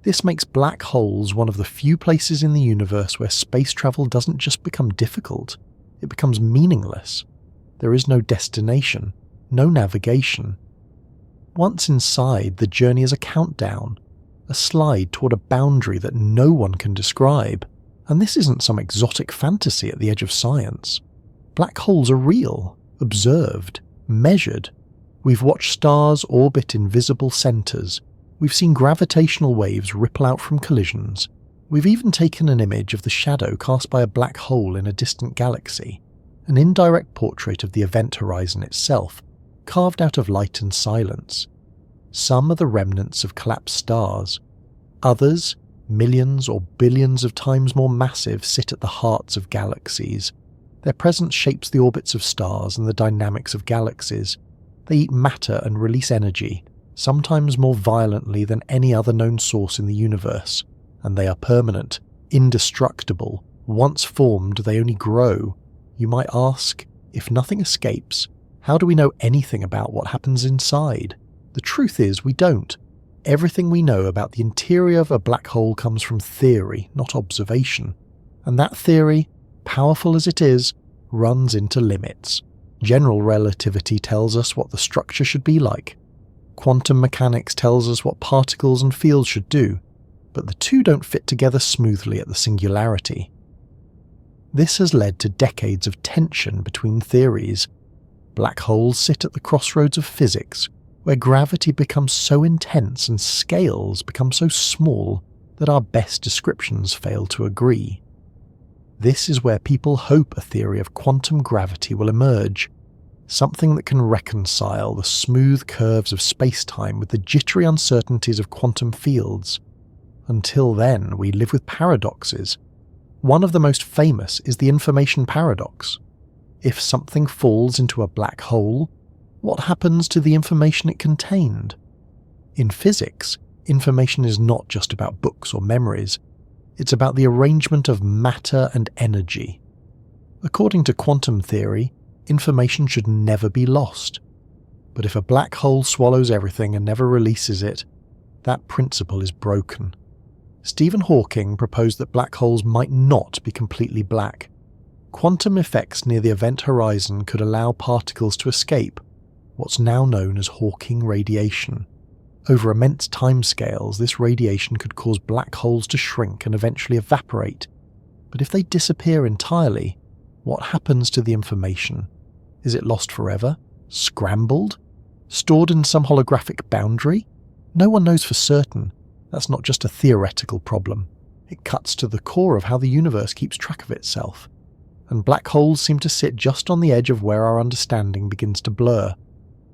This makes black holes one of the few places in the universe where space travel doesn't just become difficult, it becomes meaningless. There is no destination, no navigation. Once inside, the journey is a countdown, a slide toward a boundary that no one can describe. And this isn't some exotic fantasy at the edge of science. Black holes are real, observed, measured. We've watched stars orbit invisible centers. We've seen gravitational waves ripple out from collisions. We've even taken an image of the shadow cast by a black hole in a distant galaxy, an indirect portrait of the event horizon itself, carved out of light and silence. Some are the remnants of collapsed stars. Others, millions or billions of times more massive, sit at the hearts of galaxies. Their presence shapes the orbits of stars and the dynamics of galaxies. They eat matter and release energy, sometimes more violently than any other known source in the universe. And they are permanent, indestructible. Once formed, they only grow. You might ask, if nothing escapes, how do we know anything about what happens inside? The truth is, we don't. Everything we know about the interior of a black hole comes from theory, not observation. And that theory, powerful as it is, runs into limits. General relativity tells us what the structure should be like. Quantum mechanics tells us what particles and fields should do, but the two don't fit together smoothly at the singularity. This has led to decades of tension between theories. Black holes sit at the crossroads of physics, where gravity becomes so intense and scales become so small that our best descriptions fail to agree. This is where people hope a theory of quantum gravity will emerge, something that can reconcile the smooth curves of space-time with the jittery uncertainties of quantum fields. Until then, we live with paradoxes. One of the most famous is the information paradox. If something falls into a black hole, What happens to the information it contained? In physics, information is not just about books or memories. It's about the arrangement of matter and energy. According to quantum theory, information should never be lost. But if a black hole swallows everything and never releases it, that principle is broken. Stephen Hawking proposed that black holes might not be completely black. Quantum effects near the event horizon could allow particles to escape, what's now known as Hawking radiation. Over immense timescales, this radiation could cause black holes to shrink and eventually evaporate. But if they disappear entirely, what happens to the information? Is it lost forever? Scrambled? Stored in some holographic boundary? No one knows for certain. That's not just a theoretical problem. It cuts to the core of how the universe keeps track of itself. And black holes seem to sit just on the edge of where our understanding begins to blur.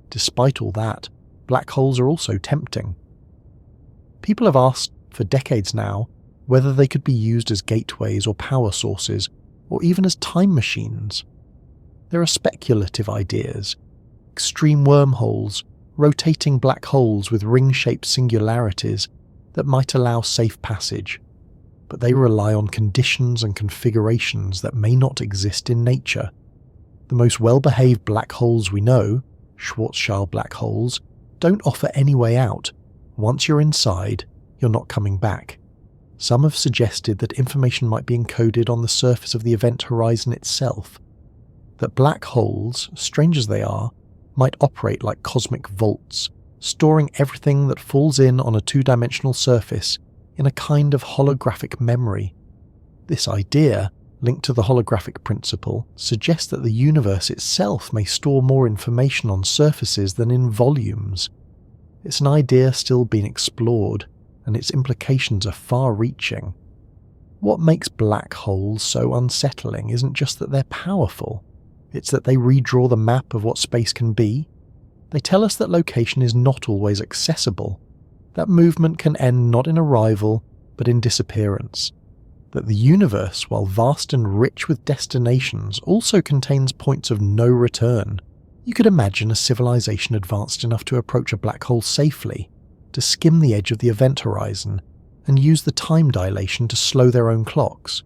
Despite all that, black holes are also tempting. People have asked, for decades now, whether they could be used as gateways or power sources, or even as time machines. There are speculative ideas, extreme wormholes, rotating black holes with ring-shaped singularities that might allow safe passage, but they rely on conditions and configurations that may not exist in nature. The most well-behaved black holes we know, Schwarzschild black holes, don't offer any way out. Once you're inside, you're not coming back. Some have suggested that information might be encoded on the surface of the event horizon itself. That black holes, strange as they are, might operate like cosmic vaults, storing everything that falls in on a two-dimensional surface in a kind of holographic memory. This idea, linked to the holographic principle, suggests that the universe itself may store more information on surfaces than in volumes. It's an idea still being explored, and its implications are far-reaching. What makes black holes so unsettling isn't just that they're powerful, it's that they redraw the map of what space can be. They tell us that location is not always accessible, that movement can end not in arrival, but in disappearance, that the universe, while vast and rich with destinations, also contains points of no return. You could imagine a civilization advanced enough to approach a black hole safely, to skim the edge of the event horizon, and use the time dilation to slow their own clocks.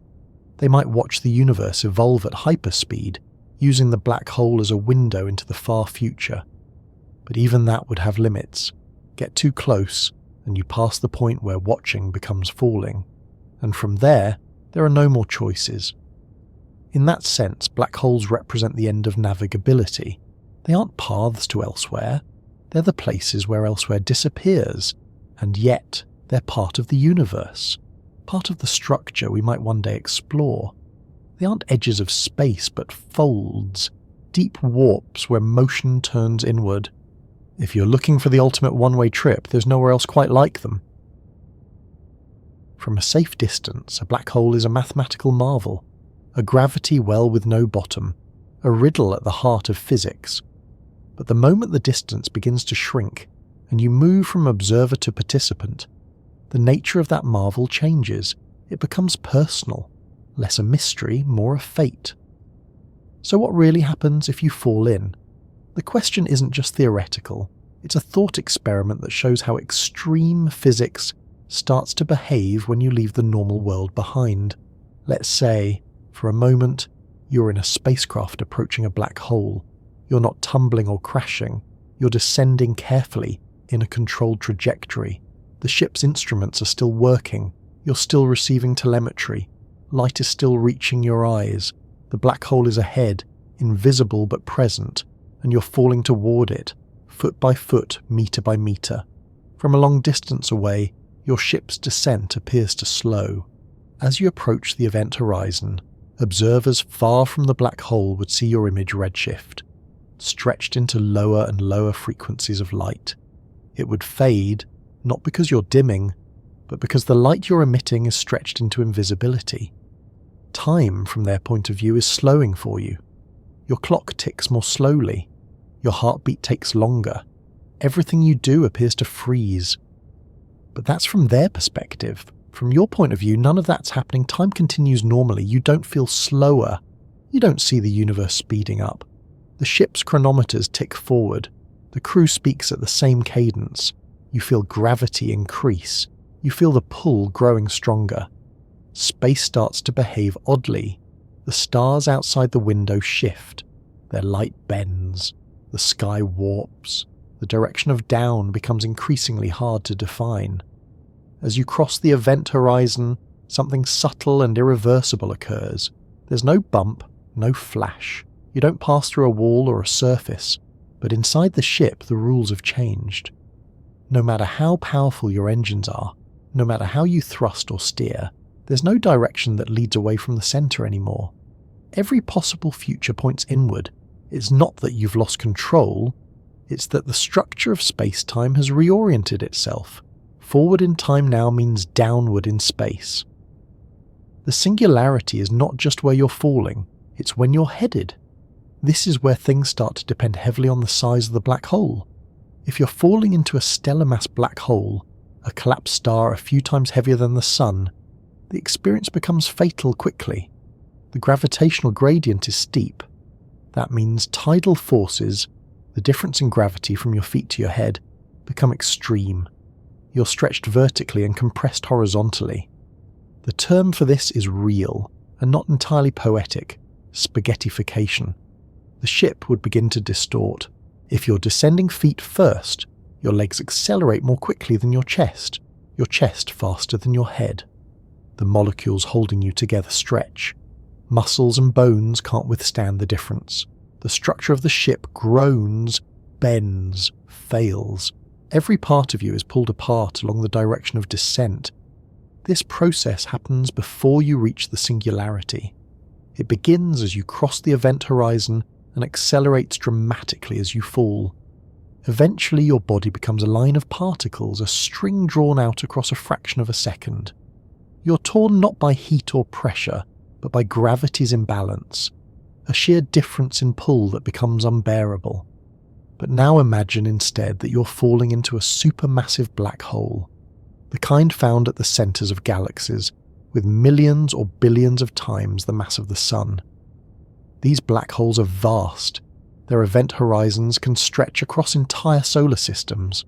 They might watch the universe evolve at hyperspeed, using the black hole as a window into the far future. But even that would have limits. Get too close, and you pass the point where watching becomes falling. And from there are no more choices. In that sense, black holes represent the end of navigability. They aren't paths to elsewhere. They're the places where elsewhere disappears, and yet they're part of the universe, part of the structure we might one day explore. They aren't edges of space, but folds, deep warps where motion turns inward. If you're looking for the ultimate one-way trip, there's nowhere else quite like them. From a safe distance, a black hole is a mathematical marvel, a gravity well with no bottom, a riddle at the heart of physics. But the moment the distance begins to shrink, and you move from observer to participant, the nature of that marvel changes. It becomes personal, less a mystery, more a fate. So what really happens if you fall in? The question isn't just theoretical, it's a thought experiment that shows how extreme physics starts to behave when you leave the normal world behind. Let's say, for a moment, you're in a spacecraft approaching a black hole. You're not tumbling or crashing, you're descending carefully in a controlled trajectory. The ship's instruments are still working, you're still receiving telemetry, light is still reaching your eyes, the black hole is ahead, invisible but present, and you're falling toward it, foot by foot, meter by meter. From a long distance away, your ship's descent appears to slow. As you approach the event horizon, observers far from the black hole would see your image redshift, stretched into lower and lower frequencies of light. It would fade, not because you're dimming, but because the light you're emitting is stretched into invisibility. Time, from their point of view, is slowing for you. Your clock ticks more slowly. Your heartbeat takes longer. Everything you do appears to freeze. But that's from their perspective. From your point of view, none of that's happening. Time continues normally. You don't feel slower. You don't see the universe speeding up. The ship's chronometers tick forward. The crew speaks at the same cadence. You feel gravity increase. You feel the pull growing stronger. Space starts to behave oddly. The stars outside the window shift. Their light bends. The sky warps. The direction of down becomes increasingly hard to define. As you cross the event horizon, something subtle and irreversible occurs. There's no bump, no flash. You don't pass through a wall or a surface, but inside the ship the rules have changed. No matter how powerful your engines are, no matter how you thrust or steer, there's no direction that leads away from the centre anymore. Every possible future points inward. It's not that you've lost control, it's that the structure of space-time has reoriented itself. Forward in time now means downward in space. The singularity is not just where you're falling, it's when you're headed. This is where things start to depend heavily on the size of the black hole. If you're falling into a stellar mass black hole, a collapsed star a few times heavier than the sun, the experience becomes fatal quickly. The gravitational gradient is steep. That means tidal forces, the difference in gravity from your feet to your head, become extreme. You're stretched vertically and compressed horizontally. The term for this is real, and not entirely poetic: Spaghettification. The ship would begin to distort. If you're descending feet first, your legs accelerate more quickly than your chest faster than your head. The molecules holding you together stretch. Muscles and bones can't withstand the difference. The structure of the ship groans, bends, fails. Every part of you is pulled apart along the direction of descent. This process happens before you reach the singularity. It begins as you cross the event horizon and accelerates dramatically as you fall. Eventually your body becomes a line of particles, a string drawn out across a fraction of a second. You're torn not by heat or pressure, but by gravity's imbalance, a sheer difference in pull that becomes unbearable. But now imagine instead that you're falling into a supermassive black hole, the kind found at the centres of galaxies, with millions or billions of times the mass of the Sun. These black holes are vast. Their event horizons can stretch across entire solar systems,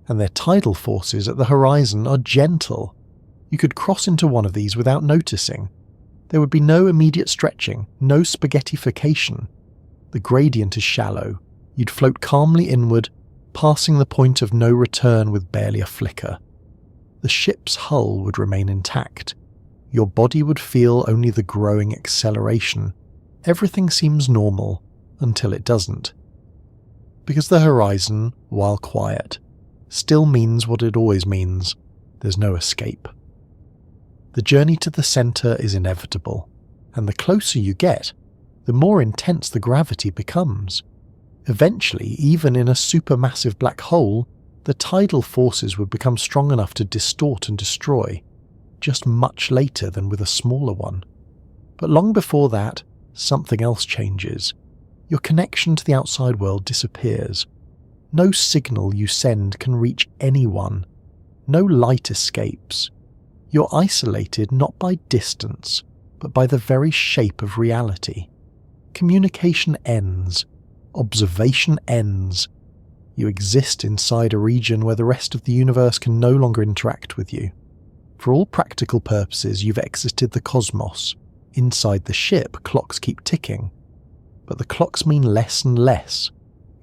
and their tidal forces at the horizon are gentle. You could cross into one of these without noticing. There would be no immediate stretching, no spaghettification. The gradient is shallow. You'd float calmly inward, passing the point of no return with barely a flicker. The ship's hull would remain intact. Your body would feel only the growing acceleration. Everything seems normal until it doesn't. Because the horizon, while quiet, still means what it always means. There's no escape. The journey to the centre is inevitable, and the closer you get, the more intense the gravity becomes. Eventually, even in a supermassive black hole, the tidal forces would become strong enough to distort and destroy, just much later than with a smaller one. But long before that, something else changes. Your connection to the outside world disappears. No signal you send can reach anyone. No light escapes. You're isolated not by distance, but by the very shape of reality. Communication ends. Observation ends. You exist inside a region where the rest of the universe can no longer interact with you. For all practical purposes, you've exited the cosmos. Inside the ship, clocks keep ticking. But the clocks mean less and less.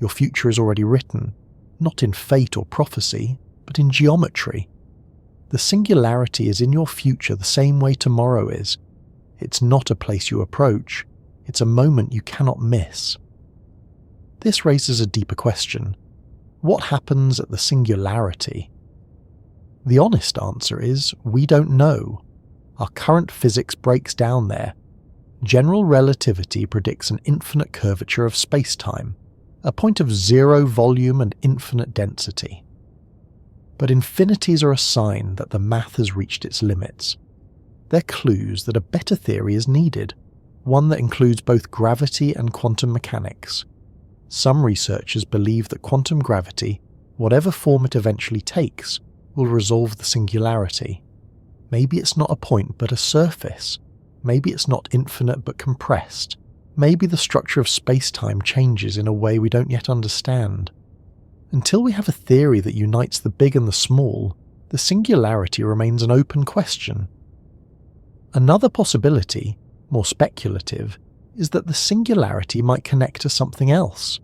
Your future is already written, not in fate or prophecy, but in geometry. The singularity is in your future the same way tomorrow is. It's not a place you approach, it's a moment you cannot miss. This raises a deeper question. What happens at the singularity? The honest answer is, we don't know. Our current physics breaks down there. General relativity predicts an infinite curvature of space-time, a point of zero volume and infinite density. But infinities are a sign that the math has reached its limits. They're clues that a better theory is needed, one that includes both gravity and quantum mechanics. Some researchers believe that quantum gravity, whatever form it eventually takes, will resolve the singularity. Maybe it's not a point but a surface. Maybe it's not infinite but compressed. maybe the structure of spacetime changes in a way we don't yet understand. Until we have a theory that unites the big and the small, the singularity remains an open question. Another possibility, more speculative, is that the singularity might connect to something else,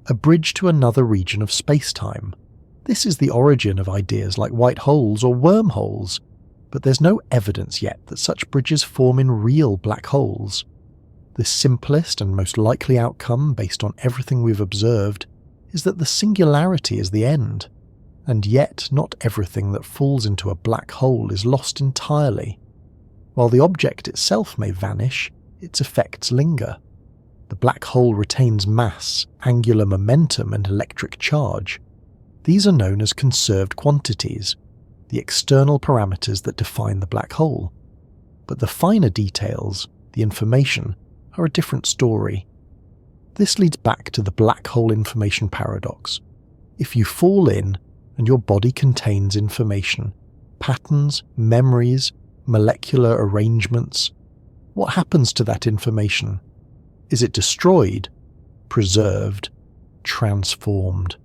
a bridge to another region of spacetime. This is the origin of ideas like white holes or wormholes, but there's no evidence yet that such bridges form in real black holes. The simplest and most likely outcome, based on everything we've observed, is that the singularity is the end, and yet not everything that falls into a black hole is lost entirely. While the object itself may vanish, its effects linger. The black hole retains mass, angular momentum, and electric charge. These are known as conserved quantities, the external parameters that define the black hole. But the finer details, the information, are a different story. This leads back to the black hole information paradox. If you fall in, and your body contains information, patterns, memories, molecular arrangements, what happens to that information? Is it destroyed, preserved, transformed?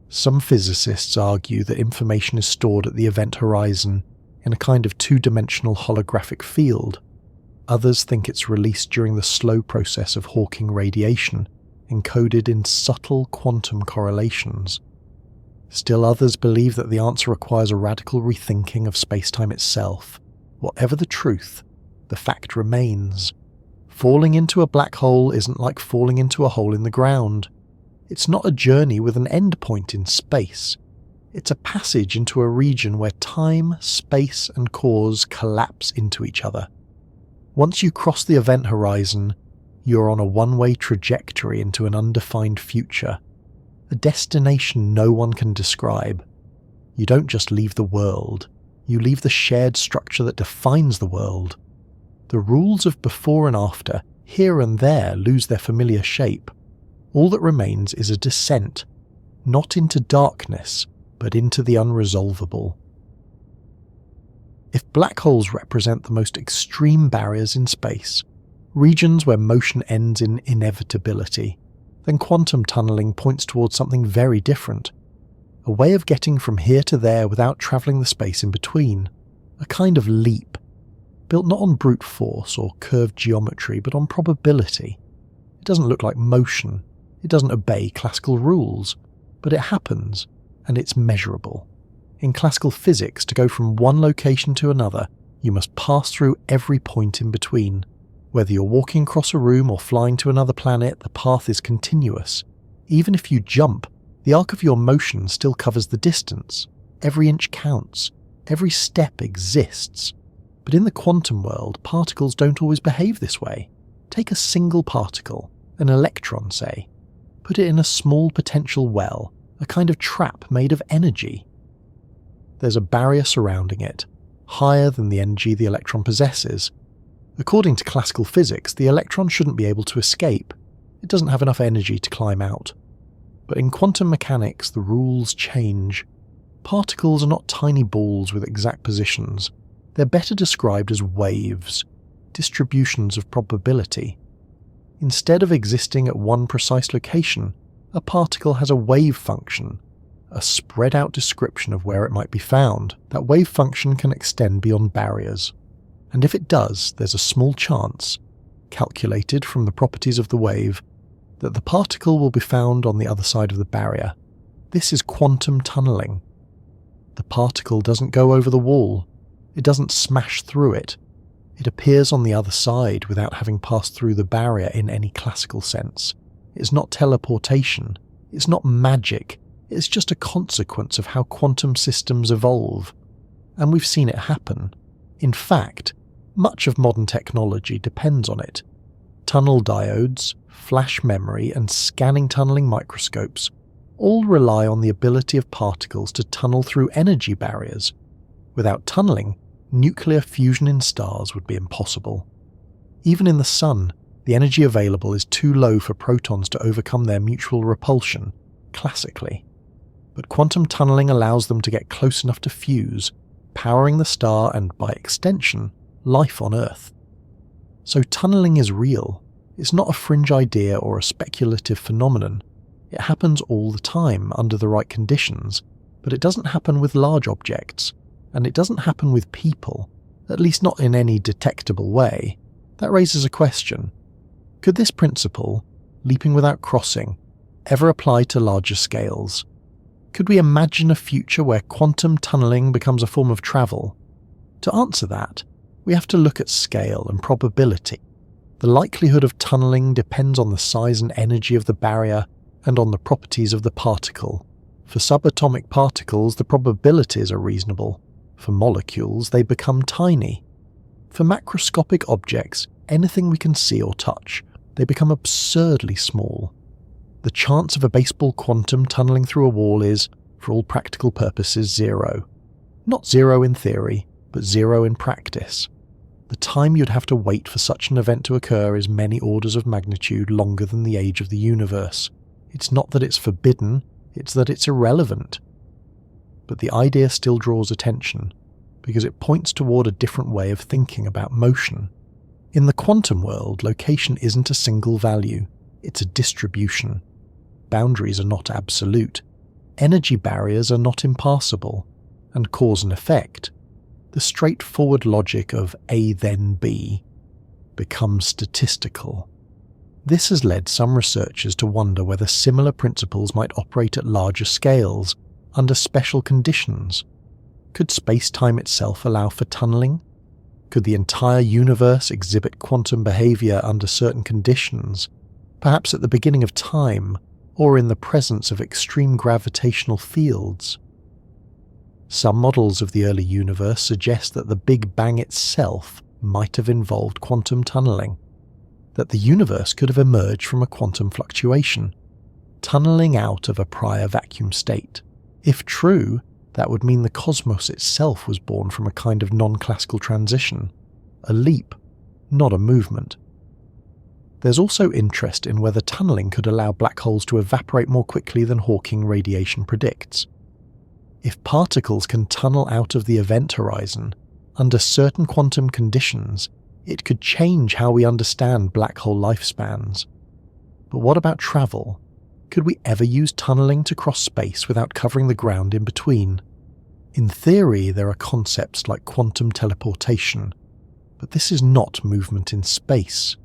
Some physicists argue that information is stored at the event horizon in a kind of two-dimensional holographic field. Others think it's released during the slow process of Hawking radiation, encoded in subtle quantum correlations. Still others believe that the answer requires a radical rethinking of spacetime itself. Whatever the truth, the fact remains. Falling into a black hole isn't like falling into a hole in the ground. It's not a journey with an end point in space. It's a passage into a region where time, space, and cause collapse into each other. Once you cross the event horizon, you're on a one-way trajectory into an undefined future, a destination no one can describe. You don't just leave the world, you leave the shared structure that defines the world. The rules of before and after, here and there, lose their familiar shape. All that remains is a descent, not into darkness, but into the unresolvable. If black holes represent the most extreme barriers in space, regions where motion ends in inevitability, then quantum tunneling points towards something very different. A way of getting from here to there without travelling the space in between. A kind of leap, built not on brute force or curved geometry, but on probability. It doesn't look like motion, it doesn't obey classical rules, but it happens, and it's measurable. In classical physics, to go from one location to another, you must pass through every point in between. Whether you're walking across a room or flying to another planet, the path is continuous. Even if you jump, the arc of your motion still covers the distance. Every inch counts. Every step exists. But in the quantum world, particles don't always behave this way. Take a single particle, an electron say. Put it in a small potential well, a kind of trap made of energy. There's a barrier surrounding it, higher than the energy the electron possesses. According to classical physics, the electron shouldn't be able to escape. It doesn't have enough energy to climb out. But in quantum mechanics, the rules change. Particles are not tiny balls with exact positions. They're better described as waves, distributions of probability. Instead of existing at one precise location, a particle has a wave function, a spread-out description of where it might be found. That wave function can extend beyond barriers. And if it does, there's a small chance, calculated from the properties of the wave, that the particle will be found on the other side of the barrier. This is quantum tunneling. The particle doesn't go over the wall. It doesn't smash through it. It appears on the other side without having passed through the barrier in any classical sense. It's not teleportation. It's not magic. It's just a consequence of how quantum systems evolve. And we've seen it happen. In fact, much of modern technology depends on it. Tunnel diodes, flash memory, and scanning tunneling microscopes all rely on the ability of particles to tunnel through energy barriers. Without tunneling, nuclear fusion in stars would be impossible. Even in the Sun, the energy available is too low for protons to overcome their mutual repulsion, classically. But quantum tunneling allows them to get close enough to fuse, powering the star and, by extension, life on Earth. So tunneling is real. It's not a fringe idea or a speculative phenomenon. It happens all the time under the right conditions, but it doesn't happen with large objects, and it doesn't happen with people, at least not in any detectable way. That raises a question. Could this principle, leaping without crossing, ever apply to larger scales? Could we imagine a future where quantum tunneling becomes a form of travel? To answer that, we have to look at scale and probability. The likelihood of tunneling depends on the size and energy of the barrier and on the properties of the particle. For subatomic particles, the probabilities are reasonable. For molecules, they become tiny. For macroscopic objects, anything we can see or touch, they become absurdly small. The chance of a baseball quantum tunneling through a wall is, for all practical purposes, zero. Not zero in theory, but zero in practice. The time you'd have to wait for such an event to occur is many orders of magnitude longer than the age of the universe. It's not that it's forbidden, it's that it's irrelevant. But the idea still draws attention, because it points toward a different way of thinking about motion. In the quantum world, location isn't a single value, it's a distribution. Boundaries are not absolute. Energy barriers are not impassable. And cause and effect, the straightforward logic of A then B, becomes statistical. This has led some researchers to wonder whether similar principles might operate at larger scales, under special conditions. Could space-time itself allow for tunneling? Could the entire universe exhibit quantum behavior under certain conditions, perhaps at the beginning of time, or in the presence of extreme gravitational fields? Some models of the early universe suggest that the Big Bang itself might have involved quantum tunneling, that the universe could have emerged from a quantum fluctuation, tunneling out of a prior vacuum state. If true, that would mean the cosmos itself was born from a kind of non-classical transition, a leap, not a movement. There's also interest in whether tunneling could allow black holes to evaporate more quickly than Hawking radiation predicts. If particles can tunnel out of the event horizon, under certain quantum conditions, it could change how we understand black hole lifespans. But what about travel? Could we ever use tunneling to cross space without covering the ground in between? In theory, there are concepts like quantum teleportation, but this is not movement in space.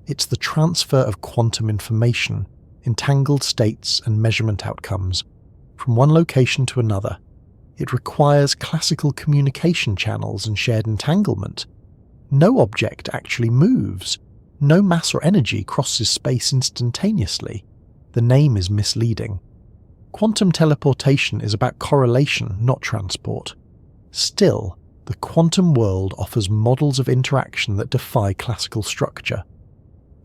It's the transfer of quantum information, entangled states and measurement outcomes, from one location to another. It requires classical communication channels and shared entanglement. No object actually moves. No mass or energy crosses space instantaneously. The name is misleading. Quantum teleportation is about correlation, not transport. Still, the quantum world offers models of interaction that defy classical structure.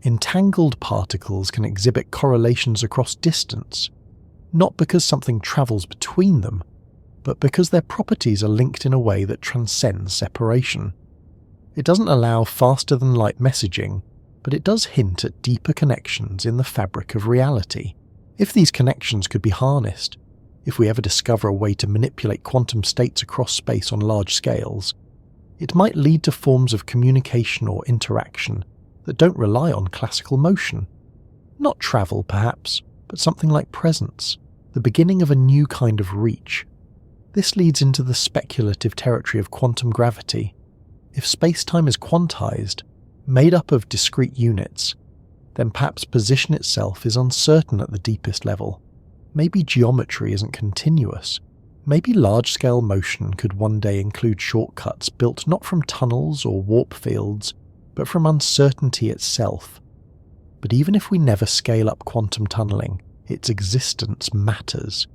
Entangled particles can exhibit correlations across distance, not because something travels between them, but because their properties are linked in a way that transcends separation. It doesn't allow faster-than-light messaging, but it does hint at deeper connections in the fabric of reality. If these connections could be harnessed, if we ever discover a way to manipulate quantum states across space on large scales, it might lead to forms of communication or interaction that don't rely on classical motion. Not travel, perhaps, but something like presence, the beginning of a new kind of reach. This leads into the speculative territory of quantum gravity. If space-time is quantized, made up of discrete units, then perhaps position itself is uncertain at the deepest level. Maybe geometry isn't continuous. Maybe large-scale motion could one day include shortcuts built not from tunnels or warp fields, but from uncertainty itself. But even if we never scale up quantum tunneling, its existence matters.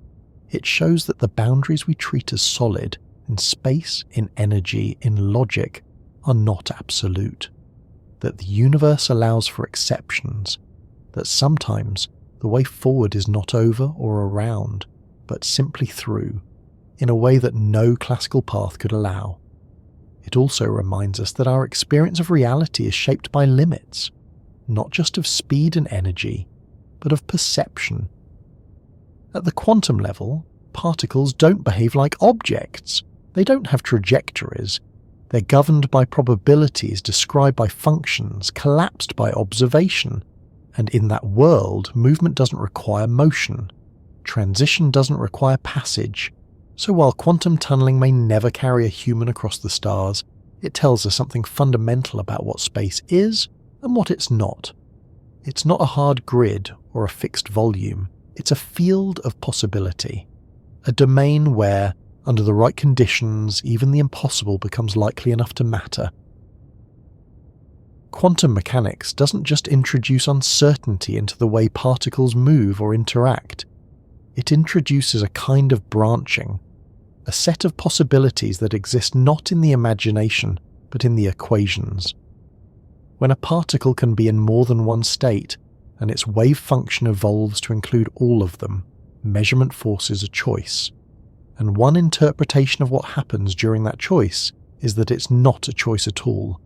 It shows that the boundaries we treat as solid, in space, in energy, in logic, are not absolute. That the universe allows for exceptions, that sometimes the way forward is not over or around, but simply through, in a way that no classical path could allow. It also reminds us that our experience of reality is shaped by limits, not just of speed and energy, but of perception. At the quantum level, particles don't behave like objects. They don't have trajectories. They're governed by probabilities described by functions collapsed by observation, and in that world, movement doesn't require motion. Transition doesn't require passage. So while quantum tunneling may never carry a human across the stars, it tells us something fundamental about what space is and what it's not. It's not a hard grid or a fixed volume. It's a field of possibility. A domain where, under the right conditions, even the impossible becomes likely enough to matter. Quantum mechanics doesn't just introduce uncertainty into the way particles move or interact. It introduces a kind of branching, a set of possibilities that exist not in the imagination, but in the equations. When a particle can be in more than one state, and its wave function evolves to include all of them, measurement forces a choice. And one interpretation of what happens during that choice is that it's not a choice at all,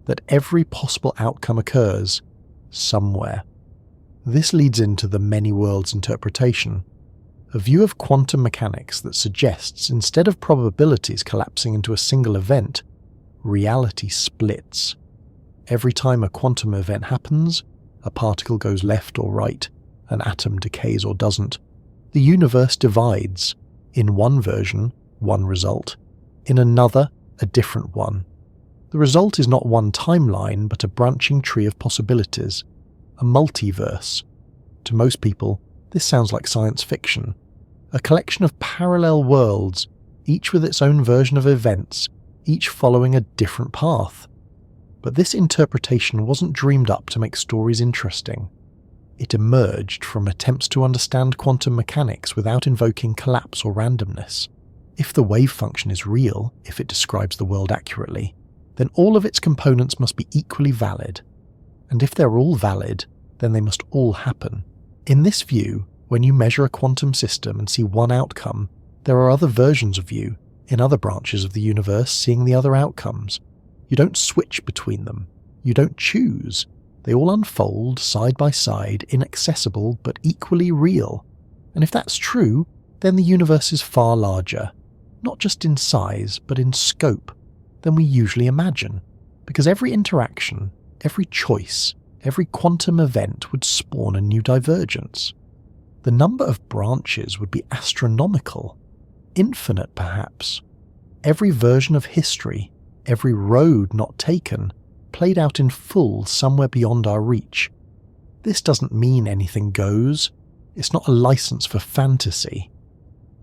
that every possible outcome occurs somewhere. This leads into the many worlds interpretation, a view of quantum mechanics that suggests instead of probabilities collapsing into a single event, reality splits. Every time a quantum event happens, a particle goes left or right, an atom decays or doesn't. The universe divides. In one version, one result. In another, a different one. The result is not one timeline, but a branching tree of possibilities. A multiverse. To most people, this sounds like science fiction. A collection of parallel worlds, each with its own version of events, each following a different path. But this interpretation wasn't dreamed up to make stories interesting. It emerged from attempts to understand quantum mechanics without invoking collapse or randomness. If the wave function is real, if it describes the world accurately, then all of its components must be equally valid. And if they're all valid, then they must all happen. In this view, when you measure a quantum system and see one outcome, there are other versions of you, in other branches of the universe, seeing the other outcomes. You don't switch between them. You don't choose. They all unfold side by side, inaccessible but equally real. And if that's true, then the universe is far larger, not just in size, but in scope, than we usually imagine. Because every interaction, every choice, every quantum event would spawn a new divergence. The number of branches would be astronomical, infinite perhaps. Every version of history, every road not taken, played out in full somewhere beyond our reach. This doesn't mean anything goes. It's not a license for fantasy.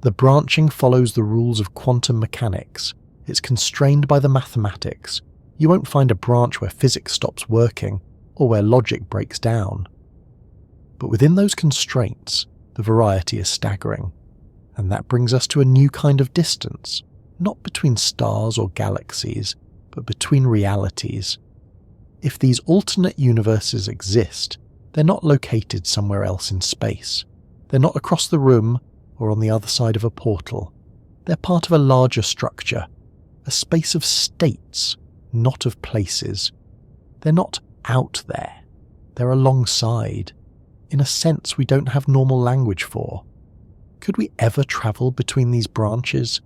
The branching follows the rules of quantum mechanics. It's constrained by the mathematics. You won't find a branch where physics stops working or where logic breaks down. But within those constraints, the variety is staggering. And that brings us to a new kind of distance, not between stars or galaxies, but between realities. If these alternate universes exist, they're not located somewhere else in space. They're not across the room or on the other side of a portal. They're part of a larger structure, a space of states, not of places. They're not out there. They're alongside, in a sense we don't have normal language for. Could we ever travel between these branches?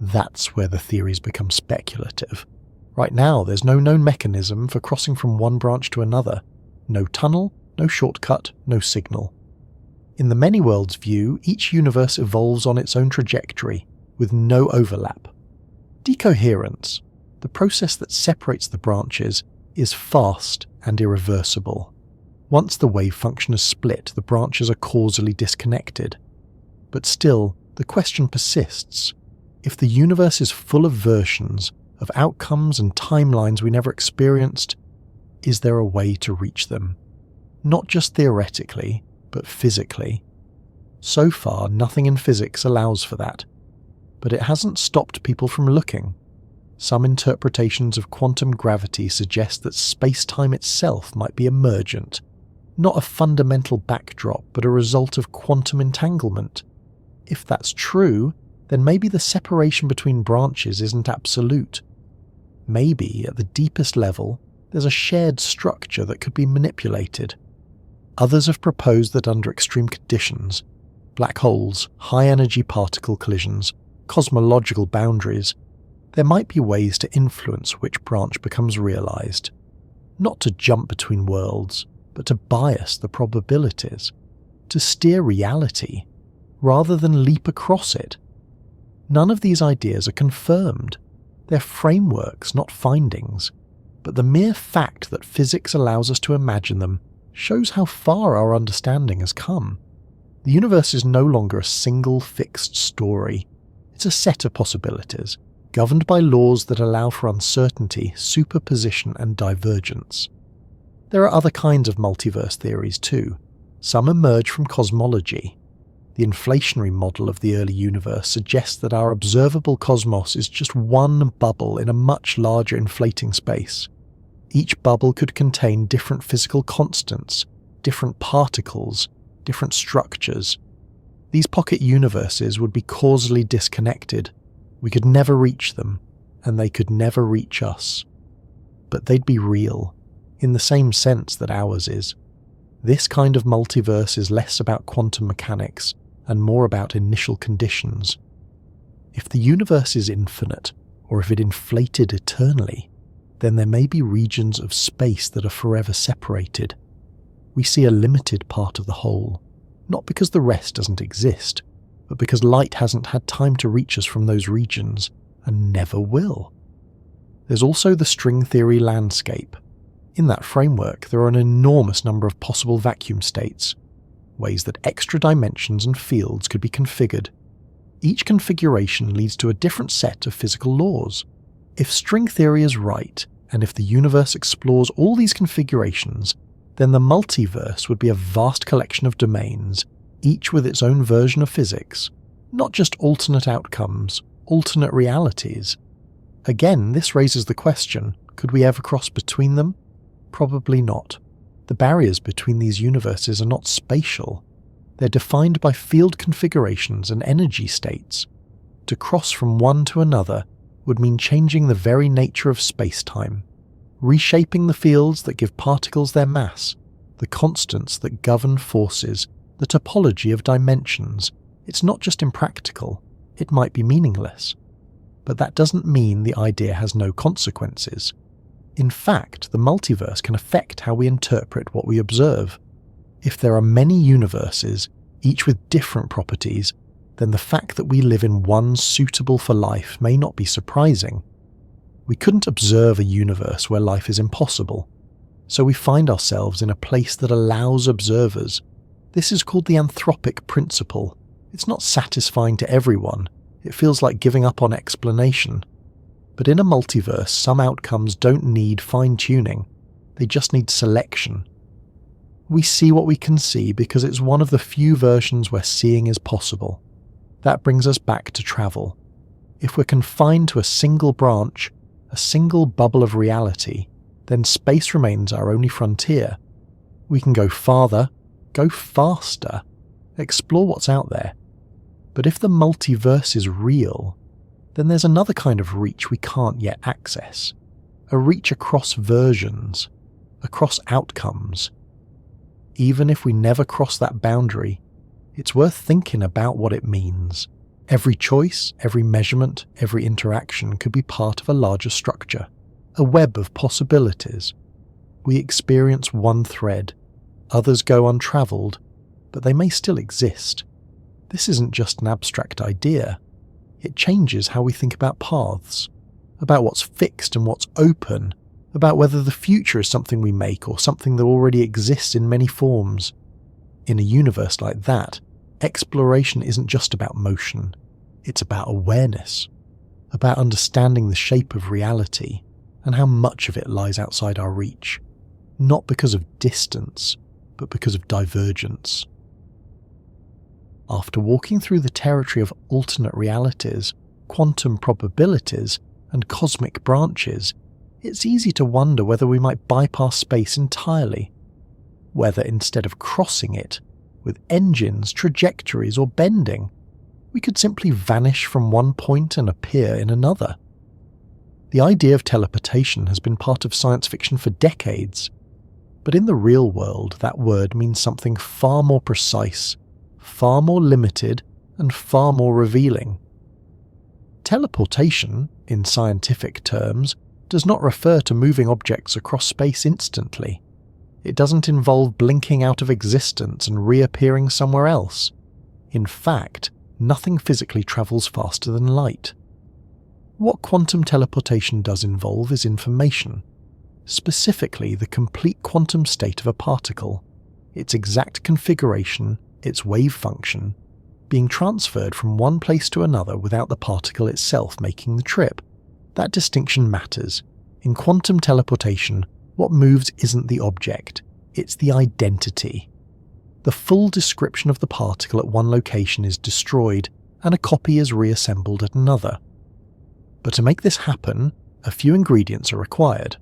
That's where the theories become speculative. Right now, there's no known mechanism for crossing from one branch to another. No tunnel, no shortcut, no signal. In the many worlds view, each universe evolves on its own trajectory, with no overlap. Decoherence, the process that separates the branches, is fast and irreversible. Once the wave function is split, the branches are causally disconnected. But still, the question persists. If the universe is full of versions, of outcomes and timelines we never experienced, is there a way to reach them? Not just theoretically, but physically. So far, nothing in physics allows for that. But it hasn't stopped people from looking. Some interpretations of quantum gravity suggest that space-time itself might be emergent, not a fundamental backdrop, but a result of quantum entanglement. If that's true, then maybe the separation between branches isn't absolute. Maybe, at the deepest level, there's a shared structure that could be manipulated. Others have proposed that under extreme conditions, black holes, high-energy particle collisions, cosmological boundaries, there might be ways to influence which branch becomes realized, not to jump between worlds, but to bias the probabilities, to steer reality, rather than leap across it. None of these ideas are confirmed. They're frameworks, not findings, but the mere fact that physics allows us to imagine them shows how far our understanding has come. The universe is no longer a single fixed story. It's a set of possibilities, governed by laws that allow for uncertainty, superposition, and divergence. There are other kinds of multiverse theories too. Some emerge from cosmology. The inflationary model of the early universe suggests that our observable cosmos is just one bubble in a much larger inflating space. Each bubble could contain different physical constants, different particles, different structures. These pocket universes would be causally disconnected. We could never reach them, and they could never reach us. But they'd be real, in the same sense that ours is. This kind of multiverse is less about quantum mechanics and more about initial conditions. If the universe is infinite, or if it inflated eternally, then there may be regions of space that are forever separated. We see a limited part of the whole, not because the rest doesn't exist, but because light hasn't had time to reach us from those regions, and never will. There's also the string theory landscape. In that framework, there are an enormous number of possible vacuum states, ways that extra dimensions and fields could be configured. Each configuration leads to a different set of physical laws. If string theory is right, and if the universe explores all these configurations, then the multiverse would be a vast collection of domains, each with its own version of physics, not just alternate outcomes, alternate realities. Again, this raises the question, could we ever cross between them? Probably not. The barriers between these universes are not spatial. They're defined by field configurations and energy states. To cross from one to another would mean changing the very nature of spacetime, reshaping the fields that give particles their mass, the constants that govern forces, the topology of dimensions. It's not just impractical, it might be meaningless. But that doesn't mean the idea has no consequences. In fact, the multiverse can affect how we interpret what we observe. If there are many universes, each with different properties, then the fact that we live in one suitable for life may not be surprising. We couldn't observe a universe where life is impossible, so we find ourselves in a place that allows observers. This is called the anthropic principle. It's not satisfying to everyone. It feels like giving up on explanation. But in a multiverse, some outcomes don't need fine-tuning. They just need selection. We see what we can see because it's one of the few versions where seeing is possible. That brings us back to travel. If we're confined to a single branch, a single bubble of reality, then space remains our only frontier. We can go farther, go faster, explore what's out there. But if the multiverse is real, then there's another kind of reach we can't yet access. A reach across versions, across outcomes. Even if we never cross that boundary, it's worth thinking about what it means. Every choice, every measurement, every interaction could be part of a larger structure, a web of possibilities. We experience one thread, others go untravelled, but they may still exist. This isn't just an abstract idea. It changes how we think about paths, about what's fixed and what's open, about whether the future is something we make or something that already exists in many forms. In a universe like that, exploration isn't just about motion. It's about awareness, about understanding the shape of reality and how much of it lies outside our reach, not because of distance, but because of divergence. After walking through the territory of alternate realities, quantum probabilities, and cosmic branches, it's easy to wonder whether we might bypass space entirely. Whether instead of crossing it, with engines, trajectories, or bending, we could simply vanish from one point and appear in another. The idea of teleportation has been part of science fiction for decades, but in the real world that word means something far more precise, far more limited, and far more revealing. Teleportation, in scientific terms, does not refer to moving objects across space instantly. It doesn't involve blinking out of existence and reappearing somewhere else. In fact, nothing physically travels faster than light. What quantum teleportation does involve is information, specifically the complete quantum state of a particle, its exact configuration, its wave function, being transferred from one place to another without the particle itself making the trip. That distinction matters. In quantum teleportation, what moves isn't the object, it's the identity. The full description of the particle at one location is destroyed, and a copy is reassembled at another. But to make this happen, a few ingredients are required.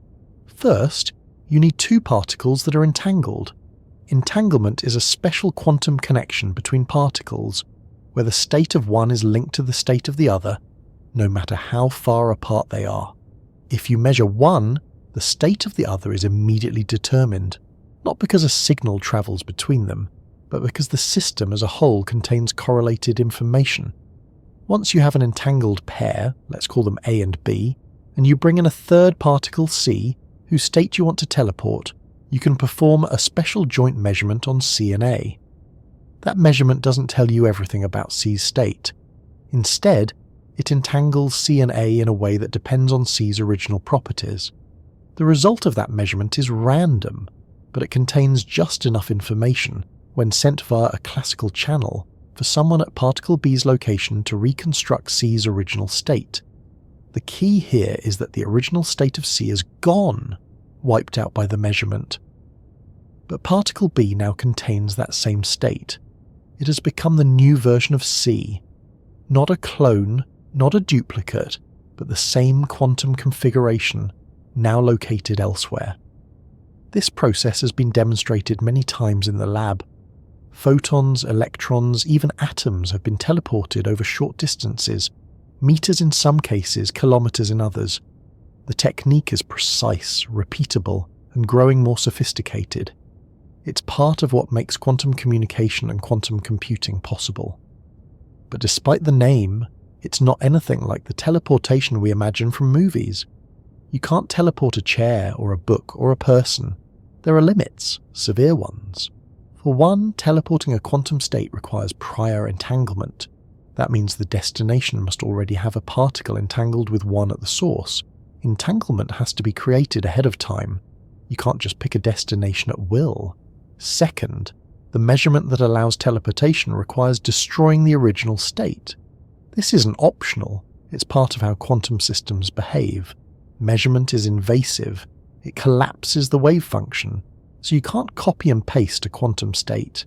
First, you need two particles that are entangled. Entanglement is a special quantum connection between particles, where the state of one is linked to the state of the other, no matter how far apart they are. If you measure one, the state of the other is immediately determined, not because a signal travels between them, but because the system as a whole contains correlated information. Once you have an entangled pair, let's call them A and B, and you bring in a third particle C, whose state you want to teleport, you can perform a special joint measurement on C and A. That measurement doesn't tell you everything about C's state. Instead, it entangles C and A in a way that depends on C's original properties. The result of that measurement is random, but it contains just enough information, when sent via a classical channel, for someone at particle B's location to reconstruct C's original state. The key here is that the original state of C is gone, wiped out by the measurement. But particle B now contains that same state. It has become the new version of C, not a clone, not a duplicate, but the same quantum configuration, now located elsewhere. This process has been demonstrated many times in the lab. Photons, electrons, even atoms have been teleported over short distances, meters in some cases, kilometers in others. The technique is precise, repeatable, and growing more sophisticated. It's part of what makes quantum communication and quantum computing possible. But despite the name, it's not anything like the teleportation we imagine from movies. You can't teleport a chair or a book or a person. There are limits, severe ones. For one, teleporting a quantum state requires prior entanglement. That means the destination must already have a particle entangled with one at the source. Entanglement has to be created ahead of time. You can't just pick a destination at will. Second, the measurement that allows teleportation requires destroying the original state. This isn't optional, it's part of how quantum systems behave. Measurement is invasive, it collapses the wave function, so you can't copy and paste a quantum state.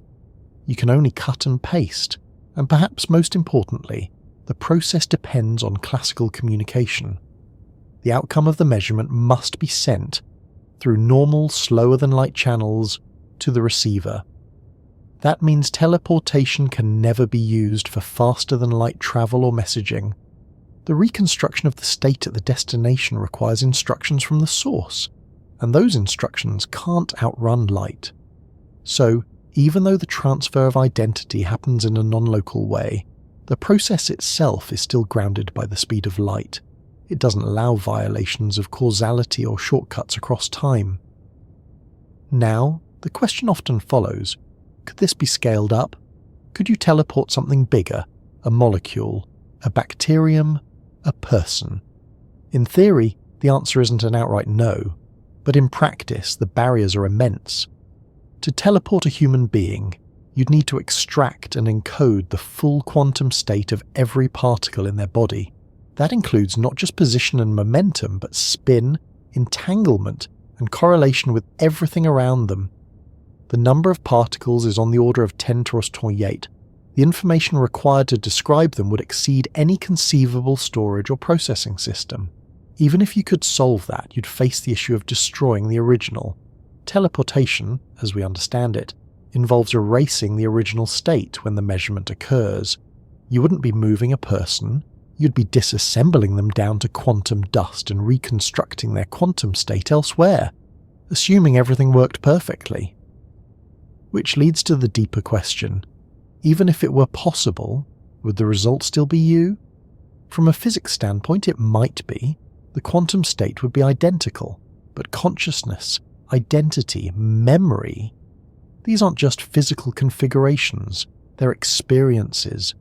You can only cut and paste, and perhaps most importantly, the process depends on classical communication. The outcome of the measurement must be sent through normal, slower-than-light channels to the receiver. That means teleportation can never be used for faster-than-light travel or messaging. The reconstruction of the state at the destination requires instructions from the source, and those instructions can't outrun light. So, even though the transfer of identity happens in a non-local way, the process itself is still grounded by the speed of light. It doesn't allow violations of causality or shortcuts across time. Now, the question often follows, could this be scaled up? Could you teleport something bigger, a molecule, a bacterium, a person? In theory, the answer isn't an outright no, but in practice the barriers are immense. To teleport a human being, you'd need to extract and encode the full quantum state of every particle in their body. That includes not just position and momentum, but spin, entanglement, and correlation with everything around them. The number of particles is on the order of 10 to the 28. The information required to describe them would exceed any conceivable storage or processing system. Even if you could solve that, you'd face the issue of destroying the original. Teleportation, as we understand it, involves erasing the original state when the measurement occurs. You wouldn't be moving a person, you'd be disassembling them down to quantum dust and reconstructing their quantum state elsewhere, assuming everything worked perfectly. Which leads to the deeper question. Even if it were possible, would the result still be you? From a physics standpoint, it might be. The quantum state would be identical, but consciousness, identity, memory, these aren't just physical configurations, they're experiences.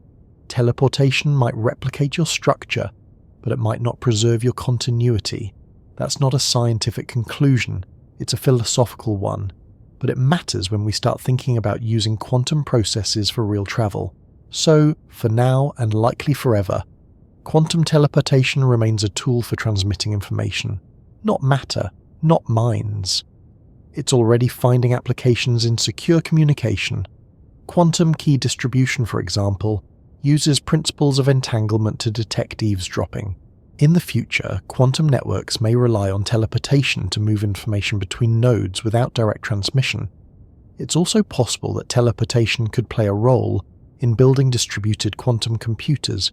Teleportation might replicate your structure, but it might not preserve your continuity. That's not a scientific conclusion, it's a philosophical one, but it matters when we start thinking about using quantum processes for real travel. So, for now and likely forever, quantum teleportation remains a tool for transmitting information, not matter, not minds. It's already finding applications in secure communication. Quantum key distribution, for example, uses principles of entanglement to detect eavesdropping. In the future, quantum networks may rely on teleportation to move information between nodes without direct transmission. It's also possible that teleportation could play a role in building distributed quantum computers,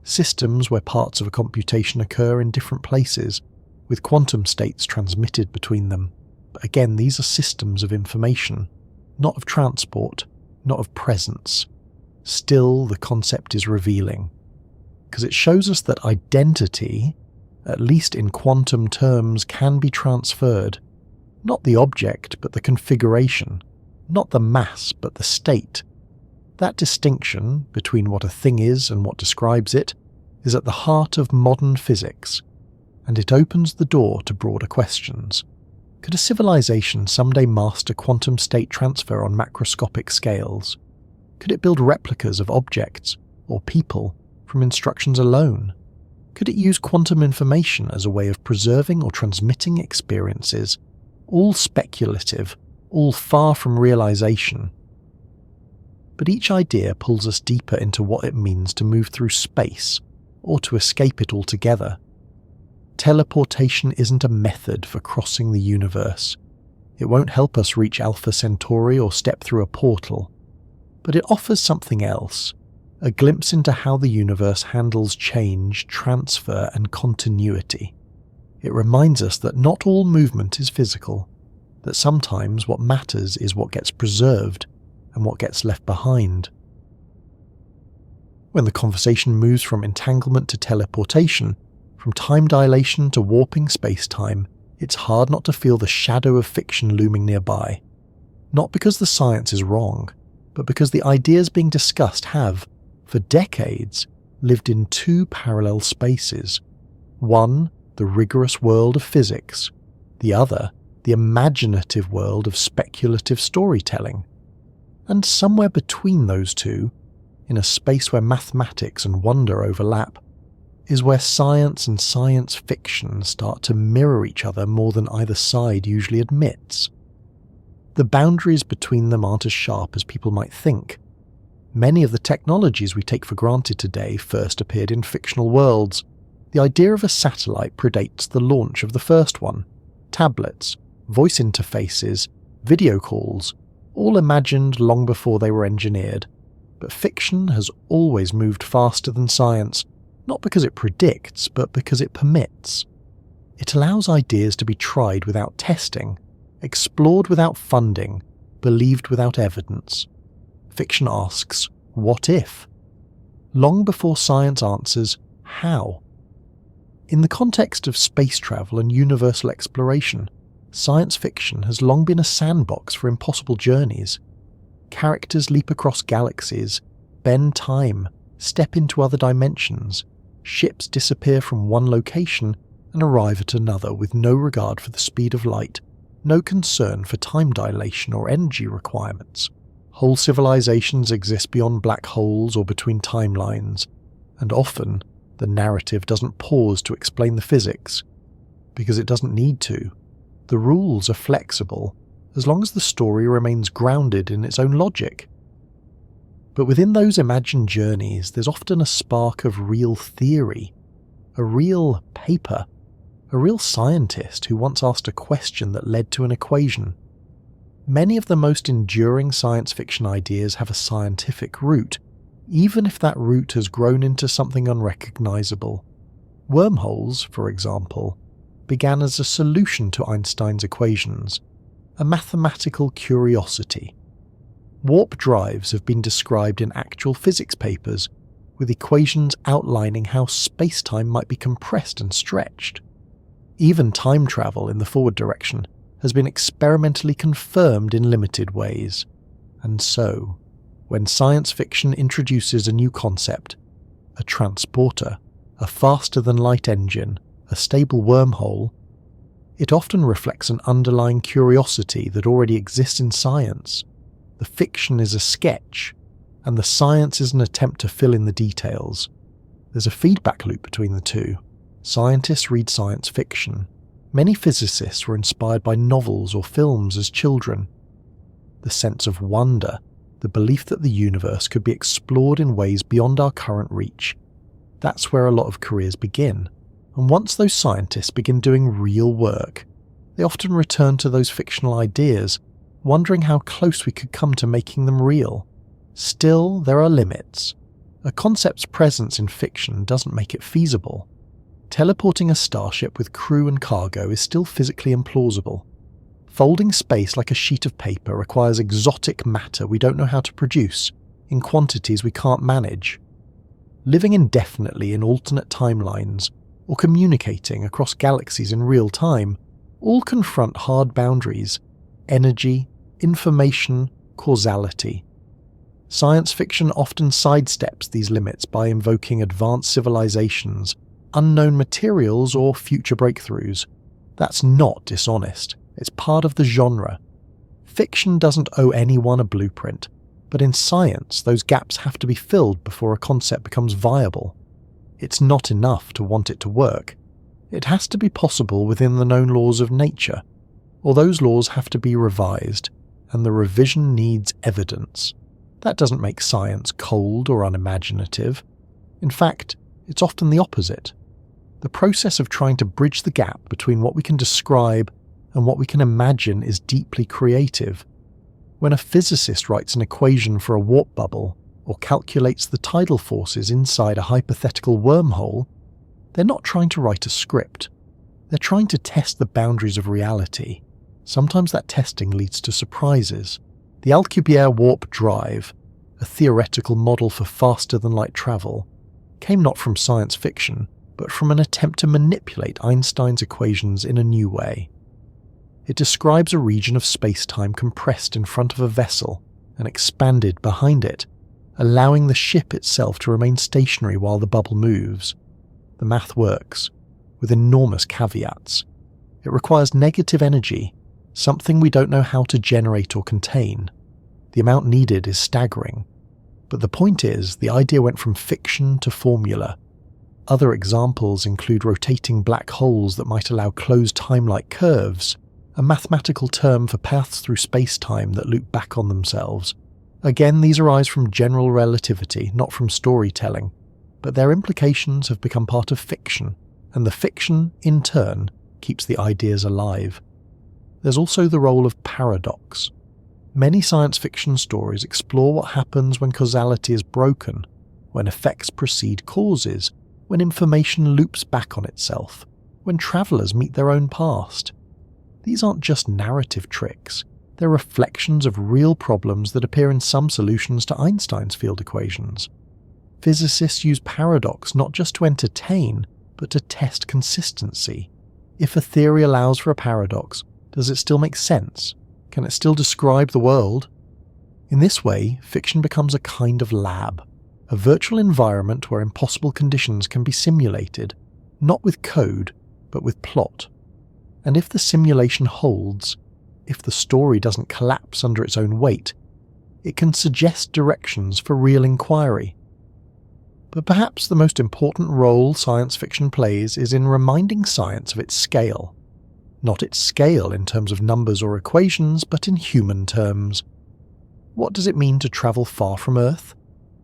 systems where parts of a computation occur in different places, with quantum states transmitted between them. But again, these are systems of information, not of transport, not of presence. Still, the concept is revealing, because it shows us that identity, at least in quantum terms, can be transferred. Not the object, but the configuration. Not the mass, but the state. That distinction between what a thing is and what describes it is at the heart of modern physics, and it opens the door to broader questions. Could a civilization someday master quantum state transfer on macroscopic scales? Could it build replicas of objects or people from instructions alone? Could it use quantum information as a way of preserving or transmitting experiences, all speculative, all far from realization? But each idea pulls us deeper into what it means to move through space, or to escape it altogether. Teleportation isn't a method for crossing the universe. It won't help us reach Alpha Centauri or step through a portal. But it offers something else, a glimpse into how the universe handles change, transfer, and continuity. It reminds us that not all movement is physical, that sometimes what matters is what gets preserved and what gets left behind. When the conversation moves from entanglement to teleportation, from time dilation to warping space-time, it's hard not to feel the shadow of fiction looming nearby. Not because the science is wrong, but because the ideas being discussed have, for decades, lived in two parallel spaces. One, the rigorous world of physics. The other, the imaginative world of speculative storytelling. And somewhere between those two, in a space where mathematics and wonder overlap, is where science and science fiction start to mirror each other more than either side usually admits. The boundaries between them aren't as sharp as people might think. Many of the technologies we take for granted today first appeared in fictional worlds. The idea of a satellite predates the launch of the first one. Tablets, voice interfaces, video calls, all imagined long before they were engineered. But fiction has always moved faster than science, not because it predicts, but because it permits. It allows ideas to be tried without testing, explored without funding, believed without evidence. Fiction asks, what if? Long before science answers, how? In the context of space travel and universal exploration, science fiction has long been a sandbox for impossible journeys. Characters leap across galaxies, bend time, step into other dimensions. Ships disappear from one location and arrive at another with no regard for the speed of light, no concern for time dilation or energy requirements. Whole civilizations exist beyond black holes or between timelines, and often the narrative doesn't pause to explain the physics, because it doesn't need to. The rules are flexible, as long as the story remains grounded in its own logic. But within those imagined journeys, there's often a spark of real theory, a real paper, a real scientist who once asked a question that led to an equation. Many of the most enduring science fiction ideas have a scientific root, even if that root has grown into something unrecognizable. Wormholes, for example, began as a solution to Einstein's equations, a mathematical curiosity. Warp drives have been described in actual physics papers, with equations outlining how space-time might be compressed and stretched. Even time travel in the forward direction has been experimentally confirmed in limited ways. And so, when science fiction introduces a new concept, a transporter, a faster-than-light engine, a stable wormhole, it often reflects an underlying curiosity that already exists in science. The fiction is a sketch, and the science is an attempt to fill in the details. There's a feedback loop between the two. Scientists read science fiction. Many physicists were inspired by novels or films as children. The sense of wonder, the belief that the universe could be explored in ways beyond our current reach, that's where a lot of careers begin. And once those scientists begin doing real work, they often return to those fictional ideas, wondering how close we could come to making them real. Still, there are limits. A concept's presence in fiction doesn't make it feasible. Teleporting a starship with crew and cargo is still physically implausible. Folding space like a sheet of paper requires exotic matter we don't know how to produce, in quantities we can't manage. Living indefinitely in alternate timelines, or communicating across galaxies in real time, all confront hard boundaries: energy, information, causality. Science fiction often sidesteps these limits by invoking advanced civilizations, unknown materials, or future breakthroughs. That's not dishonest. It's part of the genre. Fiction doesn't owe anyone a blueprint, but in science, those gaps have to be filled before a concept becomes viable. It's not enough to want it to work. It has to be possible within the known laws of nature, or those laws have to be revised, and the revision needs evidence. That doesn't make science cold or unimaginative. In fact, it's often the opposite. The process of trying to bridge the gap between what we can describe and what we can imagine is deeply creative. When a physicist writes an equation for a warp bubble, or calculates the tidal forces inside a hypothetical wormhole, they're not trying to write a script. They're trying to test the boundaries of reality. Sometimes that testing leads to surprises. The Alcubierre warp drive, a theoretical model for faster-than-light travel, came not from science fiction, but from an attempt to manipulate Einstein's equations in a new way. It describes a region of space-time compressed in front of a vessel and expanded behind it, allowing the ship itself to remain stationary while the bubble moves. The math works, with enormous caveats. It requires negative energy, something we don't know how to generate or contain. The amount needed is staggering. But the point is, the idea went from fiction to formula. Other examples include rotating black holes that might allow closed time-like curves, a mathematical term for paths through space-time that loop back on themselves. Again, these arise from general relativity, not from storytelling, but their implications have become part of fiction, and the fiction, in turn, keeps the ideas alive. There's also the role of paradox. Many science fiction stories explore what happens when causality is broken, when effects precede causes, when information loops back on itself, when travellers meet their own past. These aren't just narrative tricks, they're reflections of real problems that appear in some solutions to Einstein's field equations. Physicists use paradox not just to entertain, but to test consistency. If a theory allows for a paradox, does it still make sense? Can it still describe the world? In this way, fiction becomes a kind of lab, a virtual environment where impossible conditions can be simulated, not with code, but with plot. And if the simulation holds, if the story doesn't collapse under its own weight, it can suggest directions for real inquiry. But perhaps the most important role science fiction plays is in reminding science of its scale. Not its scale in terms of numbers or equations, but in human terms. What does it mean to travel far from Earth?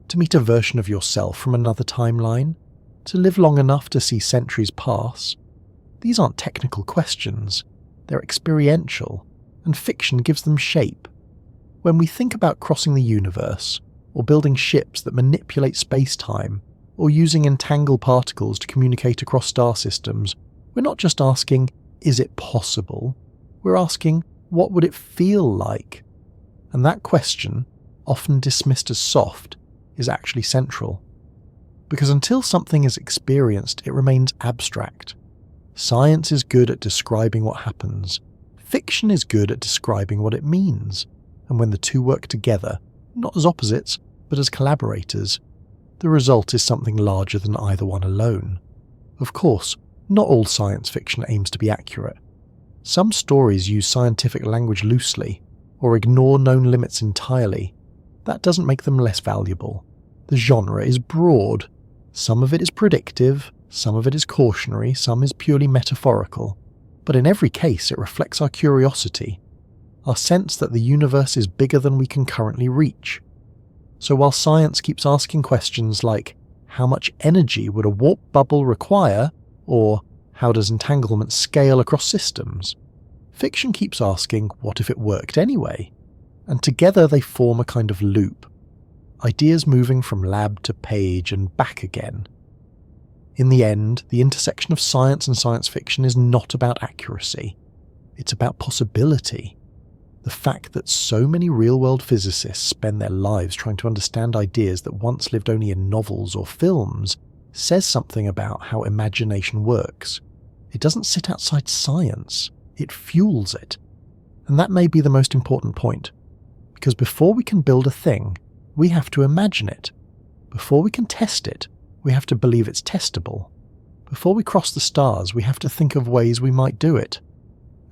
To meet a version of yourself from another timeline? To live long enough to see centuries pass? These aren't technical questions, they're experiential, and fiction gives them shape. When we think about crossing the universe, or building ships that manipulate space-time, or using entangled particles to communicate across star systems, we're not just asking, is it possible? We're asking, what would it feel like? And that question, often dismissed as soft, is actually central. because until something is experienced, it remains abstract. Science is good at describing what happens. Fiction is good at describing what it means. And when the two work together, not as opposites, but as collaborators, the result is something larger than either one alone. Of course, not all science fiction aims to be accurate. Some stories use scientific language loosely, or ignore known limits entirely. That doesn't make them less valuable. The genre is broad. Some of it is predictive, some of it is cautionary, some is purely metaphorical. But in every case it reflects our curiosity, our sense that the universe is bigger than we can currently reach. So while science keeps asking questions like, how much energy would a warp bubble require, or how does entanglement scale across systems, fiction keeps asking, what if it worked anyway? And together they form a kind of loop, ideas moving from lab to page and back again. In the end, the intersection of science and science fiction is not about accuracy. It's about possibility. The fact that so many real-world physicists spend their lives trying to understand ideas that once lived only in novels or films says something about how imagination works. It doesn't sit outside science, it fuels it. And that may be the most important point, because before we can build a thing, we have to imagine it. Before we can test it, we have to believe it's testable. Before we cross the stars, we have to think of ways we might do it.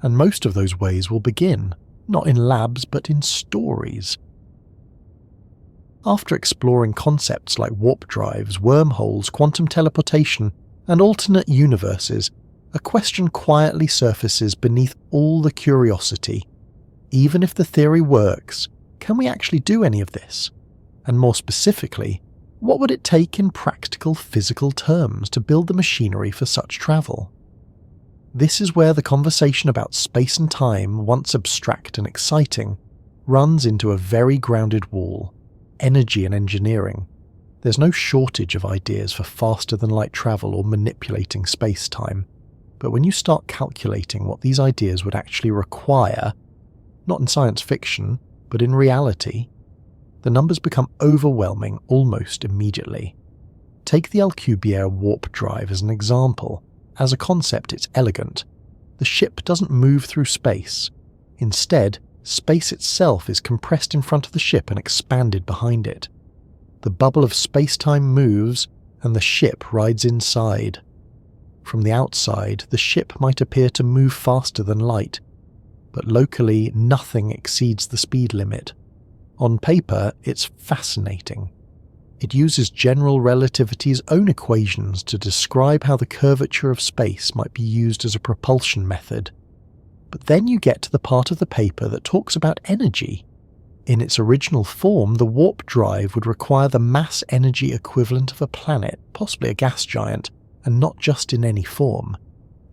And most of those ways will begin, not in labs, but in stories. After exploring concepts like warp drives, wormholes, quantum teleportation, and alternate universes, a question quietly surfaces beneath all the curiosity. Even if the theory works, can we actually do any of this? And more specifically, what would it take in practical physical terms to build the machinery for such travel? This is where the conversation about space and time, once abstract and exciting, runs into a very grounded wall: energy and engineering. There's no shortage of ideas for faster-than-light travel or manipulating space-time, but when you start calculating what these ideas would actually require, not in science fiction, but in reality, the numbers become overwhelming almost immediately. Take the Alcubierre warp drive as an example. As a concept, it's elegant. The ship doesn't move through space. Instead, space itself is compressed in front of the ship and expanded behind it. The bubble of space-time moves, and the ship rides inside. From the outside, the ship might appear to move faster than light, but locally nothing exceeds the speed limit. On paper, it's fascinating. It uses general relativity's own equations to describe how the curvature of space might be used as a propulsion method. But then you get to the part of the paper that talks about energy. In its original form, the warp drive would require the mass-energy equivalent of a planet, possibly a gas giant, and not just in any form.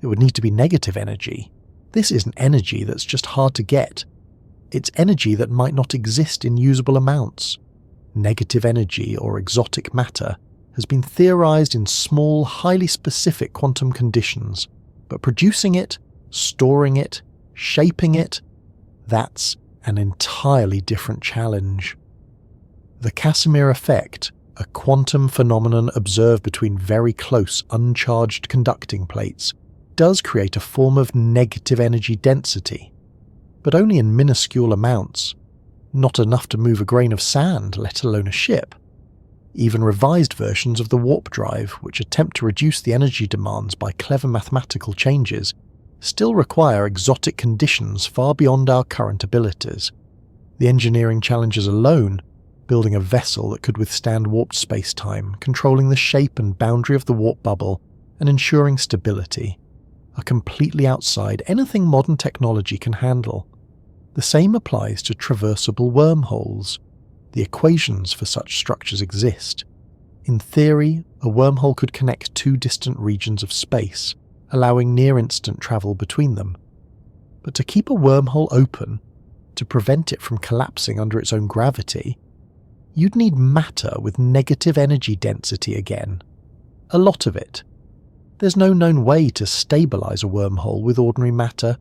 It would need to be negative energy. This isn't energy that's just hard to get. It's energy that might not exist in usable amounts. Negative energy, or exotic matter, has been theorized in small, highly specific quantum conditions, but producing it, storing it, shaping it, that's an entirely different challenge. The Casimir effect, a quantum phenomenon observed between very close uncharged conducting plates, does create a form of negative energy density, but only in minuscule amounts, not enough to move a grain of sand, let alone a ship. Even revised versions of the warp drive, which attempt to reduce the energy demands by clever mathematical changes, still require exotic conditions far beyond our current abilities. The engineering challenges alone, building a vessel that could withstand warped space-time, controlling the shape and boundary of the warp bubble, and ensuring stability, are completely outside anything modern technology can handle. The same applies to traversable wormholes. The equations for such structures exist. In theory, a wormhole could connect two distant regions of space, allowing near-instant travel between them. But to keep a wormhole open, to prevent it from collapsing under its own gravity, you'd need matter with negative energy density again. A lot of it. There's no known way to stabilize a wormhole with ordinary matter.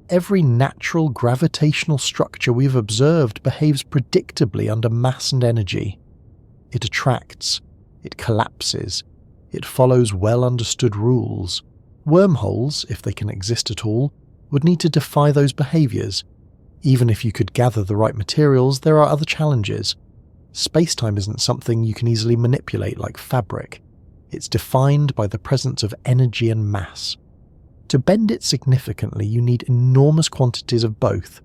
Every natural gravitational structure we've observed behaves predictably under mass and energy. It attracts, It collapses. It follows well-understood rules. Wormholes, if they can exist at all, would need to defy those behaviours. Even if you could gather the right materials, there are other challenges. Spacetime isn't something you can easily manipulate like fabric. It's defined by the presence of energy and mass. To bend it significantly, you need enormous quantities of both.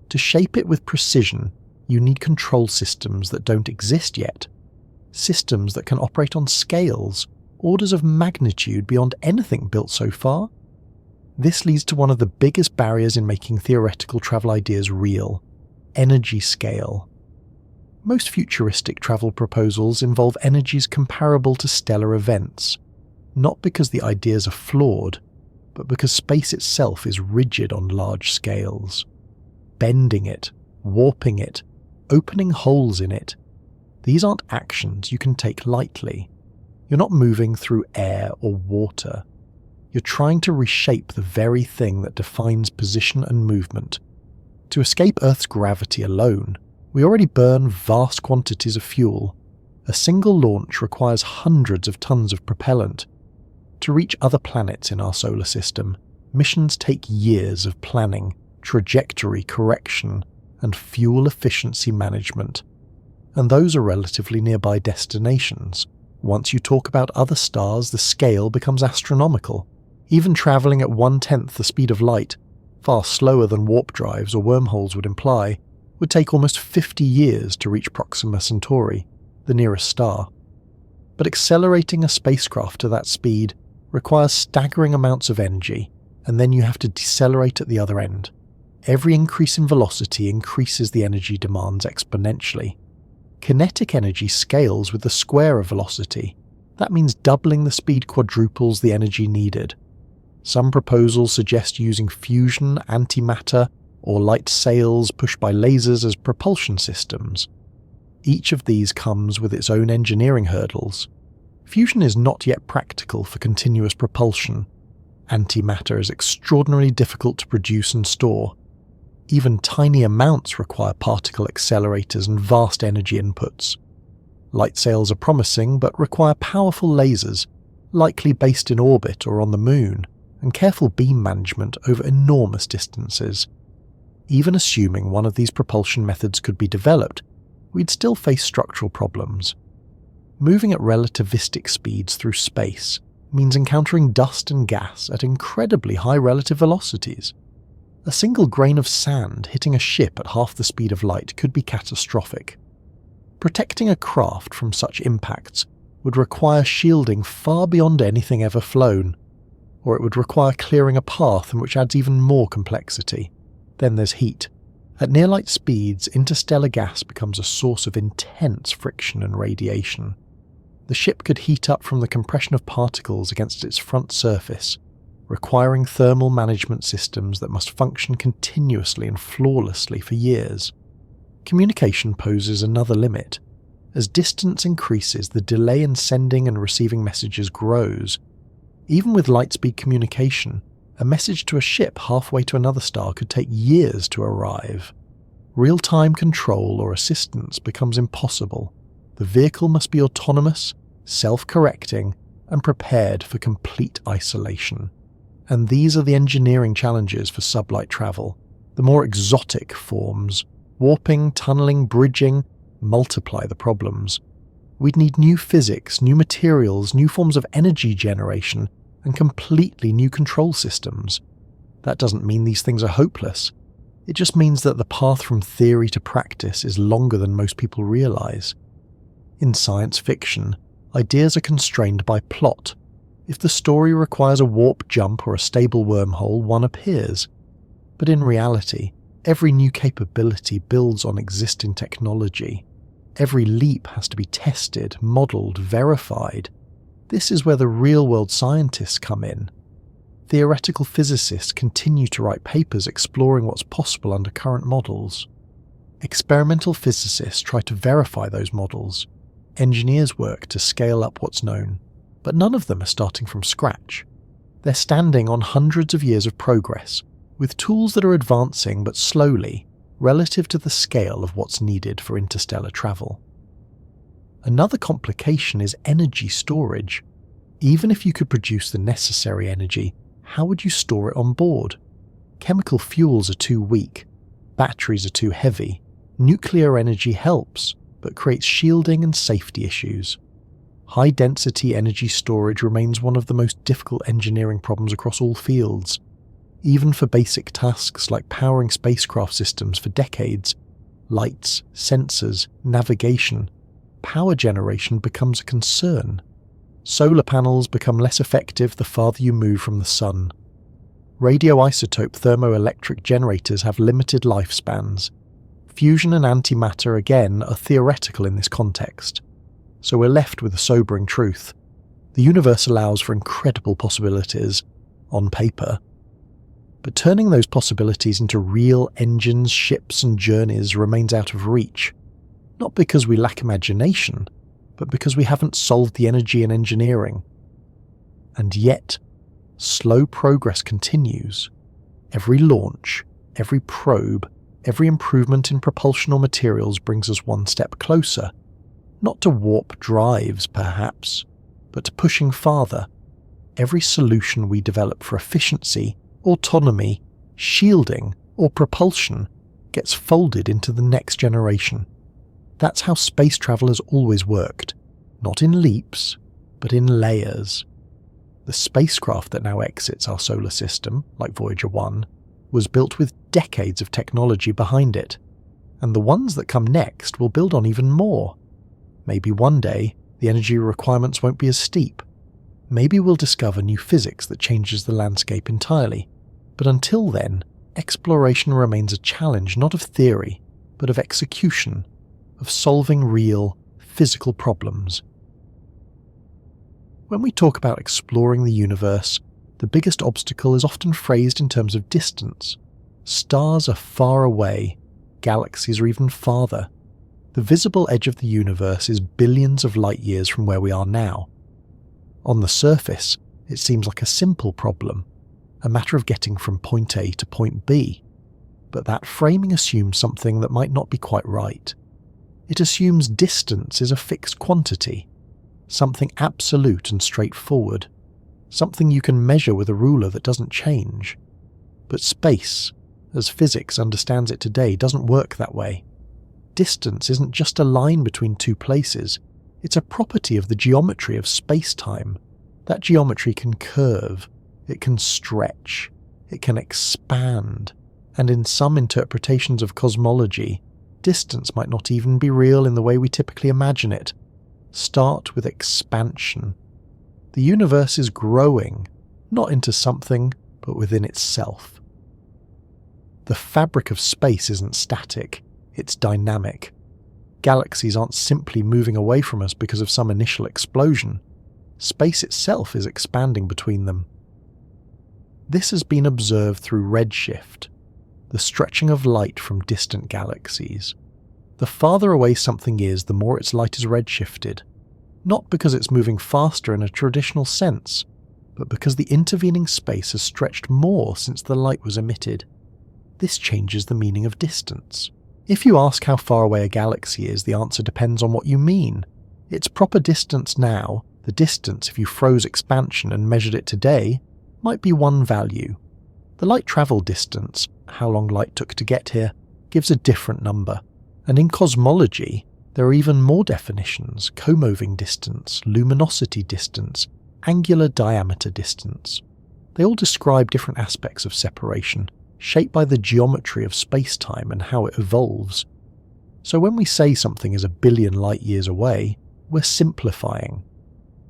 To shape it with precision, you need control systems that don't exist yet. Systems that can operate on scales, orders of magnitude beyond anything built so far. This leads to one of the biggest barriers in making theoretical travel ideas real: energy scale. Most futuristic travel proposals involve energies comparable to stellar events, not because the ideas are flawed, but because space itself is rigid on large scales. Bending it, warping it, opening holes in it, these aren't actions you can take lightly. You're not moving through air or water. You're trying to reshape the very thing that defines position and movement. To escape Earth's gravity alone, we already burn vast quantities of fuel. A single launch requires hundreds of tons of propellant. To reach other planets in our solar system, missions take years of planning, trajectory correction, and fuel efficiency management. And those are relatively nearby destinations. Once you talk about other stars, the scale becomes astronomical. Even travelling at 1/10 the speed of light, far slower than warp drives or wormholes would imply, would take almost 50 years to reach Proxima Centauri, the nearest star. But accelerating a spacecraft to that speed requires staggering amounts of energy, and then you have to decelerate at the other end. Every increase in velocity increases the energy demands exponentially. Kinetic energy scales with the square of velocity. That means doubling the speed quadruples the energy needed. Some proposals suggest using fusion, antimatter, or light sails pushed by lasers as propulsion systems. Each of these comes with its own engineering hurdles. Fusion is not yet practical for continuous propulsion. Antimatter is extraordinarily difficult to produce and store. Even tiny amounts require particle accelerators and vast energy inputs. Light sails are promising, but require powerful lasers, likely based in orbit or on the moon, and careful beam management over enormous distances. Even assuming one of these propulsion methods could be developed, we'd still face structural problems. Moving at relativistic speeds through space means encountering dust and gas at incredibly high relative velocities. A single grain of sand hitting a ship at half the speed of light could be catastrophic. Protecting a craft from such impacts would require shielding far beyond anything ever flown, or it would require clearing a path, which adds even more complexity. Then there's heat. At near-light speeds, interstellar gas becomes a source of intense friction and radiation. The ship could heat up from the compression of particles against its front surface, requiring thermal management systems that must function continuously and flawlessly for years. Communication poses another limit. As distance increases, the delay in sending and receiving messages grows. Even with light-speed communication, a message to a ship halfway to another star could take years to arrive. Real-time control or assistance becomes impossible. The vehicle must be autonomous, self-correcting, and prepared for complete isolation. And these are the engineering challenges for sublight travel. The more exotic forms, warping, tunneling, bridging, multiply the problems. We'd need new physics, new materials, new forms of energy generation, and completely new control systems. That doesn't mean these things are hopeless. It just means that the path from theory to practice is longer than most people realize. In science fiction, ideas are constrained by plot. If the story requires a warp jump or a stable wormhole, one appears. But in reality, every new capability builds on existing technology. Every leap has to be tested, modelled, verified. This is where the real-world scientists come in. Theoretical physicists continue to write papers exploring what's possible under current models. Experimental physicists try to verify those models. Engineers work to scale up what's known. But none of them are starting from scratch. They're standing on hundreds of years of progress, with tools that are advancing but slowly, relative to the scale of what's needed for interstellar travel. Another complication is energy storage. Even if you could produce the necessary energy, how would you store it on board? Chemical fuels are too weak, batteries are too heavy, nuclear energy helps, but creates shielding and safety issues. High-density energy storage remains one of the most difficult engineering problems across all fields. Even for basic tasks like powering spacecraft systems for decades, lights, sensors, navigation, power generation becomes a concern. Solar panels become less effective the farther you move from the sun. Radioisotope thermoelectric generators have limited lifespans. Fusion and antimatter again are theoretical in this context. So we're left with a sobering truth. The universe allows for incredible possibilities, on paper. But turning those possibilities into real engines, ships and journeys remains out of reach. Not because we lack imagination, but because we haven't solved the energy and engineering. And yet, slow progress continues. Every launch, every probe, every improvement in propulsion or materials brings us one step closer. Not to warp drives, perhaps, but to pushing farther. Every solution we develop for efficiency, autonomy, shielding, or propulsion gets folded into the next generation. That's how space travel has always worked, not in leaps, but in layers. The spacecraft that now exits our solar system, like Voyager 1, was built with decades of technology behind it, and the ones that come next will build on even more. Maybe one day, the energy requirements won't be as steep. Maybe we'll discover new physics that changes the landscape entirely. But until then, exploration remains a challenge not of theory, but of execution, of solving real, physical problems. When we talk about exploring the universe, the biggest obstacle is often phrased in terms of distance. Stars are far away, galaxies are even farther. The visible edge of the universe is billions of light years from where we are now. On the surface, it seems like a simple problem, a matter of getting from point A to point B. But that framing assumes something that might not be quite right. It assumes distance is a fixed quantity, something absolute and straightforward, something you can measure with a ruler that doesn't change. But space, as physics understands it today, doesn't work that way. Distance isn't just a line between two places, it's a property of the geometry of space-time. That geometry can curve, it can stretch, it can expand, and in some interpretations of cosmology, distance might not even be real in the way we typically imagine it. Start with expansion. The universe is growing, not into something, but within itself. The fabric of space isn't static, it's dynamic. Galaxies aren't simply moving away from us because of some initial explosion. Space itself is expanding between them. This has been observed through redshift, the stretching of light from distant galaxies. The farther away something is, the more its light is redshifted. Not because it's moving faster in a traditional sense, but because the intervening space has stretched more since the light was emitted. This changes the meaning of distance. If you ask how far away a galaxy is, the answer depends on what you mean. Its proper distance now, the distance if you froze expansion and measured it today, might be one value. The light travel distance, how long light took to get here, gives a different number. And in cosmology, there are even more definitions: co-moving distance, luminosity distance, angular diameter distance. They all describe different aspects of separation, shaped by the geometry of space-time and how it evolves. So when we say something is a billion light years away, we're simplifying.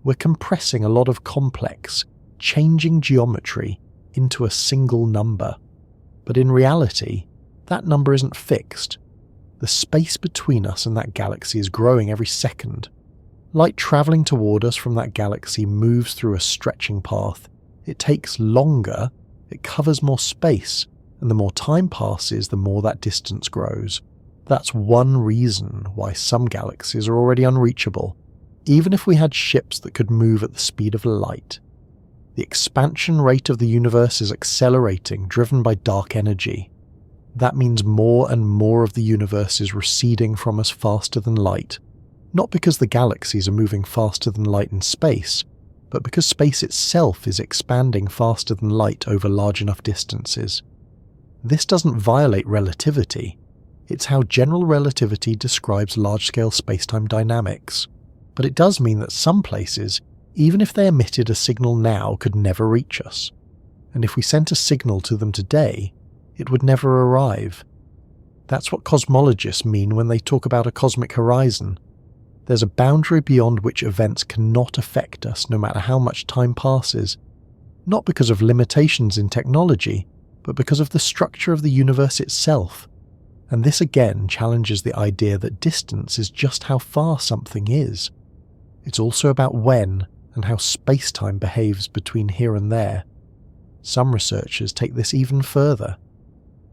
We're compressing a lot of complex, changing geometry into a single number. But in reality, that number isn't fixed. The space between us and that galaxy is growing every second. Light travelling toward us from that galaxy moves through a stretching path. It takes longer, it covers more space, and the more time passes, the more that distance grows. That's one reason why some galaxies are already unreachable, even if we had ships that could move at the speed of light. The expansion rate of the universe is accelerating, driven by dark energy. That means more and more of the universe is receding from us faster than light. not because the galaxies are moving faster than light in space, but because space itself is expanding faster than light over large enough distances. This doesn't violate relativity. It's how general relativity describes large-scale spacetime dynamics. But it does mean that some places, even if they emitted a signal now, could never reach us. And if we sent a signal to them today, it would never arrive. That's what cosmologists mean when they talk about a cosmic horizon. There's a boundary beyond which events cannot affect us no matter how much time passes, not because of limitations in technology, but because of the structure of the universe itself. And this again challenges the idea that distance is just how far something is. It's also about when and how space-time behaves between here and there. Some researchers take this even further.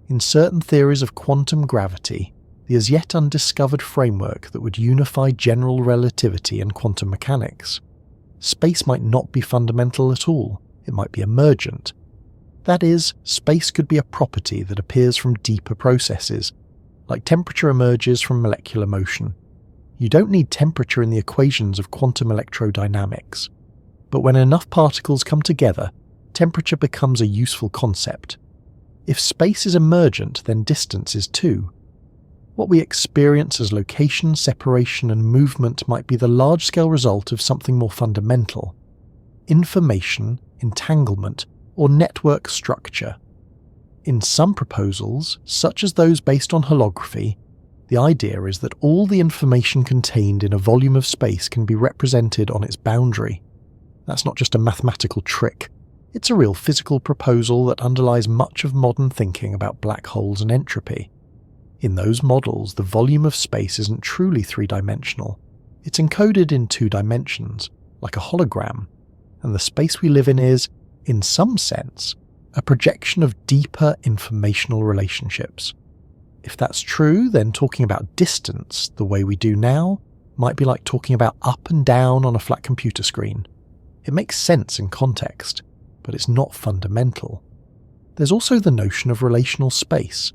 In certain theories of quantum gravity, the as yet undiscovered framework that would unify general relativity and quantum mechanics, space might not be fundamental at all, it might be emergent. That is, space could be a property that appears from deeper processes, like temperature emerges from molecular motion. You don't need temperature in the equations of quantum electrodynamics. But when enough particles come together, temperature becomes a useful concept. If space is emergent, then distance is too. What we experience as location, separation, and movement might be the large-scale result of something more fundamental: information, entanglement, or network structure. In some proposals, such as those based on holography, the idea is that all the information contained in a volume of space can be represented on its boundary. That's not just a mathematical trick. It's a real physical proposal that underlies much of modern thinking about black holes and entropy. In those models, the volume of space isn't truly three-dimensional. It's encoded in 2 dimensions, like a hologram, and the space we live in is, in some sense, a projection of deeper informational relationships. If that's true, then talking about distance, the way we do now, might be like talking about up and down on a flat computer screen. It makes sense in context, but it's not fundamental. There's also the notion of relational space.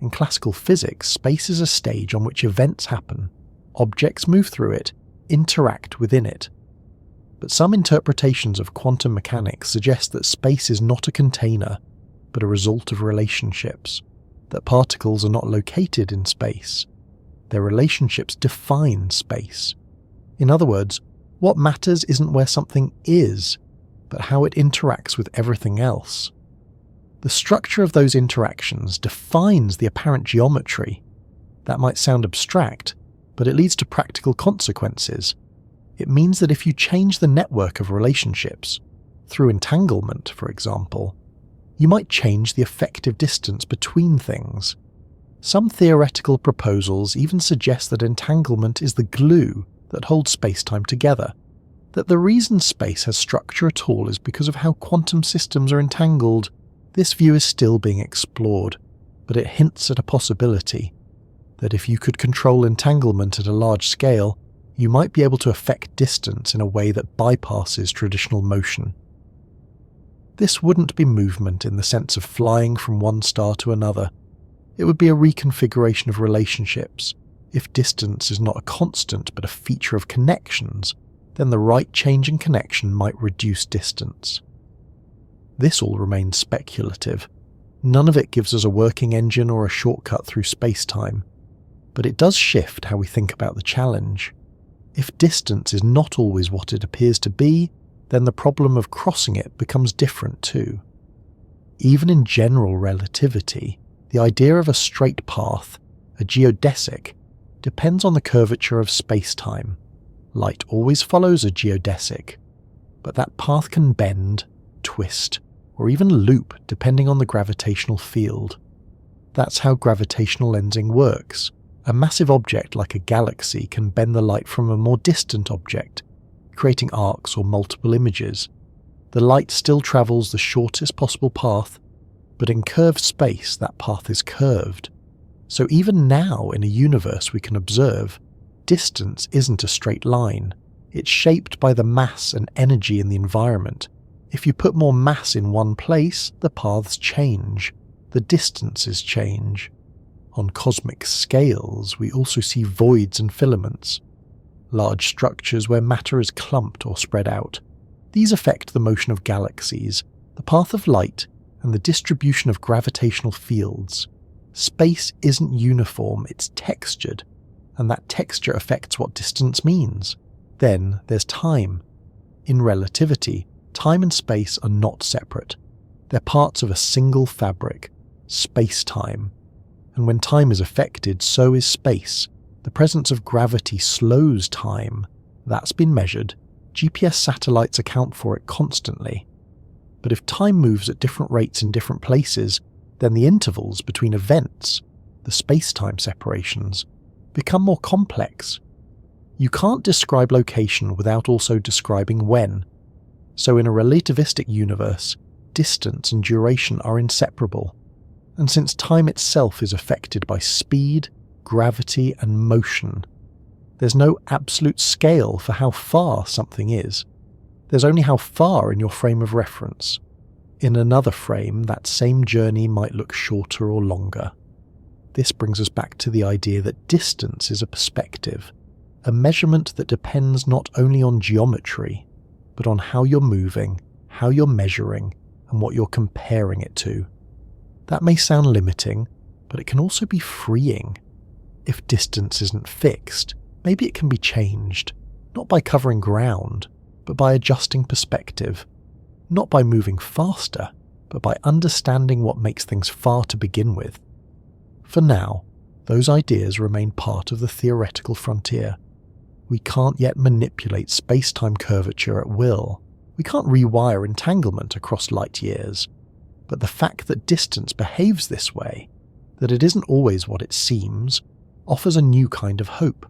In classical physics, space is a stage on which events happen. Objects move through it, interact within it. But some interpretations of quantum mechanics suggest that space is not a container, but a result of relationships, that particles are not located in space. Their relationships define space. In other words, what matters isn't where something is, but how it interacts with everything else. The structure of those interactions defines the apparent geometry. That might sound abstract, but it leads to practical consequences. It means that if you change the network of relationships, through entanglement, for example, you might change the effective distance between things. Some theoretical proposals even suggest that entanglement is the glue that holds space-time together, that the reason space has structure at all is because of how quantum systems are entangled. This view is still being explored, but it hints at a possibility, that if you could control entanglement at a large scale, you might be able to affect distance in a way that bypasses traditional motion. This wouldn't be movement in the sense of flying from one star to another. It would be a reconfiguration of relationships. If distance is not a constant but a feature of connections, then the right change in connection might reduce distance. This all remains speculative. None of it gives us a working engine or a shortcut through space-time, but it does shift how we think about the challenge. If distance is not always what it appears to be, then the problem of crossing it becomes different too. Even in general relativity, the idea of a straight path, a geodesic, depends on the curvature of space-time. Light always follows a geodesic, but that path can bend, twist, or even loop depending on the gravitational field. That's how gravitational lensing works. A massive object like a galaxy can bend the light from a more distant object, creating arcs or multiple images. The light still travels the shortest possible path, but in curved space that path is curved. So even now in a universe we can observe, distance isn't a straight line. It's shaped by the mass and energy in the environment. If you put more mass in one place, the paths change, the distances change. On cosmic scales, we also see voids and filaments. large structures where matter is clumped or spread out. These affect the motion of galaxies, the path of light, and the distribution of gravitational fields. Space isn't uniform, it's textured, and that texture affects what distance means. Then there's time. In relativity, time and space are not separate. They're parts of a single fabric, space-time. And when time is affected, so is space. The presence of gravity slows time. That's been measured. GPS satellites account for it constantly. But if time moves at different rates in different places, then the intervals between events, the space-time separations, become more complex. You can't describe location without also describing when. So in a relativistic universe, distance and duration are inseparable. And since time itself is affected by speed, gravity, and motion, there's no absolute scale for how far something is. There's only how far in your frame of reference. In another frame, that same journey might look shorter or longer. This brings us back to the idea that distance is a perspective, a measurement that depends not only on geometry, but on how you're moving, how you're measuring, and what you're comparing it to. That may sound limiting, but it can also be freeing. If distance isn't fixed, maybe it can be changed, not by covering ground, but by adjusting perspective, not by moving faster, but by understanding what makes things far to begin with. For now, those ideas remain part of the theoretical frontier. We can't yet manipulate space-time curvature at will. We can't rewire entanglement across light years. But the fact that distance behaves this way, that it isn't always what it seems, offers a new kind of hope.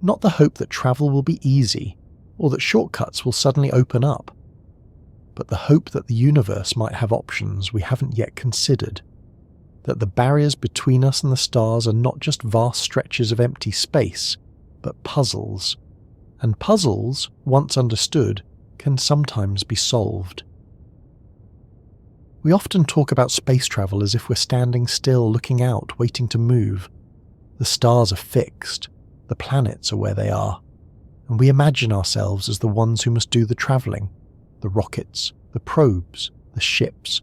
Not the hope that travel will be easy, or that shortcuts will suddenly open up, but the hope that the universe might have options we haven't yet considered, that the barriers between us and the stars are not just vast stretches of empty space, but puzzles. And puzzles, once understood, can sometimes be solved. We often talk about space travel as if we're standing still, looking out, waiting to move. The stars are fixed, the planets are where they are, and we imagine ourselves as the ones who must do the travelling. The rockets, the probes, the ships,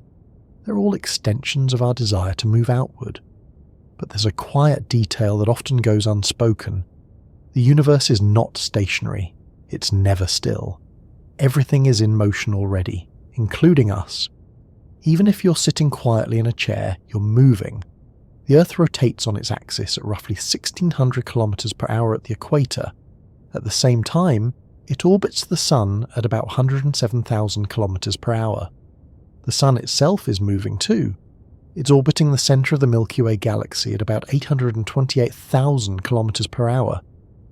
they're all extensions of our desire to move outward. But there's a quiet detail that often goes unspoken. The universe is not stationary, it's never still. Everything is in motion already, including us. Even if you're sitting quietly in a chair, you're moving. The Earth rotates on its axis at roughly 1,600 kilometers per hour at the equator. At the same time, it orbits the Sun at about 107,000 kilometers per hour. The Sun itself is moving too. It's orbiting the center of the Milky Way galaxy at about 828,000 kilometers per hour,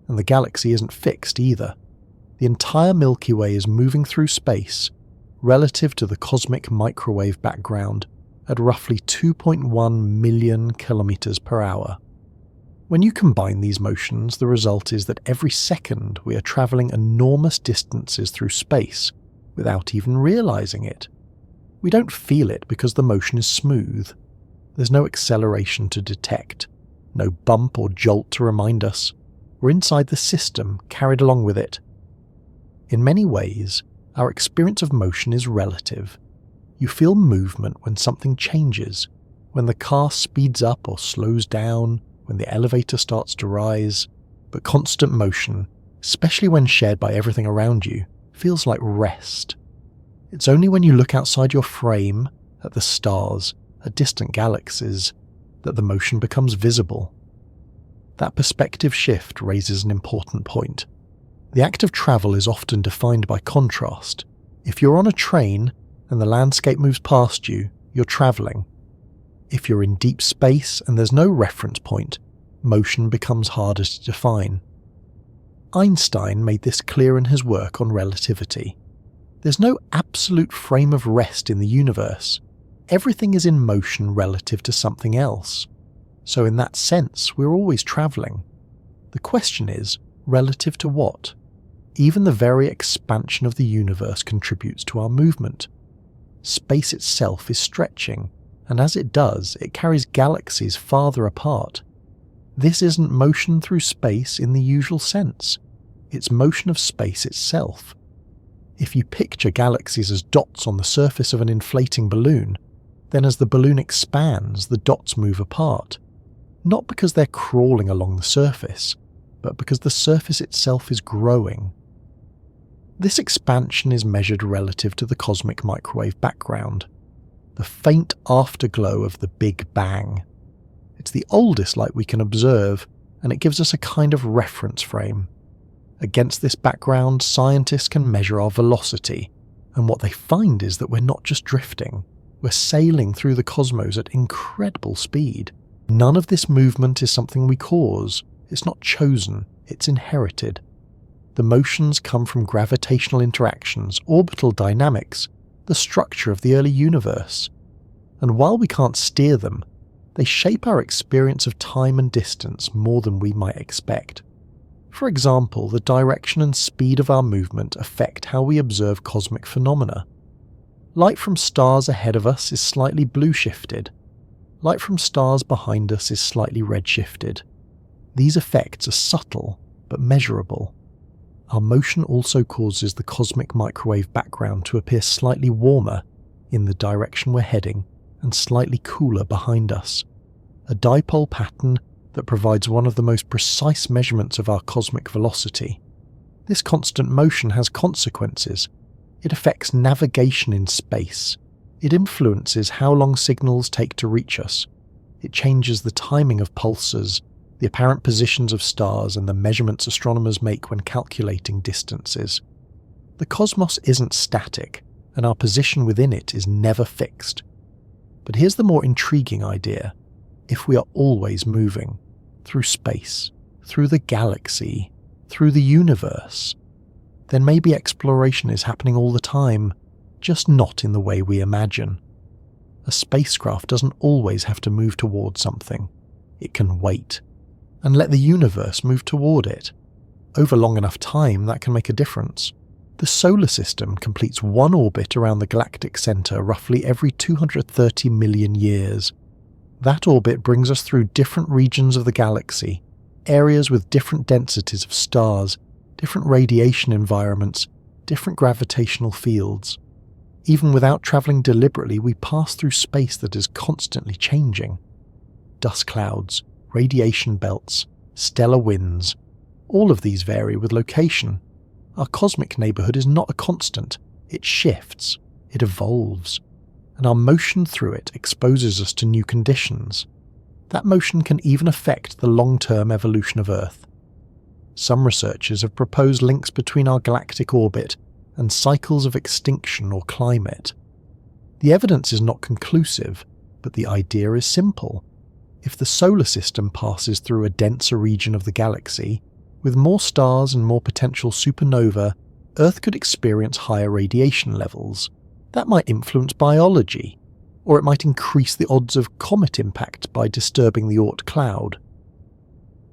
and the galaxy isn't fixed either. The entire Milky Way is moving through space, relative to the cosmic microwave background, at roughly 2.1 million kilometers per hour. When you combine these motions, the result is that every second we are traveling enormous distances through space without even realizing it. We don't feel it because the motion is smooth. There's no acceleration to detect, no bump or jolt to remind us. We're inside the system, carried along with it. In many ways, our experience of motion is relative. You feel movement when something changes, when the car speeds up or slows down, when the elevator starts to rise. But constant motion, especially when shared by everything around you, feels like rest. It's only when you look outside your frame, at the stars, at distant galaxies, that the motion becomes visible. That perspective shift raises an important point. The act of travel is often defined by contrast. If you're on a train and the landscape moves past you, you're travelling. If you're in deep space and there's no reference point, motion becomes harder to define. Einstein made this clear in his work on relativity. There's no absolute frame of rest in the universe. Everything is in motion relative to something else. So in that sense, we're always travelling. The question is, relative to what? Even the very expansion of the universe contributes to our movement. Space itself is stretching, and as it does, it carries galaxies farther apart. This isn't motion through space in the usual sense. it's motion of space itself. If you picture galaxies as dots on the surface of an inflating balloon, then as the balloon expands, the dots move apart. Not because they're crawling along the surface, but because the surface itself is growing. This expansion is measured relative to the cosmic microwave background, the faint afterglow of the Big Bang. It's the oldest light we can observe, and it gives us a kind of reference frame. Against this background, scientists can measure our velocity, and what they find is that we're not just drifting, we're sailing through the cosmos at incredible speed. None of this movement is something we cause, it's not chosen, it's inherited. The motions come from gravitational interactions, orbital dynamics, the structure of the early universe. And while we can't steer them, they shape our experience of time and distance more than we might expect. For example, the direction and speed of our movement affect how we observe cosmic phenomena. Light from stars ahead of us is slightly blue-shifted. Light from stars behind us is slightly red-shifted. These effects are subtle, but measurable. Our motion also causes the cosmic microwave background to appear slightly warmer in the direction we're heading and slightly cooler behind us. A dipole pattern that provides one of the most precise measurements of our cosmic velocity. This constant motion has consequences. It affects navigation in space. It influences how long signals take to reach us. It changes the timing of pulsars, the apparent positions of stars, and the measurements astronomers make when calculating distances. The cosmos isn't static, and our position within it is never fixed. But here's the more intriguing idea. If we are always moving, through space, through the galaxy, through the universe, then maybe exploration is happening all the time, just not in the way we imagine. A spacecraft doesn't always have to move towards something. It can wait, and let the universe move toward it. Over long enough time, that can make a difference. The solar system completes one orbit around the galactic center roughly every 230 million years. That orbit brings us through different regions of the galaxy, areas with different densities of stars, different radiation environments, different gravitational fields. Even without traveling deliberately, we pass through space that is constantly changing. Dust clouds, radiation belts, stellar winds, all of these vary with location. Our cosmic neighborhood is not a constant. It shifts, it evolves, and our motion through it exposes us to new conditions. That motion can even affect the long-term evolution of Earth. Some researchers have proposed links between our galactic orbit and cycles of extinction or climate. The evidence is not conclusive, but the idea is simple. If the solar system passes through a denser region of the galaxy, with more stars and more potential supernova, Earth could experience higher radiation levels. That might influence biology, or it might increase the odds of comet impact by disturbing the Oort cloud.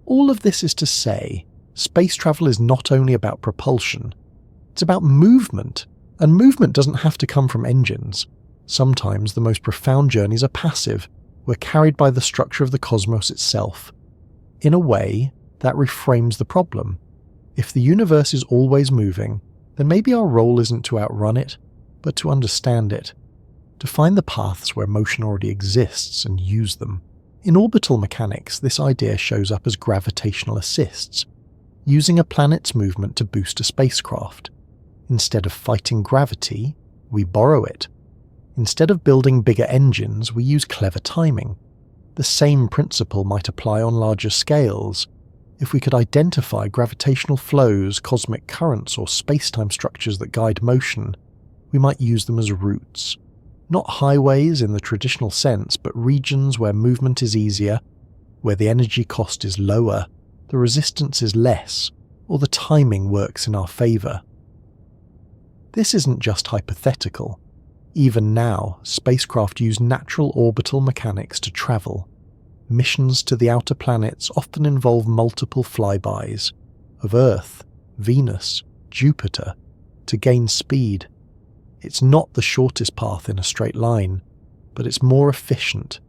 All of this is to say, space travel is not only about propulsion, it's about movement, and movement doesn't have to come from engines. Sometimes the most profound journeys are passive. We're carried by the structure of the cosmos itself. In a way, that reframes the problem. If the universe is always moving, then maybe our role isn't to outrun it, but to understand it, to find the paths where motion already exists and use them. In orbital mechanics, this idea shows up as gravitational assists, using a planet's movement to boost a spacecraft. Instead of fighting gravity, we borrow it. Instead of building bigger engines, we use clever timing. The same principle might apply on larger scales. If we could identify gravitational flows, cosmic currents, or spacetime structures that guide motion, we might use them as routes. Not highways in the traditional sense, but regions where movement is easier, where the energy cost is lower, the resistance is less, or the timing works in our favour. This isn't just hypothetical. Even now, spacecraft use natural orbital mechanics to travel. Missions to the outer planets often involve multiple flybys of Earth, Venus, Jupiter, to gain speed. It's not the shortest path in a straight line, but it's more efficient.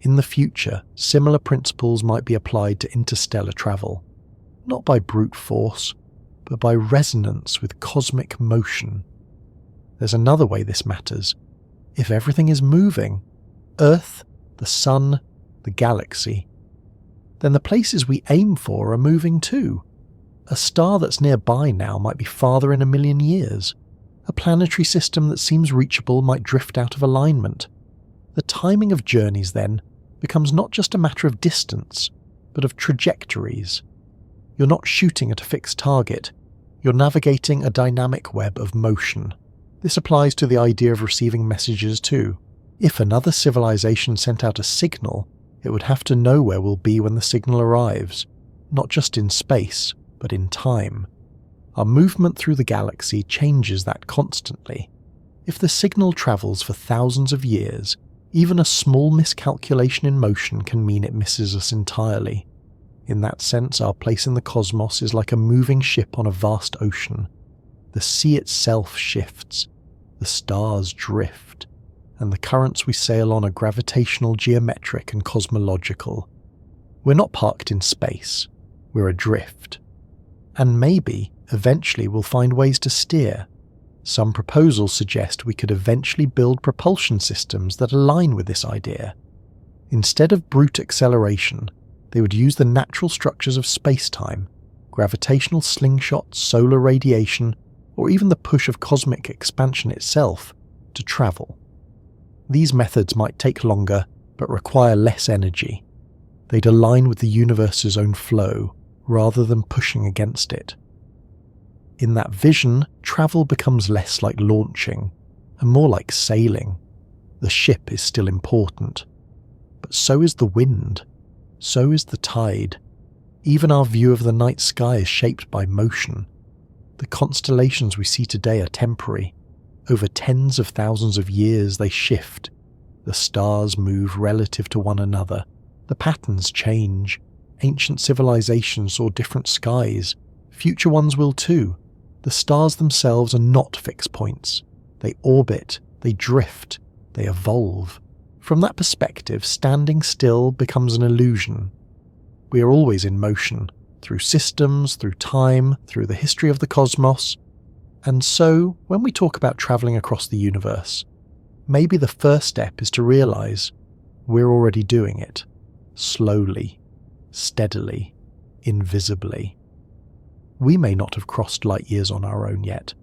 In the future, similar principles might be applied to interstellar travel, not by brute force, but by resonance with cosmic motion. There's another way this matters. If everything is moving, Earth, the Sun, the galaxy, then the places we aim for are moving too. A star that's nearby now might be farther in 1,000,000 years. A planetary system that seems reachable might drift out of alignment. The timing of journeys, then, becomes not just a matter of distance, but of trajectories. You're not shooting at a fixed target, you're navigating a dynamic web of motion. This applies to the idea of receiving messages too. If another civilization sent out a signal, it would have to know where we'll be when the signal arrives, not just in space, but in time. Our movement through the galaxy changes that constantly. If the signal travels for thousands of years, even a small miscalculation in motion can mean it misses us entirely. In that sense, our place in the cosmos is like a moving ship on a vast ocean. The sea itself shifts, the stars drift, and the currents we sail on are gravitational, geometric, and cosmological. We're not parked in space, we're adrift. And maybe, eventually, we'll find ways to steer. Some proposals suggest we could eventually build propulsion systems that align with this idea. Instead of brute acceleration, they would use the natural structures of spacetime, gravitational slingshots, solar radiation, or even the push of cosmic expansion itself, to travel. These methods might take longer, but require less energy. They'd align with the universe's own flow, rather than pushing against it. In that vision, travel becomes less like launching, and more like sailing. The ship is still important. But so is the wind. So is the tide. Even our view of the night sky is shaped by motion. The constellations we see today are temporary. Over tens of thousands of years they shift. The stars move relative to one another. The patterns change. Ancient civilizations saw different skies. Future ones will too. The stars themselves are not fixed points. They orbit, they drift, they evolve. From that perspective, standing still becomes an illusion. We are always in motion, through systems, through time, through the history of the cosmos. And so, when we talk about travelling across the universe, maybe the first step is to realise we're already doing it. Slowly, steadily, invisibly. We may not have crossed light years on our own yet,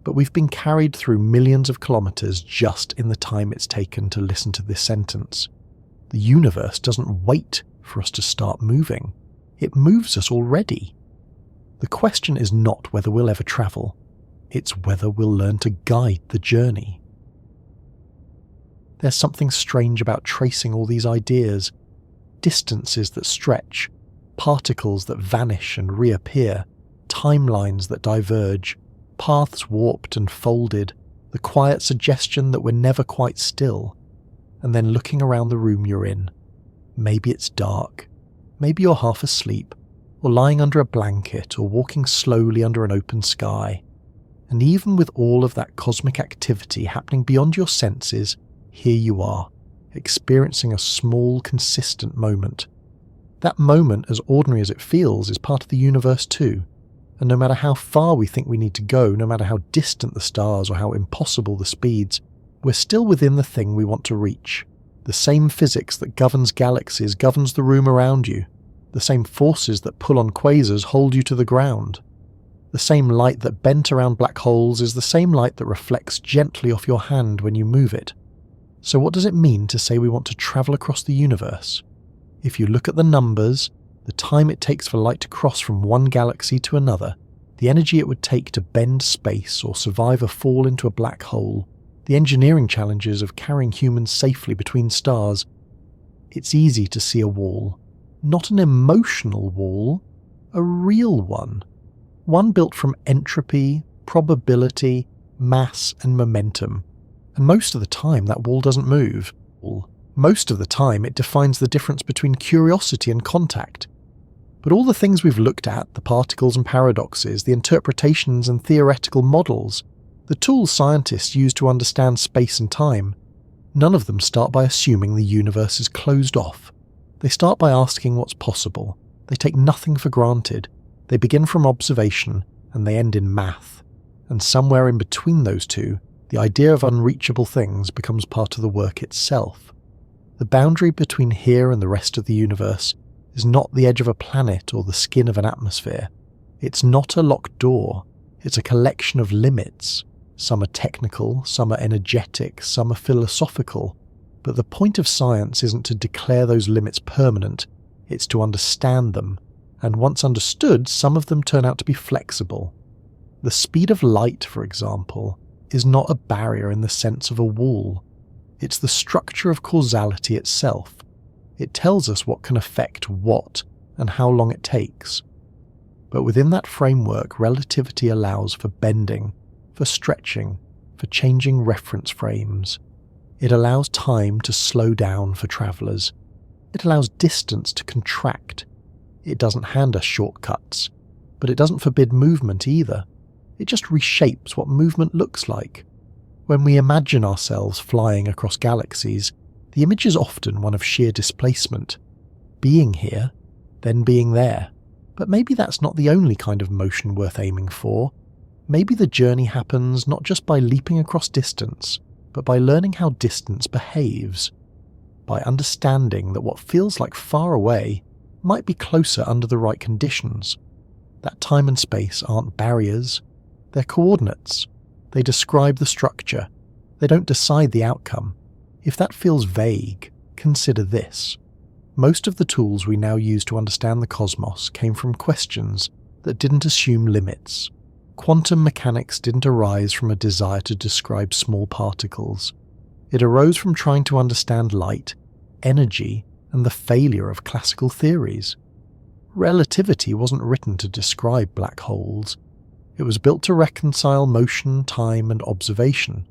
but we've been carried through millions of kilometres just in the time it's taken to listen to this sentence. The universe doesn't wait for us to start moving. It moves us already. The question is not whether we'll ever travel. It's whether we'll learn to guide the journey. There's something strange about tracing all these ideas. Distances that stretch, particles that vanish and reappear, timelines that diverge, paths warped and folded, the quiet suggestion that we're never quite still. And then looking around the room you're in. Maybe it's dark, maybe you're half asleep, or lying under a blanket, or walking slowly under an open sky. And even with all of that cosmic activity happening beyond your senses, here you are, experiencing a small, consistent moment. That moment, as ordinary as it feels, is part of the universe too. And no matter how far we think we need to go, no matter how distant the stars or how impossible the speeds, we're still within the thing we want to reach. The same physics that governs galaxies governs the room around you. The same forces that pull on quasars hold you to the ground. The same light that bent around black holes is the same light that reflects gently off your hand when you move it. So what does it mean to say we want to travel across the universe? If you look at the numbers, the time it takes for light to cross from one galaxy to another, the energy it would take to bend space or survive a fall into a black hole, the engineering challenges of carrying humans safely between stars, it's easy to see a wall. Not an emotional wall, a real one. One built from entropy, probability, mass, and momentum. And most of the time that wall doesn't move. Most of the time it defines the difference between curiosity and contact. But all the things we've looked at, the particles and paradoxes, the interpretations and theoretical models, the tools scientists use to understand space and time, none of them start by assuming the universe is closed off. They start by asking what's possible. They take nothing for granted. They begin from observation, and they end in math, and somewhere in between those two, the idea of unreachable things becomes part of the work itself. The boundary between here and the rest of the universe is not the edge of a planet or the skin of an atmosphere. It's not a locked door, it's a collection of limits. Some are technical, some are energetic, some are philosophical, but the point of science isn't to declare those limits permanent, it's to understand them, and once understood, some of them turn out to be flexible. The speed of light, for example, is not a barrier in the sense of a wall. It's the structure of causality itself. It tells us what can affect what and how long it takes. But within that framework, relativity allows for bending, for stretching, for changing reference frames. It allows time to slow down for travellers. It allows distance to contract. It doesn't hand us shortcuts, but it doesn't forbid movement either. It just reshapes what movement looks like. When we imagine ourselves flying across galaxies, the image is often one of sheer displacement. Being here, then being there. But maybe that's not the only kind of motion worth aiming for. Maybe the journey happens not just by leaping across distance, but by learning how distance behaves. By understanding that what feels like far away might be closer under the right conditions. That time and space aren't barriers, they're coordinates. They describe the structure. They don't decide the outcome. If that feels vague, consider this. Most of the tools we now use to understand the cosmos came from questions that didn't assume limits. Quantum mechanics didn't arise from a desire to describe small particles. It arose from trying to understand light, energy, and the failure of classical theories. Relativity wasn't written to describe black holes. It was built to reconcile motion, time, and observation.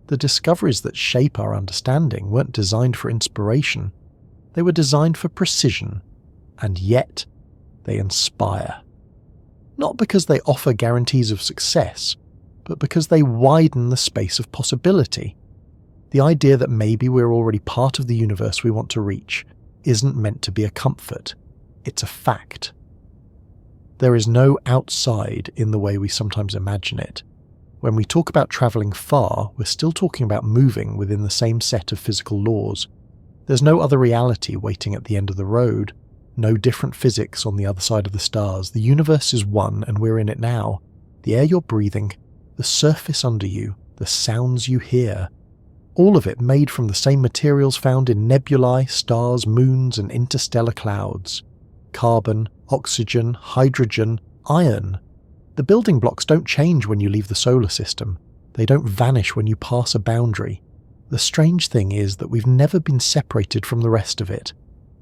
The discoveries that shape our understanding weren't designed for inspiration. They were designed for precision, and yet they inspire. Not because they offer guarantees of success, but because they widen the space of possibility. The idea that maybe we're already part of the universe we want to reach isn't meant to be a comfort. It's a fact. There is no outside in the way we sometimes imagine it. When we talk about travelling far, we're still talking about moving within the same set of physical laws. There's no other reality waiting at the end of the road, no different physics on the other side of the stars. The universe is one and we're in it now. The air you're breathing, the surface under you, the sounds you hear. All of it made from the same materials found in nebulae, stars, moons, and interstellar clouds. Carbon, oxygen, hydrogen, iron. The building blocks don't change when you leave the solar system. They don't vanish when you pass a boundary. The strange thing is that we've never been separated from the rest of it,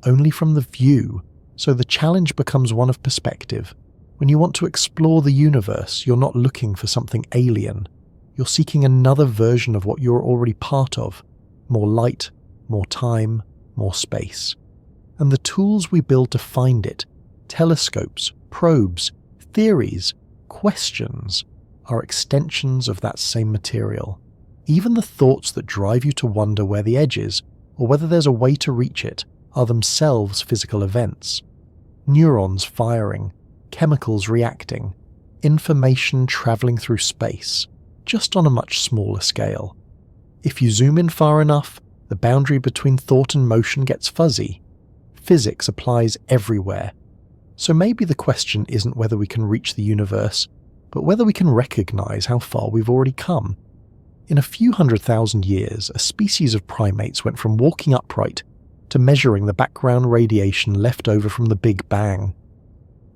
only from the view, so the challenge becomes one of perspective. When you want to explore the universe, you're not looking for something alien. You're seeking another version of what you're already part of. More light, more time, more space. And the tools we build to find it, telescopes, probes, theories, questions, are extensions of that same material. Even the thoughts that drive you to wonder where the edge is, or whether there's a way to reach it, are themselves physical events. Neurons firing, chemicals reacting, information travelling through space, just on a much smaller scale. If you zoom in far enough, the boundary between thought and motion gets fuzzy. Physics applies everywhere. So maybe the question isn't whether we can reach the universe, but whether we can recognise how far we've already come. In a few 100,000 years, a species of primates went from walking upright to measuring the background radiation left over from the Big Bang.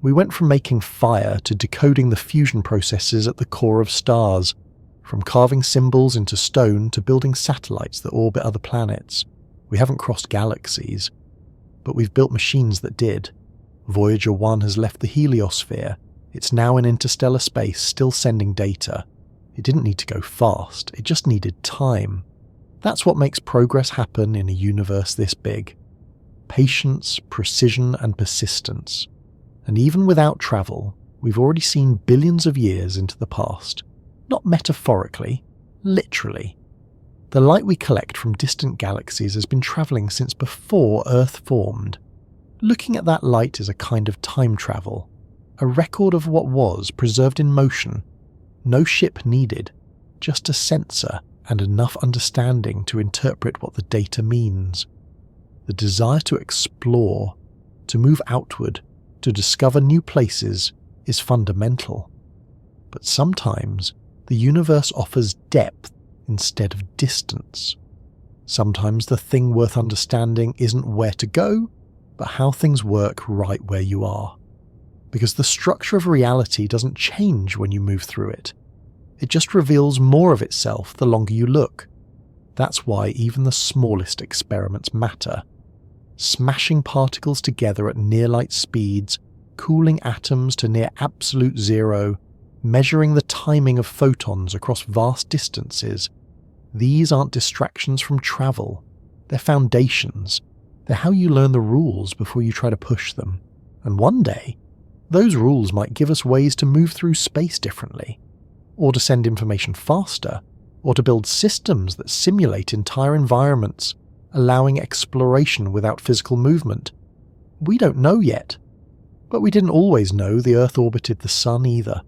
We went from making fire to decoding the fusion processes at the core of stars, from carving symbols into stone to building satellites that orbit other planets. We haven't crossed galaxies, but we've built machines that did. Voyager 1 has left the heliosphere. It's now in interstellar space, still sending data. It didn't need to go fast, it just needed time. That's what makes progress happen in a universe this big. Patience, precision, and persistence. And even without travel, we've already seen billions of years into the past. Not metaphorically, literally. The light we collect from distant galaxies has been travelling since before Earth formed. Looking at that light is a kind of time travel. a record of what was preserved in motion, no ship needed, just a sensor and enough understanding to interpret what the data means. The desire to explore, to move outward, to discover new places is fundamental. But sometimes the universe offers depth instead of distance. Sometimes the thing worth understanding isn't where to go, but how things work right where you are. Because the structure of reality doesn't change when you move through it. It just reveals more of itself the longer you look. That's why even the smallest experiments matter. Smashing particles together at near-light speeds, cooling atoms to near absolute zero, measuring the timing of photons across vast distances. These aren't distractions from travel. They're foundations. They're how you learn the rules before you try to push them. And one day, those rules might give us ways to move through space differently, or to send information faster, or to build systems that simulate entire environments, allowing exploration without physical movement. We don't know yet. But we didn't always know the Earth orbited the Sun either.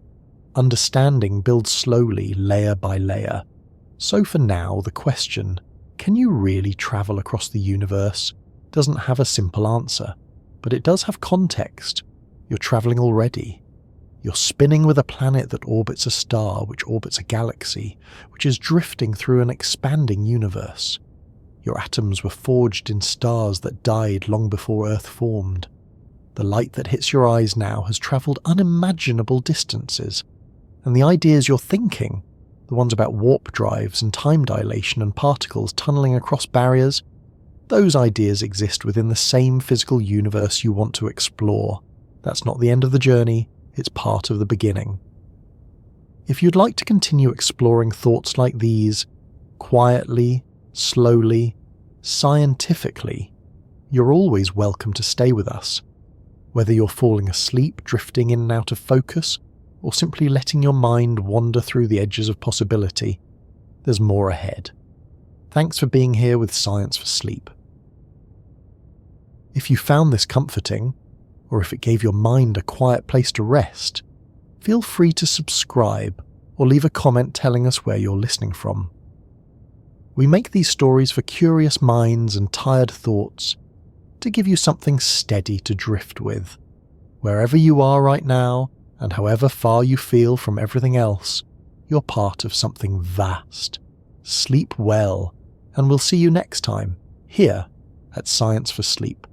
Understanding builds slowly, layer by layer. So for now, the question, can you really travel across the universe, doesn't have a simple answer, but it does have context. You're travelling already. You're spinning with a planet that orbits a star, which orbits a galaxy, which is drifting through an expanding universe. Your atoms were forged in stars that died long before Earth formed. The light that hits your eyes now has travelled unimaginable distances, and the ideas you're thinking, the ones about warp drives and time dilation and particles tunnelling across barriers, those ideas exist within the same physical universe you want to explore. That's not the end of the journey, it's part of the beginning. If you'd like to continue exploring thoughts like these, quietly, slowly, scientifically, you're always welcome to stay with us. Whether you're falling asleep, drifting in and out of focus, or simply letting your mind wander through the edges of possibility, there's more ahead. Thanks for being here with Science for Sleep. If you found this comforting, or if it gave your mind a quiet place to rest, feel free to subscribe or leave a comment telling us where you're listening from. We make these stories for curious minds and tired thoughts, to give you something steady to drift with. Wherever you are right now, and however far you feel from everything else, you're part of something vast. Sleep well, and we'll see you next time, here at Science for Sleep.